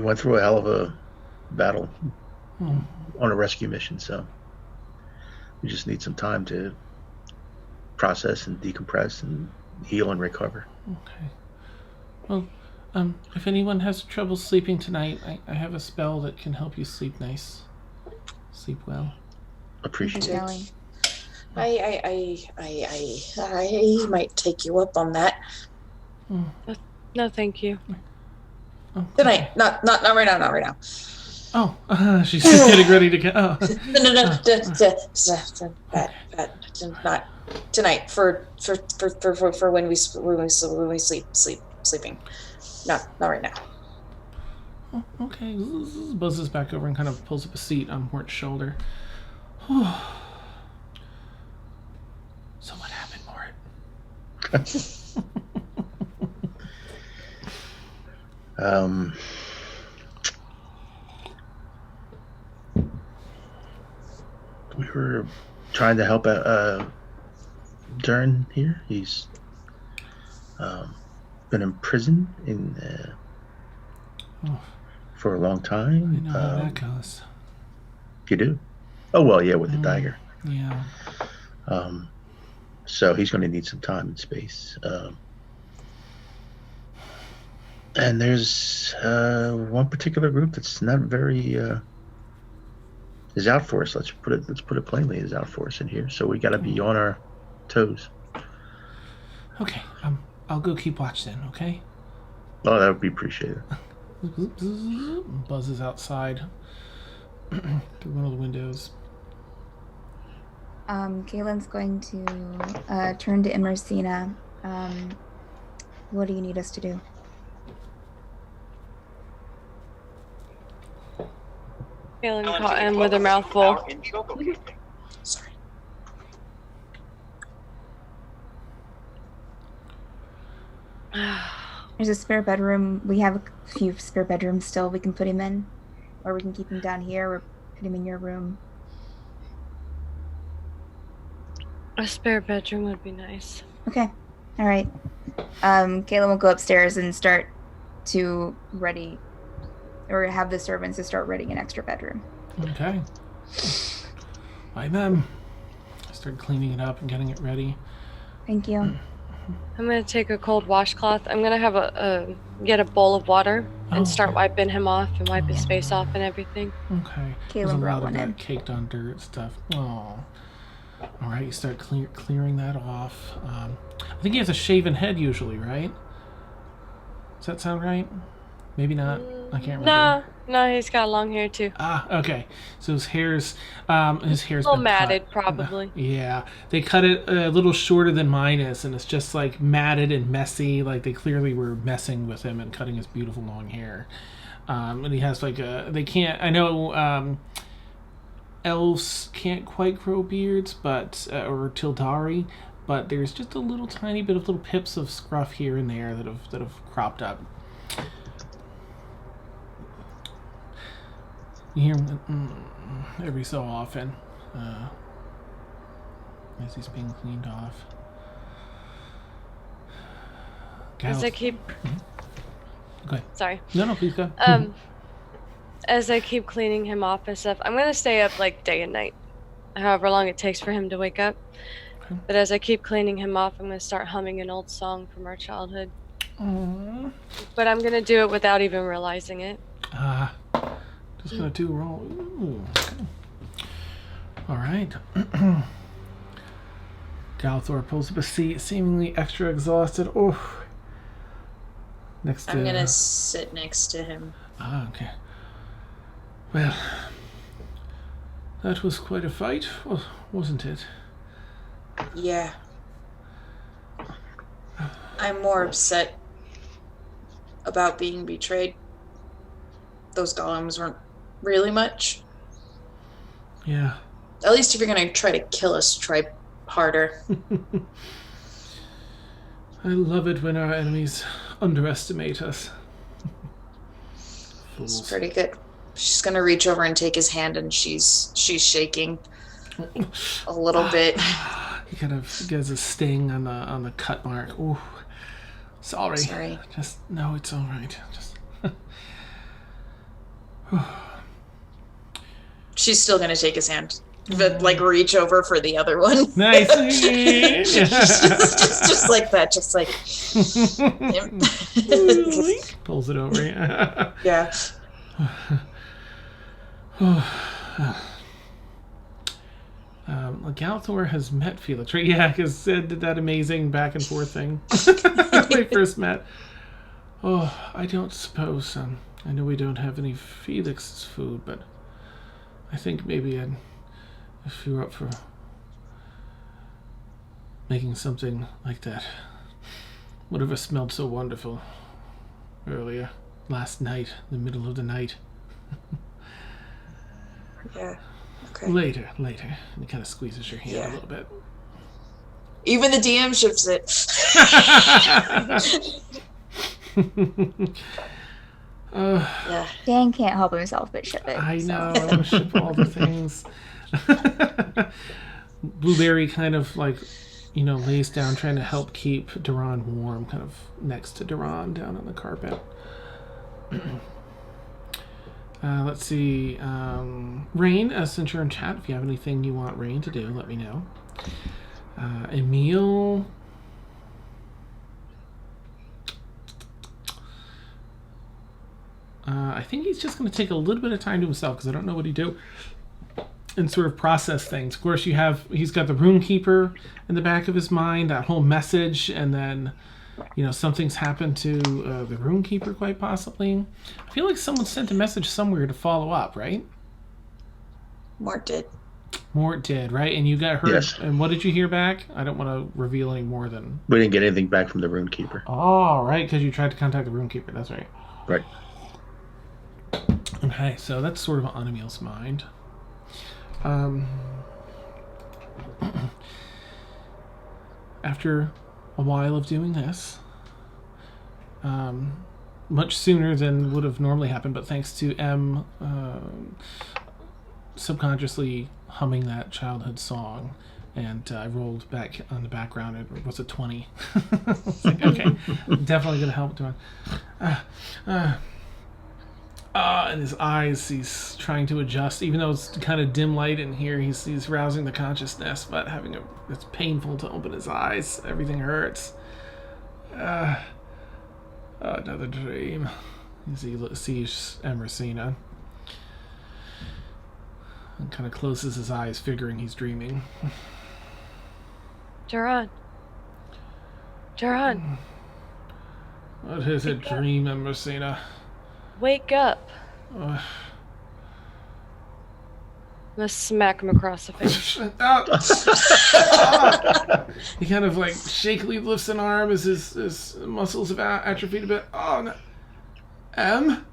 went through a hell of a battle on a rescue mission, so we just need some time to process and decompress and heal and recover. Okay. Well, if anyone has trouble sleeping tonight, I have a spell that can help you sleep nice. Sleep well. Appreciate it. I might take you up on that. No, thank you. Oh, Tonight, not right now, not right now. Oh, she's just getting ready to get. Oh. Not tonight. For when we sleeping. Not right now. Oh, okay. Buzzes back over and kind of pulls up a seat on Mort's shoulder. So what happened, Mort? We were trying to help Duran here. He's been in prison for a long time. I know how that goes. You do? Oh, well, yeah, with the dagger. Yeah. So he's going to need some time and space. And there's one particular group that's not very is out for us. Let's put it plainly, is out for us in here. So we got to be on our toes. Okay. I'll go keep watch then. Okay. Oh, that would be appreciated. Buzzes outside through one of the windows. Kaylin's going to turn to Emrysina. What do you need us to do? Kaylin caught him with her mouth full. Sorry. There's a spare bedroom. We have a few spare bedrooms still we can put him in. Or we can keep him down here or put him in your room. A spare bedroom would be nice. Okay. All right. Kaylin will go upstairs and start to ready, or have the servants to start readying an extra bedroom. Okay. By them. I start cleaning it up and getting it ready. Thank you. I'm gonna take a cold washcloth. I'm gonna have get a bowl of water and start wiping him off and wipe his face off and everything. Okay. Kaylin brought one in. Caked on dirt stuff. Oh. All right, you start clearing that off. I think he has a shaven head usually, right? Does that sound right? Maybe not. I can't remember. No, he's got long hair too. Okay. So his hair's A little been matted, cut. probably. Yeah, they cut it a little shorter than mine is, and it's just like matted and messy. Like they clearly were messing with him and cutting his beautiful long hair. And he has like they can't. I know elves can't quite grow beards, but or Tildari, but there's just a little tiny bit of little pips of scruff here and there that have cropped up. You hear him every so often as he's being cleaned off. As I keep... Go ahead. Sorry. No, please go. As I keep cleaning him off and stuff, I'm gonna stay up like day and night, however long it takes for him to wake up. Okay. But as I keep cleaning him off, I'm gonna start humming an old song from our childhood. Aww. But I'm gonna do it without even realizing it. Just gonna do a roll. Ooh, okay. All right. Galthor pulls up a seat, seemingly extra exhausted. Oh. Next to... I'm gonna sit next to him. Okay. Well, that was quite a fight, wasn't it? Yeah. I'm more upset about being betrayed. Those golems weren't really much. Yeah. At least if you're gonna try to kill us, try harder. I love it when our enemies underestimate us. It's Fools. pretty good. She's gonna reach over and take his hand, and she's shaking a little bit. He kind of gets a sting on the cut mark. Ooh. Sorry. Just no, it's all right. Just. She's still gonna take his hand, but like reach over for the other one. Nice. just like that, just like. Pulls it over. Yeah. Galthor has met Felix, right? Yeah, because Sid did that amazing back and forth thing when we first met. Oh, I don't suppose. I know we don't have any Felix's food, but I think maybe if you're up for making something like that, whatever smelled so wonderful earlier, last night, in the middle of the night. Yeah. Okay. Later. And he kind of squeezes your hand a little bit. Even the DM shifts it. Yeah. Dan can't help himself but ship it. I so. know. I want to ship all the things. Blueberry kind of like, lays down trying to help keep Duran warm, kind of next to Duran down on the carpet. Let's see. Rain, since you're in chat, if you have anything you want Rain to do, let me know. Emil. I think he's just going to take a little bit of time to himself because I don't know what he'd do and sort of process things. Of course, he's got the Runekeeper in the back of his mind, that whole message, and then, something's happened to the Runekeeper quite possibly. I feel like someone sent a message somewhere to follow up, right? Mort did, right? And you got hurt. Yes. And what did you hear back? I don't want to reveal any more than... We didn't get anything back from the Runekeeper. Oh, right, because you tried to contact the Runekeeper. That's right. Right. Okay, so that's sort of on Emil's mind. After a while of doing this, much sooner than would have normally happened, but thanks to M subconsciously humming that childhood song, and I rolled back on the background, it was a 20. Like, okay, definitely gonna help doing. And his eyes, he's trying to adjust, even though it's kind of dim light in here. He's rousing the consciousness, but it's painful to open his eyes. Everything hurts. Another dream. As he sees Emrysina, and kind of closes his eyes, figuring he's dreaming. Duran. Duran, What is a dream, Emrysina? wake up. Uh, I'm gonna smack him across the face. He kind of like shakily lifts an arm as his muscles have atrophied a bit. Oh, no. Em?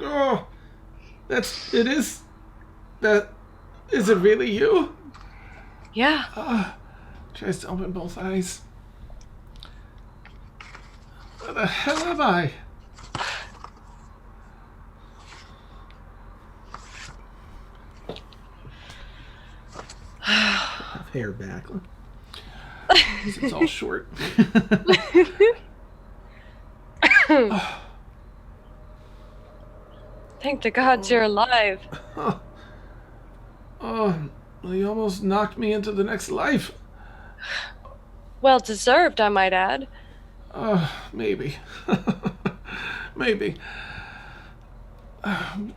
Oh, it is. That is it really you? Yeah. Tries to open both eyes. Where the hell am I? Hair back. It's all short. Thank the gods you're alive. Oh, you almost knocked me into the next life. Well deserved, I might add. Maybe. Maybe. How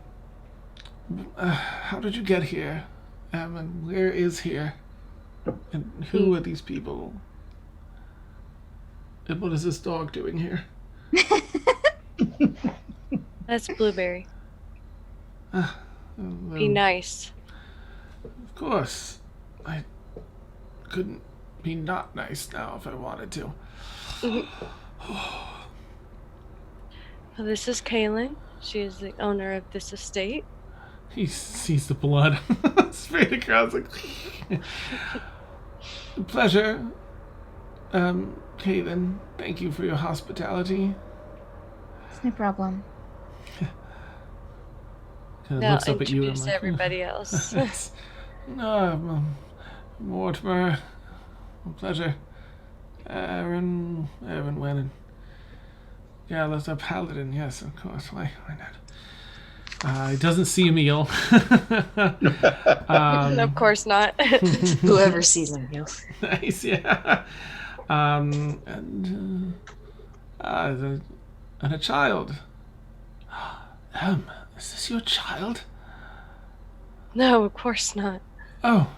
did you get here? And where is here? And who are these people? And what is this dog doing here? That's Blueberry. Be nice. Of course. I couldn't be not nice now if I wanted to. Well, this is Kaylin. She is the owner of this estate. He sees the blood straight across. Like, pleasure. Kaylin, thank you for your hospitality. It's no problem. Kind of Now looks up at you and introduce like, everybody else. No, Mortimer, pleasure. Aaron Wennon. Yeah, that's a paladin. Yes, of course. Why not? He doesn't see a meal. Of course not. Whoever sees him, Nice, yeah. And a child. Is this your child? No, of course not. Oh.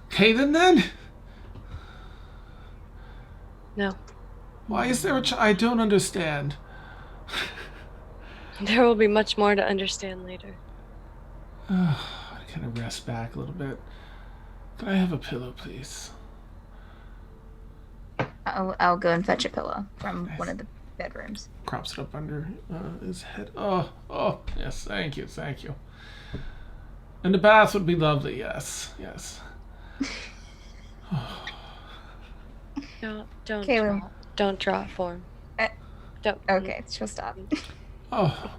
Kaden, then? No. Why is there a child? I don't understand. There will be much more to understand later. I kind of rest back a little bit. Can I have a pillow, please? I'll go and fetch a pillow from Nice. one of the bedrooms. Props it up under his head. Oh, yes, thank you. And the bath would be lovely, yes. Don't Kaylin. don't draw it for him. Don't. Okay, she'll stop. Oh,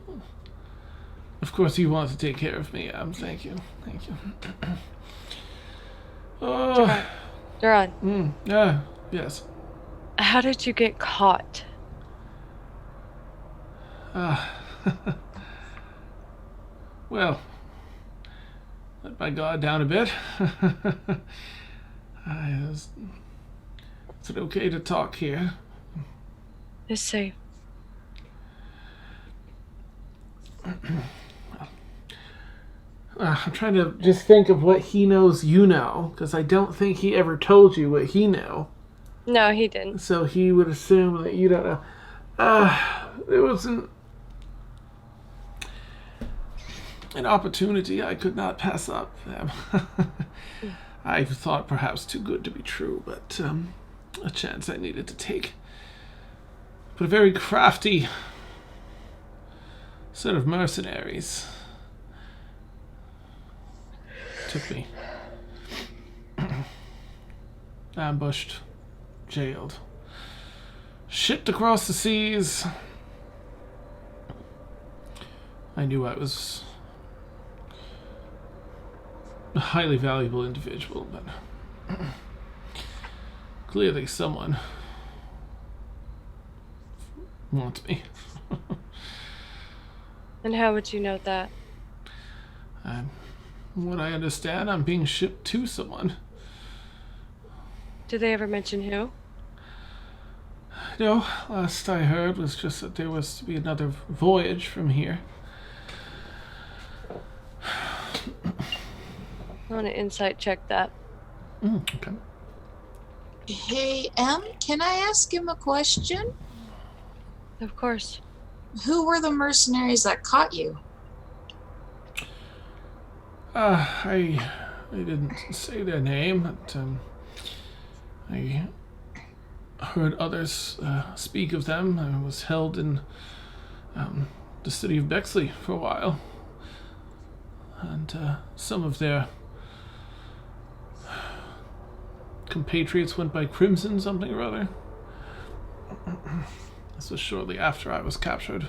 of course you want to take care of me. Thank you. Oh, Duran, yeah, yes. how did you get caught? Well, let my guard down a bit. Is it okay to talk here? It's safe. I'm trying to just think of what he knows you know, because I don't think he ever told you what he knew. No, he didn't. So he would assume that you don't know. There was an opportunity I could not pass up. I thought perhaps too good to be true, but a chance I needed to take. But a very crafty set of mercenaries took me. Ambushed, jailed, shipped across the seas. I knew I was a highly valuable individual, but clearly someone wants me. And how would you know that? From what I understand, I'm being shipped to someone. Did they ever mention who? No, last I heard was just that there was to be another voyage from here. I want to insight check that. Okay. Hey, can I ask him a question? Of course. Who were the mercenaries that caught you? I didn't say their name, but I heard others speak of them. I was held in the city of Bexley for a while, and some of their compatriots went by Crimson something or other. This was shortly after I was captured.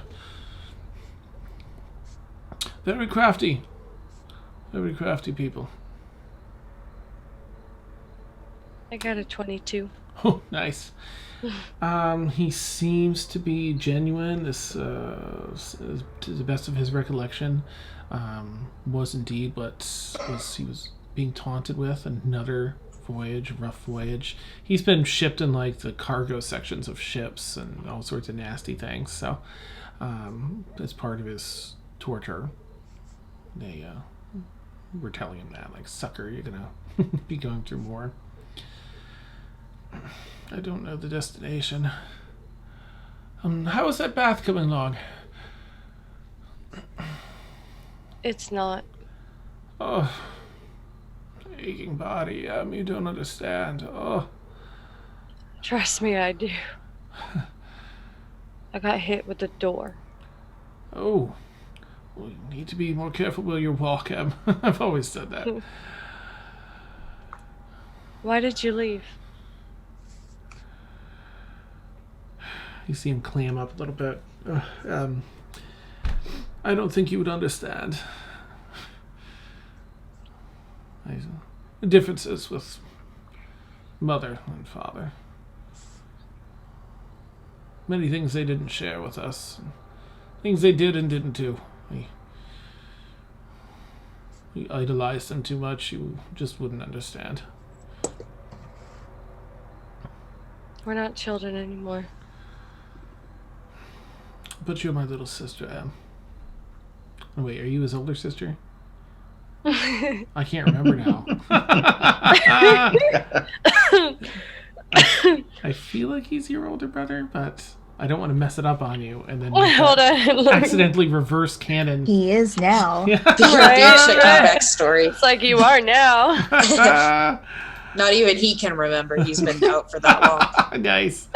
Very crafty people. I got a 22. Oh, nice. He seems to be genuine. This, to the best of his recollection, was indeed what he was being taunted with. Another voyage, rough voyage. He's been shipped in like the cargo sections of ships and all sorts of nasty things. So, as part of his torture, they were telling him that, like, sucker, you're gonna be going through more. I don't know the destination. How is that bath coming along? It's not. Oh, aching body. You don't understand. Oh, Trust me, I do. I got hit with the door. oh. Well, you need to be more careful where you walk, Em. I've always said that. Why did you leave? You see him clam up a little bit. I don't think you would understand. The differences with mother and father. Many things they didn't share with us. Things they did and didn't do. We idolized them too much. You just wouldn't understand. We're not children anymore. But you're my little sister, Em. Oh, wait, are you his older sister? I can't remember now. I feel like he's your older brother, but I don't want to mess it up on you and then Hold on. accidentally reverse canon. He is now. Right? Right. Check your backstory. It's like you are now. Not even he can remember. He's been out for that long. Nice.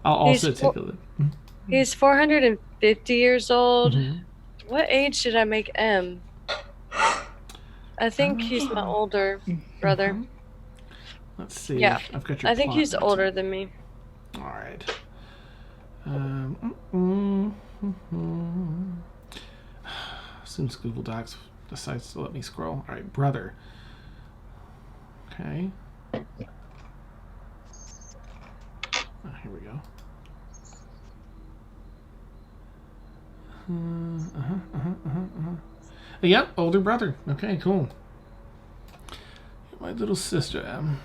I'll also take a look. He's 450 years old. Mhm. What age did I make M? I think he's my older brother. Let's see. Yeah. I've got your I think plot he's notes. older than me. All right. As soon as Google Docs decides to let me scroll. All right, brother. Okay. Here we go. Yep, older brother. Okay, cool. My little sister, Em.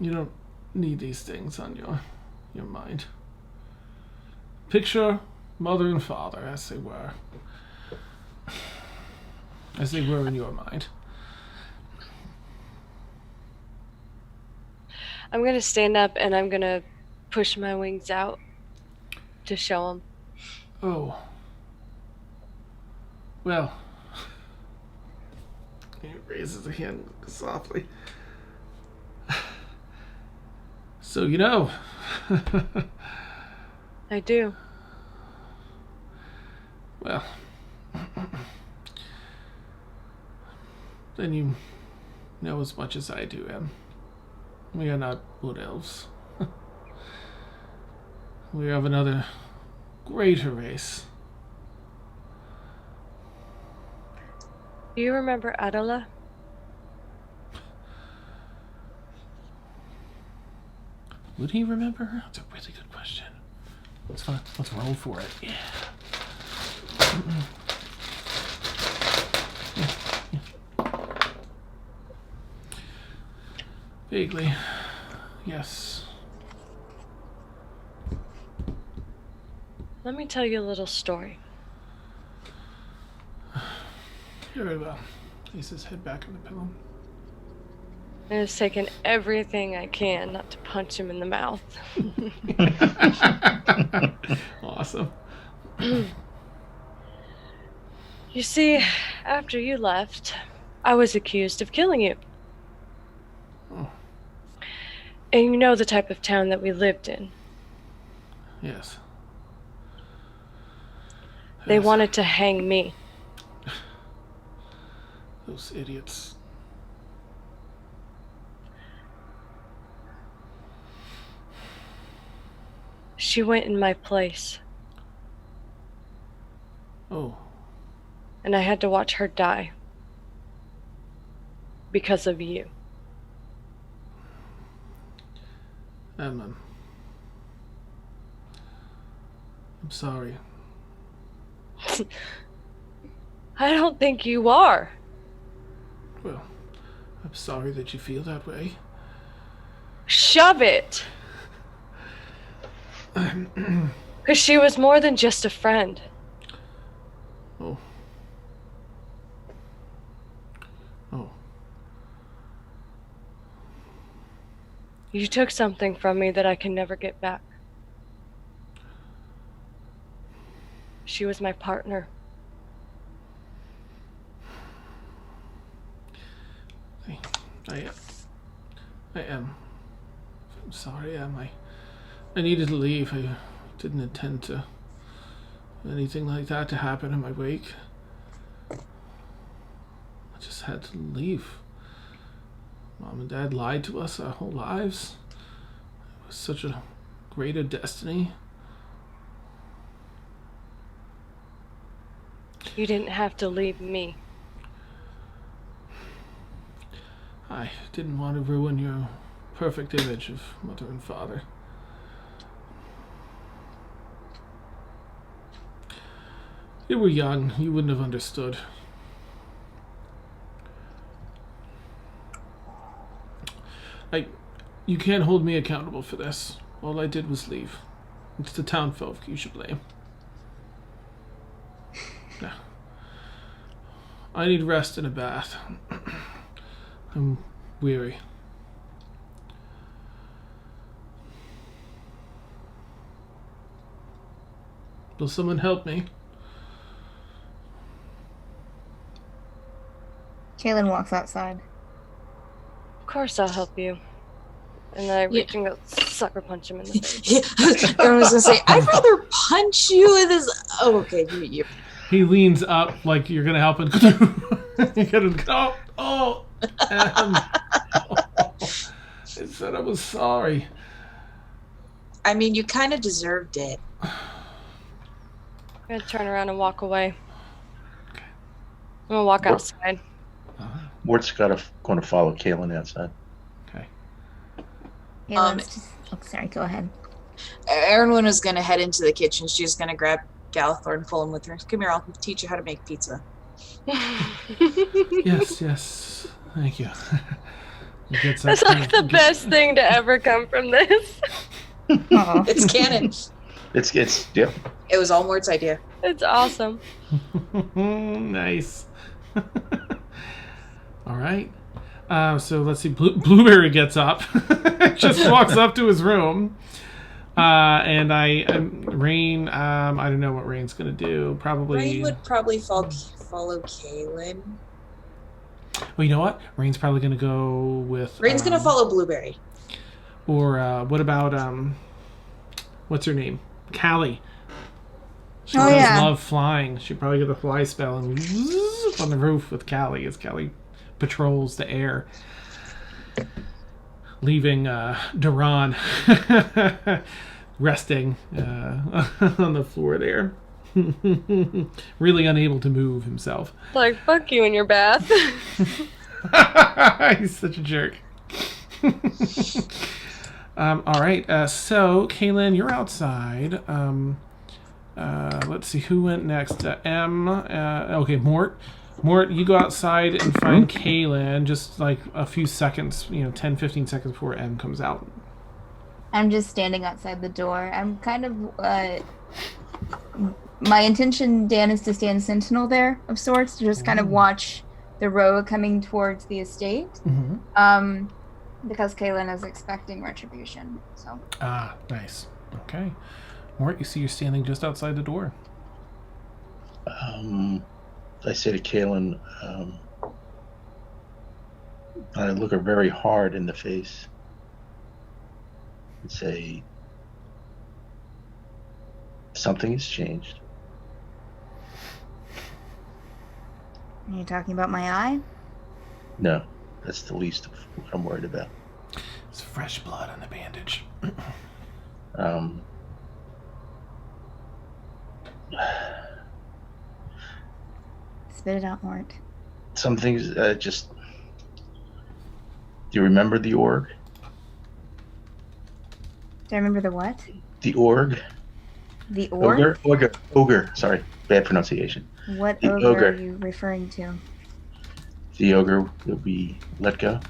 You don't need these things on your mind. Picture mother and father as they were. As they were in your mind. I'm gonna stand up and I'm gonna push my wings out to show him. Oh. Well. He raises a hand softly. So you know. I do. Well. Then you know as much as I do, Em. We are not wood elves. We are of another greater race. Do you remember Adela? Would he remember her? That's a really good question. Let's roll for it. Yeah. Vaguely. Yes. Let me tell you a little story. Very well. Lays his head back on the pillow. I've just taken everything I can not to punch him in the mouth. Awesome. You see, after you left, I was accused of killing you. Oh. And you know the type of town that we lived in. Yes. They Yes. wanted to hang me. Those idiots. She went in my place, Oh. and I had to watch her die. Because of you. I'm sorry. I don't think you are. Well, I'm sorry that you feel that way. Shove it! Because she was more than just a friend. Oh. Oh. You took something from me that I can never get back. She was my partner. I am. I'm sorry, I needed to leave. I didn't intend to anything like that to happen in my wake. I just had to leave. Mom and Dad lied to us our whole lives. It was such a greater destiny. You didn't have to leave me. I didn't want to ruin your perfect image of mother and father. You were young, you wouldn't have understood. You can't hold me accountable for this. All I did was leave. It's the town folk you should blame. Yeah. I need rest and a bath. I'm weary. Will someone help me? Kaylin walks outside. Of course I'll help you. And then I reach and go sucker punch him in the face. Yeah, I was gonna say, I'd rather punch you in this. Oh, okay, you. He leans up like you're gonna help him. You're gonna go. Oh, I said I was sorry. I mean, you kind of deserved it. I'm gonna turn around and walk away. I'm gonna walk outside. Mort's going to follow Kaylin outside. Okay. Kaylin's just... Oh, sorry, go ahead. Erwin was gonna head into the kitchen. She's gonna grab Galithor and pull him with her. Come here, I'll teach you how to make pizza. Yes. Thank you. That's like the best thing to ever come from this. It's canon. It's yeah. It was all Mort's idea. It's awesome. Nice. All right. So let's see. Blueberry gets up, just walks up to his room, and Rain. I don't know what Rain's gonna do. Probably. Rain would probably follow Kaylin. Well, you know what? Rain's probably gonna go with. Rain's gonna follow Blueberry. Or what about what's her name? Callie. She Oh, does yeah. love flying. She'd probably get a fly spell and whoosh on the roof with Callie as Callie patrols the air, leaving Duran resting on the floor there, really unable to move himself. Like, fuck you in your bath. He's such a jerk. All right, so Kaylin, you're outside. Let's see who went next. Okay, Mort, you go outside and find Kaylin just like a few seconds, 10-15 seconds before M comes out. I'm just standing outside the door. I'm kind of my intention, Dan, is to stand sentinel there of sorts, to just kind of watch the road coming towards the estate. Mm-hmm. Because Kaylin is expecting retribution. So. Ah, nice. Okay. Mort, you see you're standing just outside the door. I say to Kaylin, I look her very hard in the face and say, something has changed. Are you talking about my eye? No, that's the least of what I'm worried about. It's fresh blood on the bandage. Spit it out, Mort. Some things just... Do you remember the org? Do I remember the what? The org? The org? Ogre. Sorry, bad pronunciation. What The ogre ogre. are you referring to? The ogre that we let go.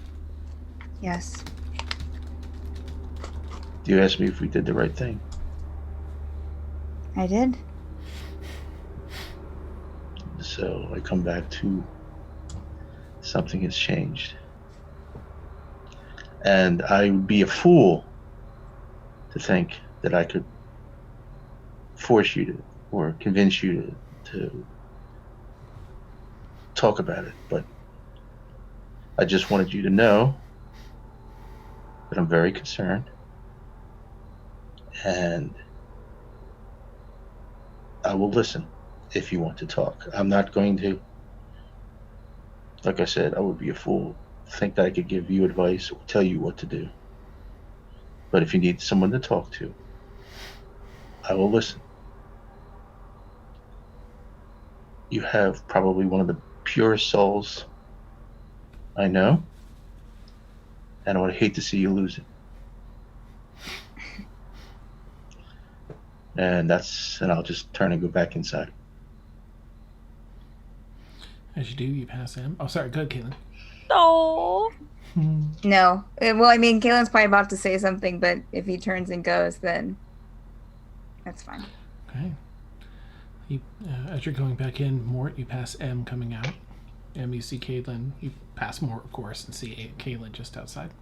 Yes. You asked me if we did the right thing. I did. So I come back to something has changed. And I would be a fool to think that I could force you to, or convince you to talk about it. But I just wanted you to know that I'm very concerned. And I will listen if you want to talk. I'm not going to, like I said, I would be a fool to think that I could give you advice or tell you what to do. But if you need someone to talk to, I will listen. You have probably one of the purest souls I know, and I would hate to see you lose it. And I'll just turn and go back inside. As you do, you pass him. Oh, sorry. Go ahead, Caitlin. Oh. No. Well, I mean, Kaylin's probably about to say something, but if he turns and goes, then that's fine. Okay. As you're going back in, Mort, you pass M coming out. M, you see Caitlin. You pass Mort, of course, and see Caitlin just outside.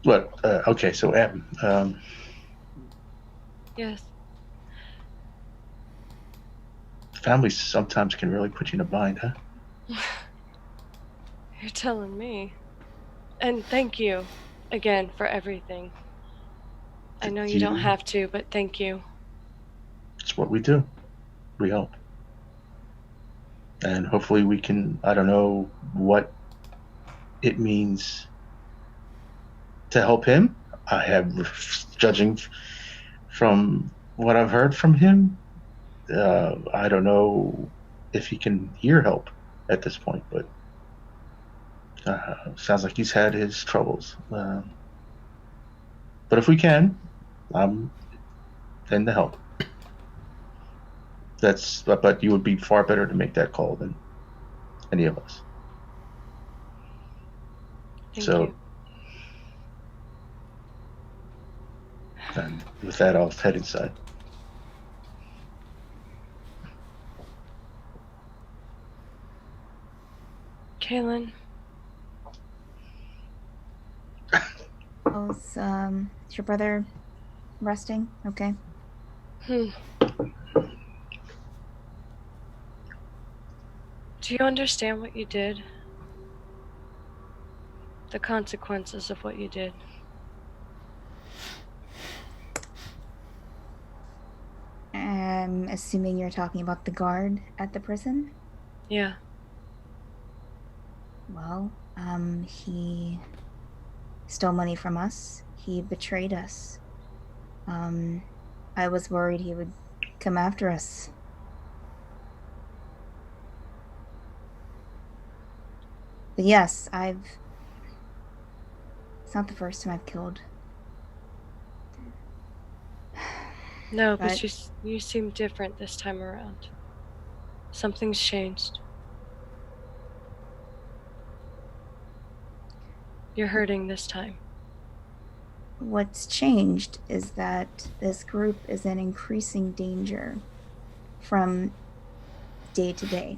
Okay, so M. Yes. Families sometimes can really put you in a bind, huh? You're telling me. And thank you again for everything. I know you don't have to, but thank you. It's what we do. We help. And hopefully we can, I don't know what it means to help him. I have, judging from what I've heard from him, I don't know if he can hear help at this point, but sounds like he's had his troubles. But if we can, I'm in to help. But you would be far better to make that call than any of us. Thank you. And with that, I'll head inside. Kaylin. Is your brother resting? Okay. Do you understand what you did? The consequences of what you did? I'm assuming you're talking about the guard at the prison? Yeah. Well, he stole money from us. He betrayed us. I was worried he would come after us. But yes, it's not the first time I've killed. No, but you seem different this time around. Something's changed. You're hurting this time. what's changed is that this group is in increasing danger from day to day.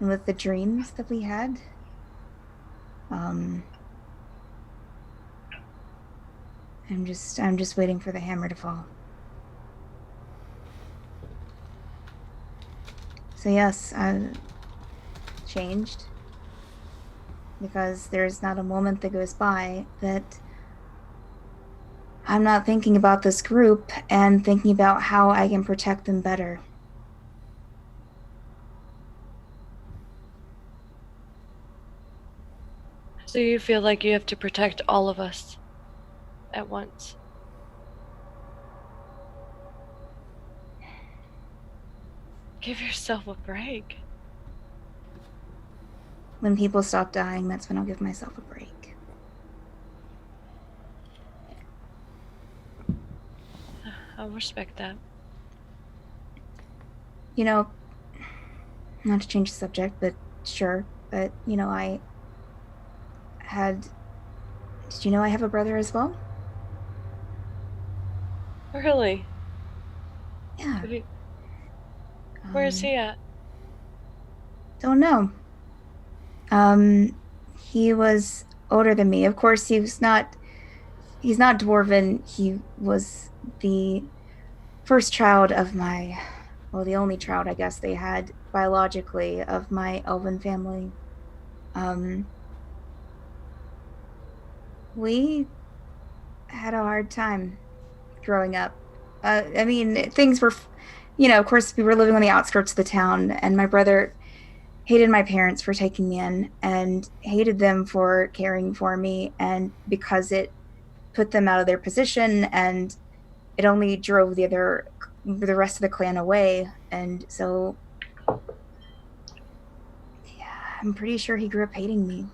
With the dreams that we had, I'm just waiting for the hammer to fall. So yes, I've changed, because there's not a moment that goes by that I'm not thinking about this group and thinking about how I can protect them better. So you feel like you have to protect all of us at once? Give yourself a break. When people stop dying, that's when I'll give myself a break. I'll respect that. You know, not to change the subject, but sure, but you know, did you know I have a brother as well? Really? Yeah. Where is he at? Don't know. He was older than me. Of course, he's not dwarven. He was the first child of the only child, I guess, they had biologically of my elven family. We had a hard time growing up. I mean, things were, of course, we were living on the outskirts of the town, and my brother hated my parents for taking me in and hated them for caring for me, and because it put them out of their position, and it only drove the rest of the clan away. And so, yeah, I'm pretty sure he grew up hating me.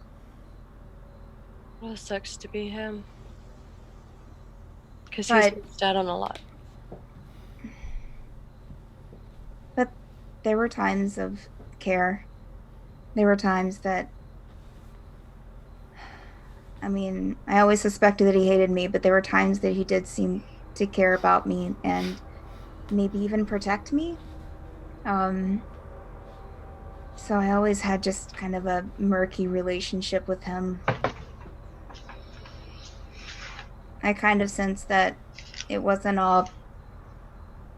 Well, it sucks to be him. Because he's missed out on a lot. But there were times of care. There were times that, I mean, I always suspected that he hated me, but there were times that he did seem to care about me and maybe even protect me. So I always had just kind of a murky relationship with him. I kind of sensed that it wasn't all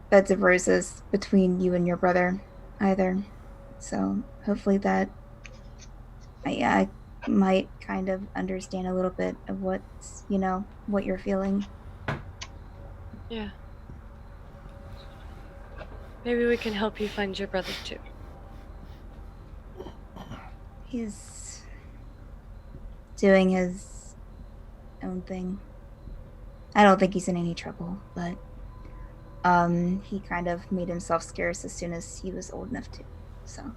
beds of roses between you and your brother either. So hopefully that I might kind of understand a little bit of what you're feeling. Yeah. Maybe we can help you find your brother too. He's doing his own thing. I don't think he's in any trouble, but he kind of made himself scarce as soon as he was old enough to. So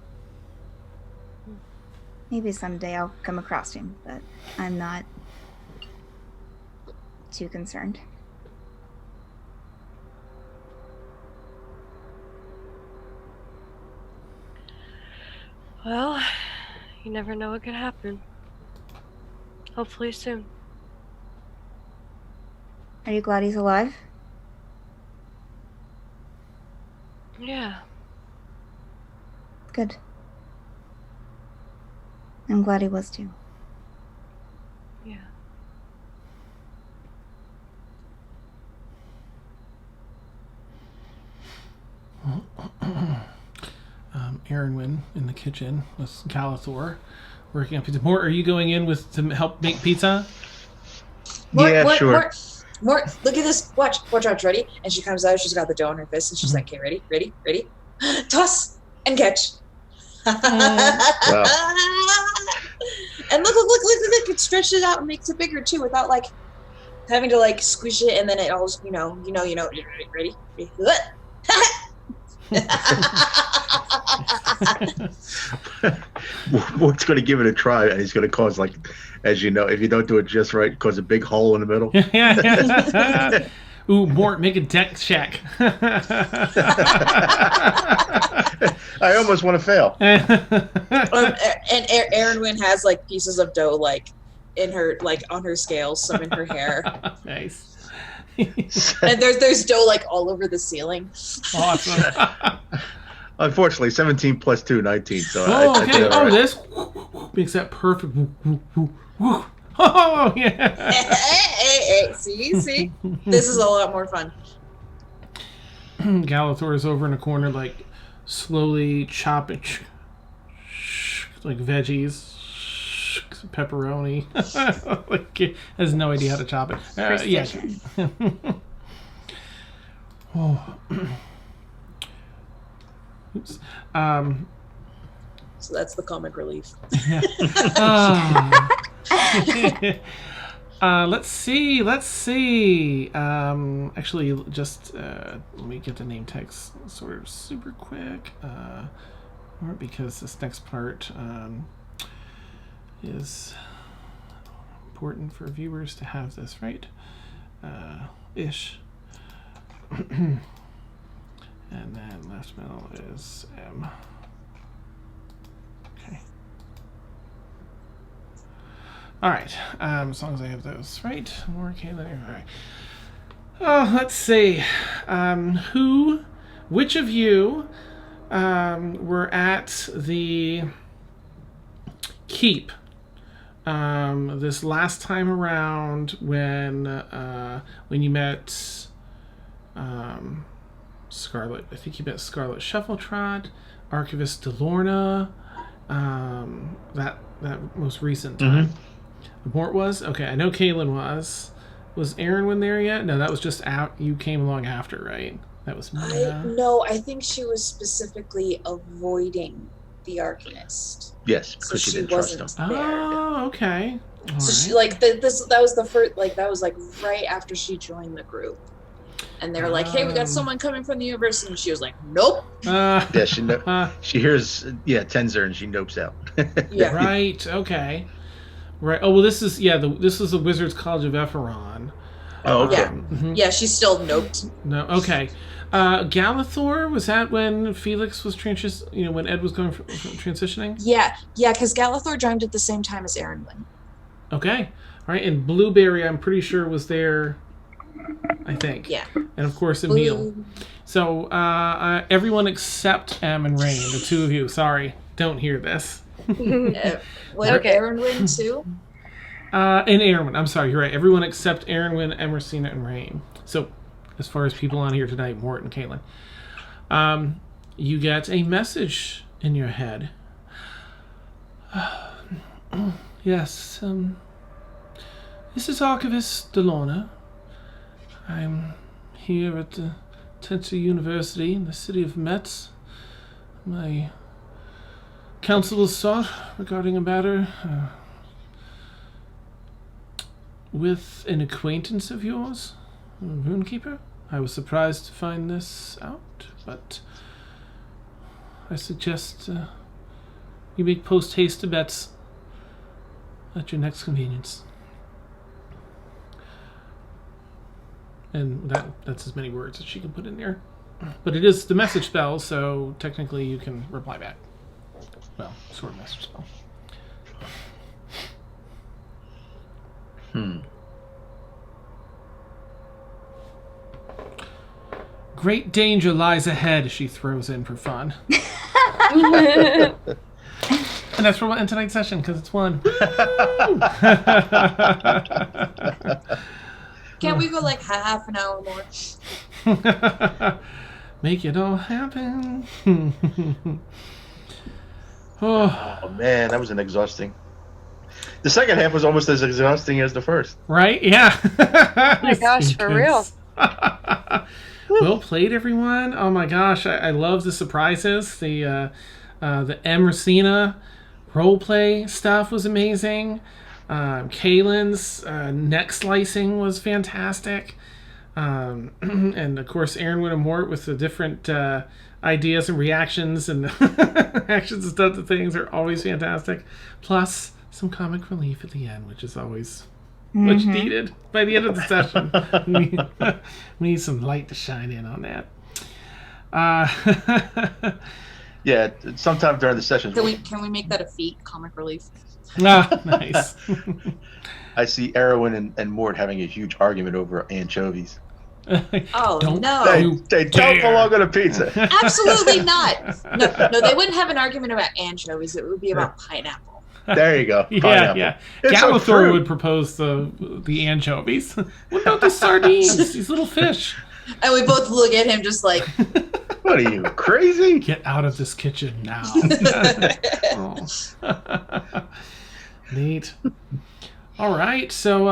maybe someday I'll come across him, but I'm not too concerned. Well, you never know what could happen. Hopefully soon. Are you glad he's alive? Yeah. Good. I'm glad he was too. Yeah. Aaron in the kitchen with Calathor working on pizza. Mort, are you going in to help make pizza? Sure. Mort, look at this. Watch, ready? And she comes out, she's got the dough in her fist, and she's like, okay, ready? Toss and catch. Wow. And look, it stretches it out and makes it bigger too, without like having to like squish it, and then it all, ready? Mort's going to give it a try, and he's going to cause, like, as you know, if you don't do it just right, cause a big hole in the middle. Yeah. Ooh, Mort, make a deck check. I almost want to fail. And Erin has like pieces of dough like in her like on her scales, some in her hair. Nice. And there's dough like all over the ceiling. Awesome. Unfortunately, 17 plus 2, 19. So Oh, I okay. did all right. This makes that perfect. Oh, yeah. Hey, see? This is a lot more fun. Galathor is over in a corner, like, slowly chopping, like, veggies, pepperoni. Like, has no idea how to chop it. Yeah. Oh. Oops. So that's the comic relief. Yeah. Let's see. Actually, just let me get the name text sort of super quick. Because this next part is important for viewers to have this right. Ish. And then last middle is M. Okay. All right. As long as I have those right. More Kaylin. All right. Oh, let's see. Which of you were at the keep this last time around when you met Scarlet? I think you met Scarlet Shuffletrot, Archivist Delorna. That most recent time. Mort was? Okay, I know Kaylin was. Was Aaron there yet? No, that was just out. You came along after, right? That was Mia. No, I think she was specifically avoiding the Arcanist. Yes, because she didn't trust him. Oh, okay. All So she right. like that was the first that was like right after she joined the group. And they were like, "Hey, we got someone coming from the university." And she was like, "Nope." Yeah, she hears Tenzer and she nopes out. Yeah. Right. Okay. Right. Oh well, this is the Wizards College of Ephron. Oh, okay. Mhm. Yeah, she's still noped. No. Okay. Galathor, was that when Felix was when Ed was going transitioning? Yeah, because Galathor joined at the same time as Aaron. Okay. All right. And Blueberry, I'm pretty sure was there. I think. Yeah. And of course Emil. So everyone except Em and Rain, the two of you. Sorry, don't hear this. Okay. Aaron too? And Aaron, I'm sorry, you're right. Everyone except Aaron, Emrysina, and Rain. So, as far as people on here tonight, Mort and Caitlin, you get a message in your head. Yes, this is Archivist Delorna. I'm here at the Tenser University in the city of Metz. My counsel was sought regarding a matter with an acquaintance of yours, a runekeeper. I was surprised to find this out, but I suggest you make post-haste bets at your next convenience. And that's as many words as she can put in there. But it is the message spell, so technically you can reply back. Well, sort of message spell. Great danger lies ahead, she throws in for fun. And that's where we'll end tonight's session, because it's 1. Can't we go like half an hour more? Make it all happen. Oh man, that was exhausting. The second half was almost as exhausting as the first. Right? Yeah. Oh my gosh, for real. Well played, everyone. Oh my gosh, I love the surprises. The Emrysina roleplay stuff was amazing. Kaylin's neck slicing was fantastic. And of course, Aaron and Mort with the different ideas and reactions and actions and stuff to things are always fantastic. Plus, some comic relief at the end, which is always much needed by the end of the session. we need some light to shine in on that. Yeah, sometime during the session. Can we make that a feat? Comic relief. Nice. I see Erwin and Mort having a huge argument over anchovies. Oh, Don't no. They don't belong on a pizza. Absolutely not. No, they wouldn't have an argument about anchovies. It would be about pineapple. There you go. Yeah, Pineapple. yeah. It's a Galathor fruit. would propose the anchovies. What about the sardines? These little fish. And we both look at him just like, What are you, crazy? Get out of this kitchen now. Oh. Neat. All right, so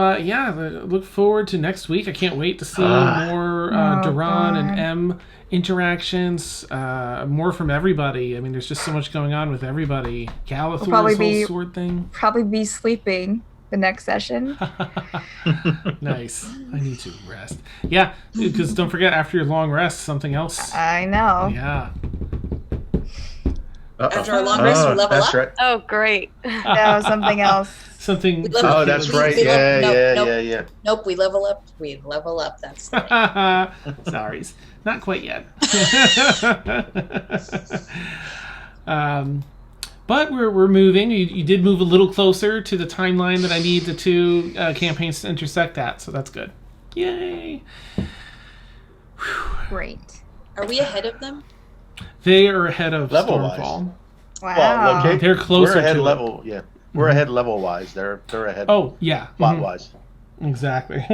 look forward to next week. I can't wait to see more Duran and M interactions, more from everybody. I mean, there's just so much going on with everybody. Galathor's whole sword thing. Probably be sleeping the next session. Nice. I need to rest. Yeah, because don't forget, after your long rest, something else. I know. Yeah. after our long rest, we level that's up. Right. Oh, great. No, something else. Something. Oh, that's right. we Yeah. Nope, we level up. We level up. That's the thing. Sorry, not quite yet. But we're moving. You did move a little closer to the timeline that I need the two campaigns to intersect at, so that's good. Yay! Great. Are we ahead of them? They are ahead of Level-wise. Stormfall. Wow. Well, okay. They're closer We're ahead to it. level. Yeah, we're ahead level wise. They're ahead. Oh yeah, plot mhm. wise. Exactly.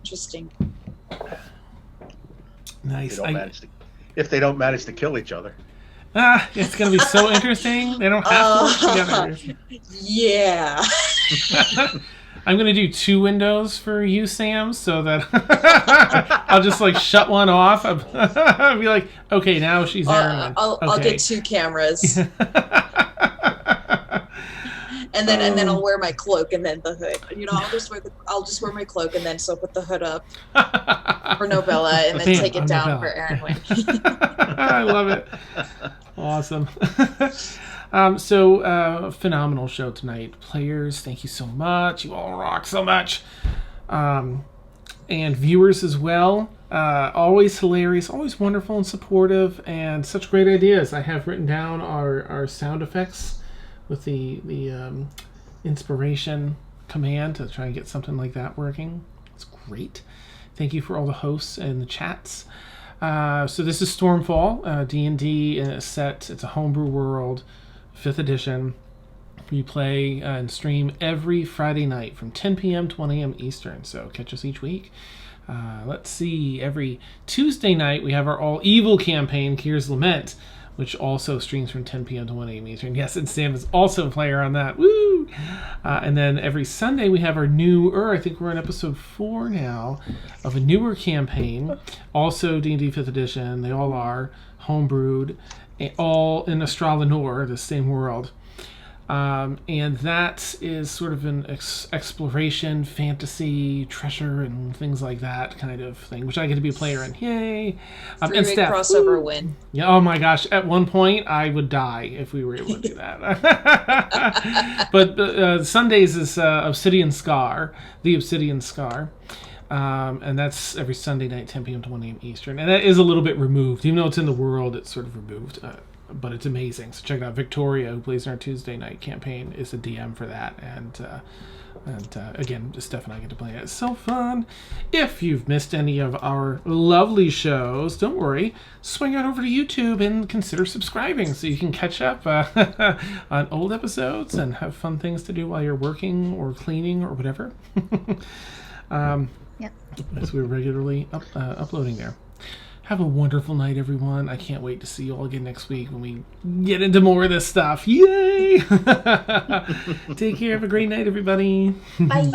Interesting. Nice. If they don't manage to kill each other. It's gonna be so interesting. They don't have to work together. Yeah. I'm gonna do 2 windows for you, Sam, so that I'll just like shut one off. I'll be like, okay, now she's Aaron. I'll get 2 cameras. And then I'll wear my cloak and then the hood. You know, I'll just wear my cloak and then so put the hood up for Novella and then take it down for Aaron. I love it. Awesome. Phenomenal show tonight. Players, thank you so much. You all rock so much. And viewers as well. Always hilarious, always wonderful and supportive, and such great ideas. I have written down our sound effects with the inspiration command to try and get something like that working. It's great. Thank you for all the hosts and the chats. So this is Stormfall, D&D set. It's a homebrew world, 5th edition. We play and stream every Friday night from 10 p.m. to 1 a.m. Eastern. So catch us each week. Let's see. Every Tuesday night we have our All Evil campaign, Kyr's Lament, which also streams from 10 p.m. to 1 a.m. Eastern. Yes, and Sam is also a player on that. Woo! And then every Sunday we have our newer, I think we're in episode 4 now, of a newer campaign. Also D&D 5th edition. They all are homebrewed, all in Astralanor, the same world. And that is sort of an exploration, fantasy, treasure, and things like that kind of thing, which I get to be a player in. Yay! And Steph, crossover win. Yeah. Oh my gosh! At one point, I would die if we were able to do that. But Sundays is Obsidian Scar, the Obsidian Scar. And that's every Sunday night, 10 p.m. to 1 a.m. Eastern. And that is a little bit removed. Even though it's in the world, it's sort of removed. But it's amazing. So check it out. Victoria, who plays in our Tuesday night campaign, is a DM for that. And again, Steph and I get to play it. It's so fun. If you've missed any of our lovely shows, don't worry. Swing on over to YouTube and consider subscribing so you can catch up on old episodes and have fun things to do while you're working or cleaning or whatever. Yep. As we're regularly uploading there. Have a wonderful night, everyone. I can't wait to see you all again next week when we get into more of this stuff. Yay! Take care. Have a great night, everybody. Bye.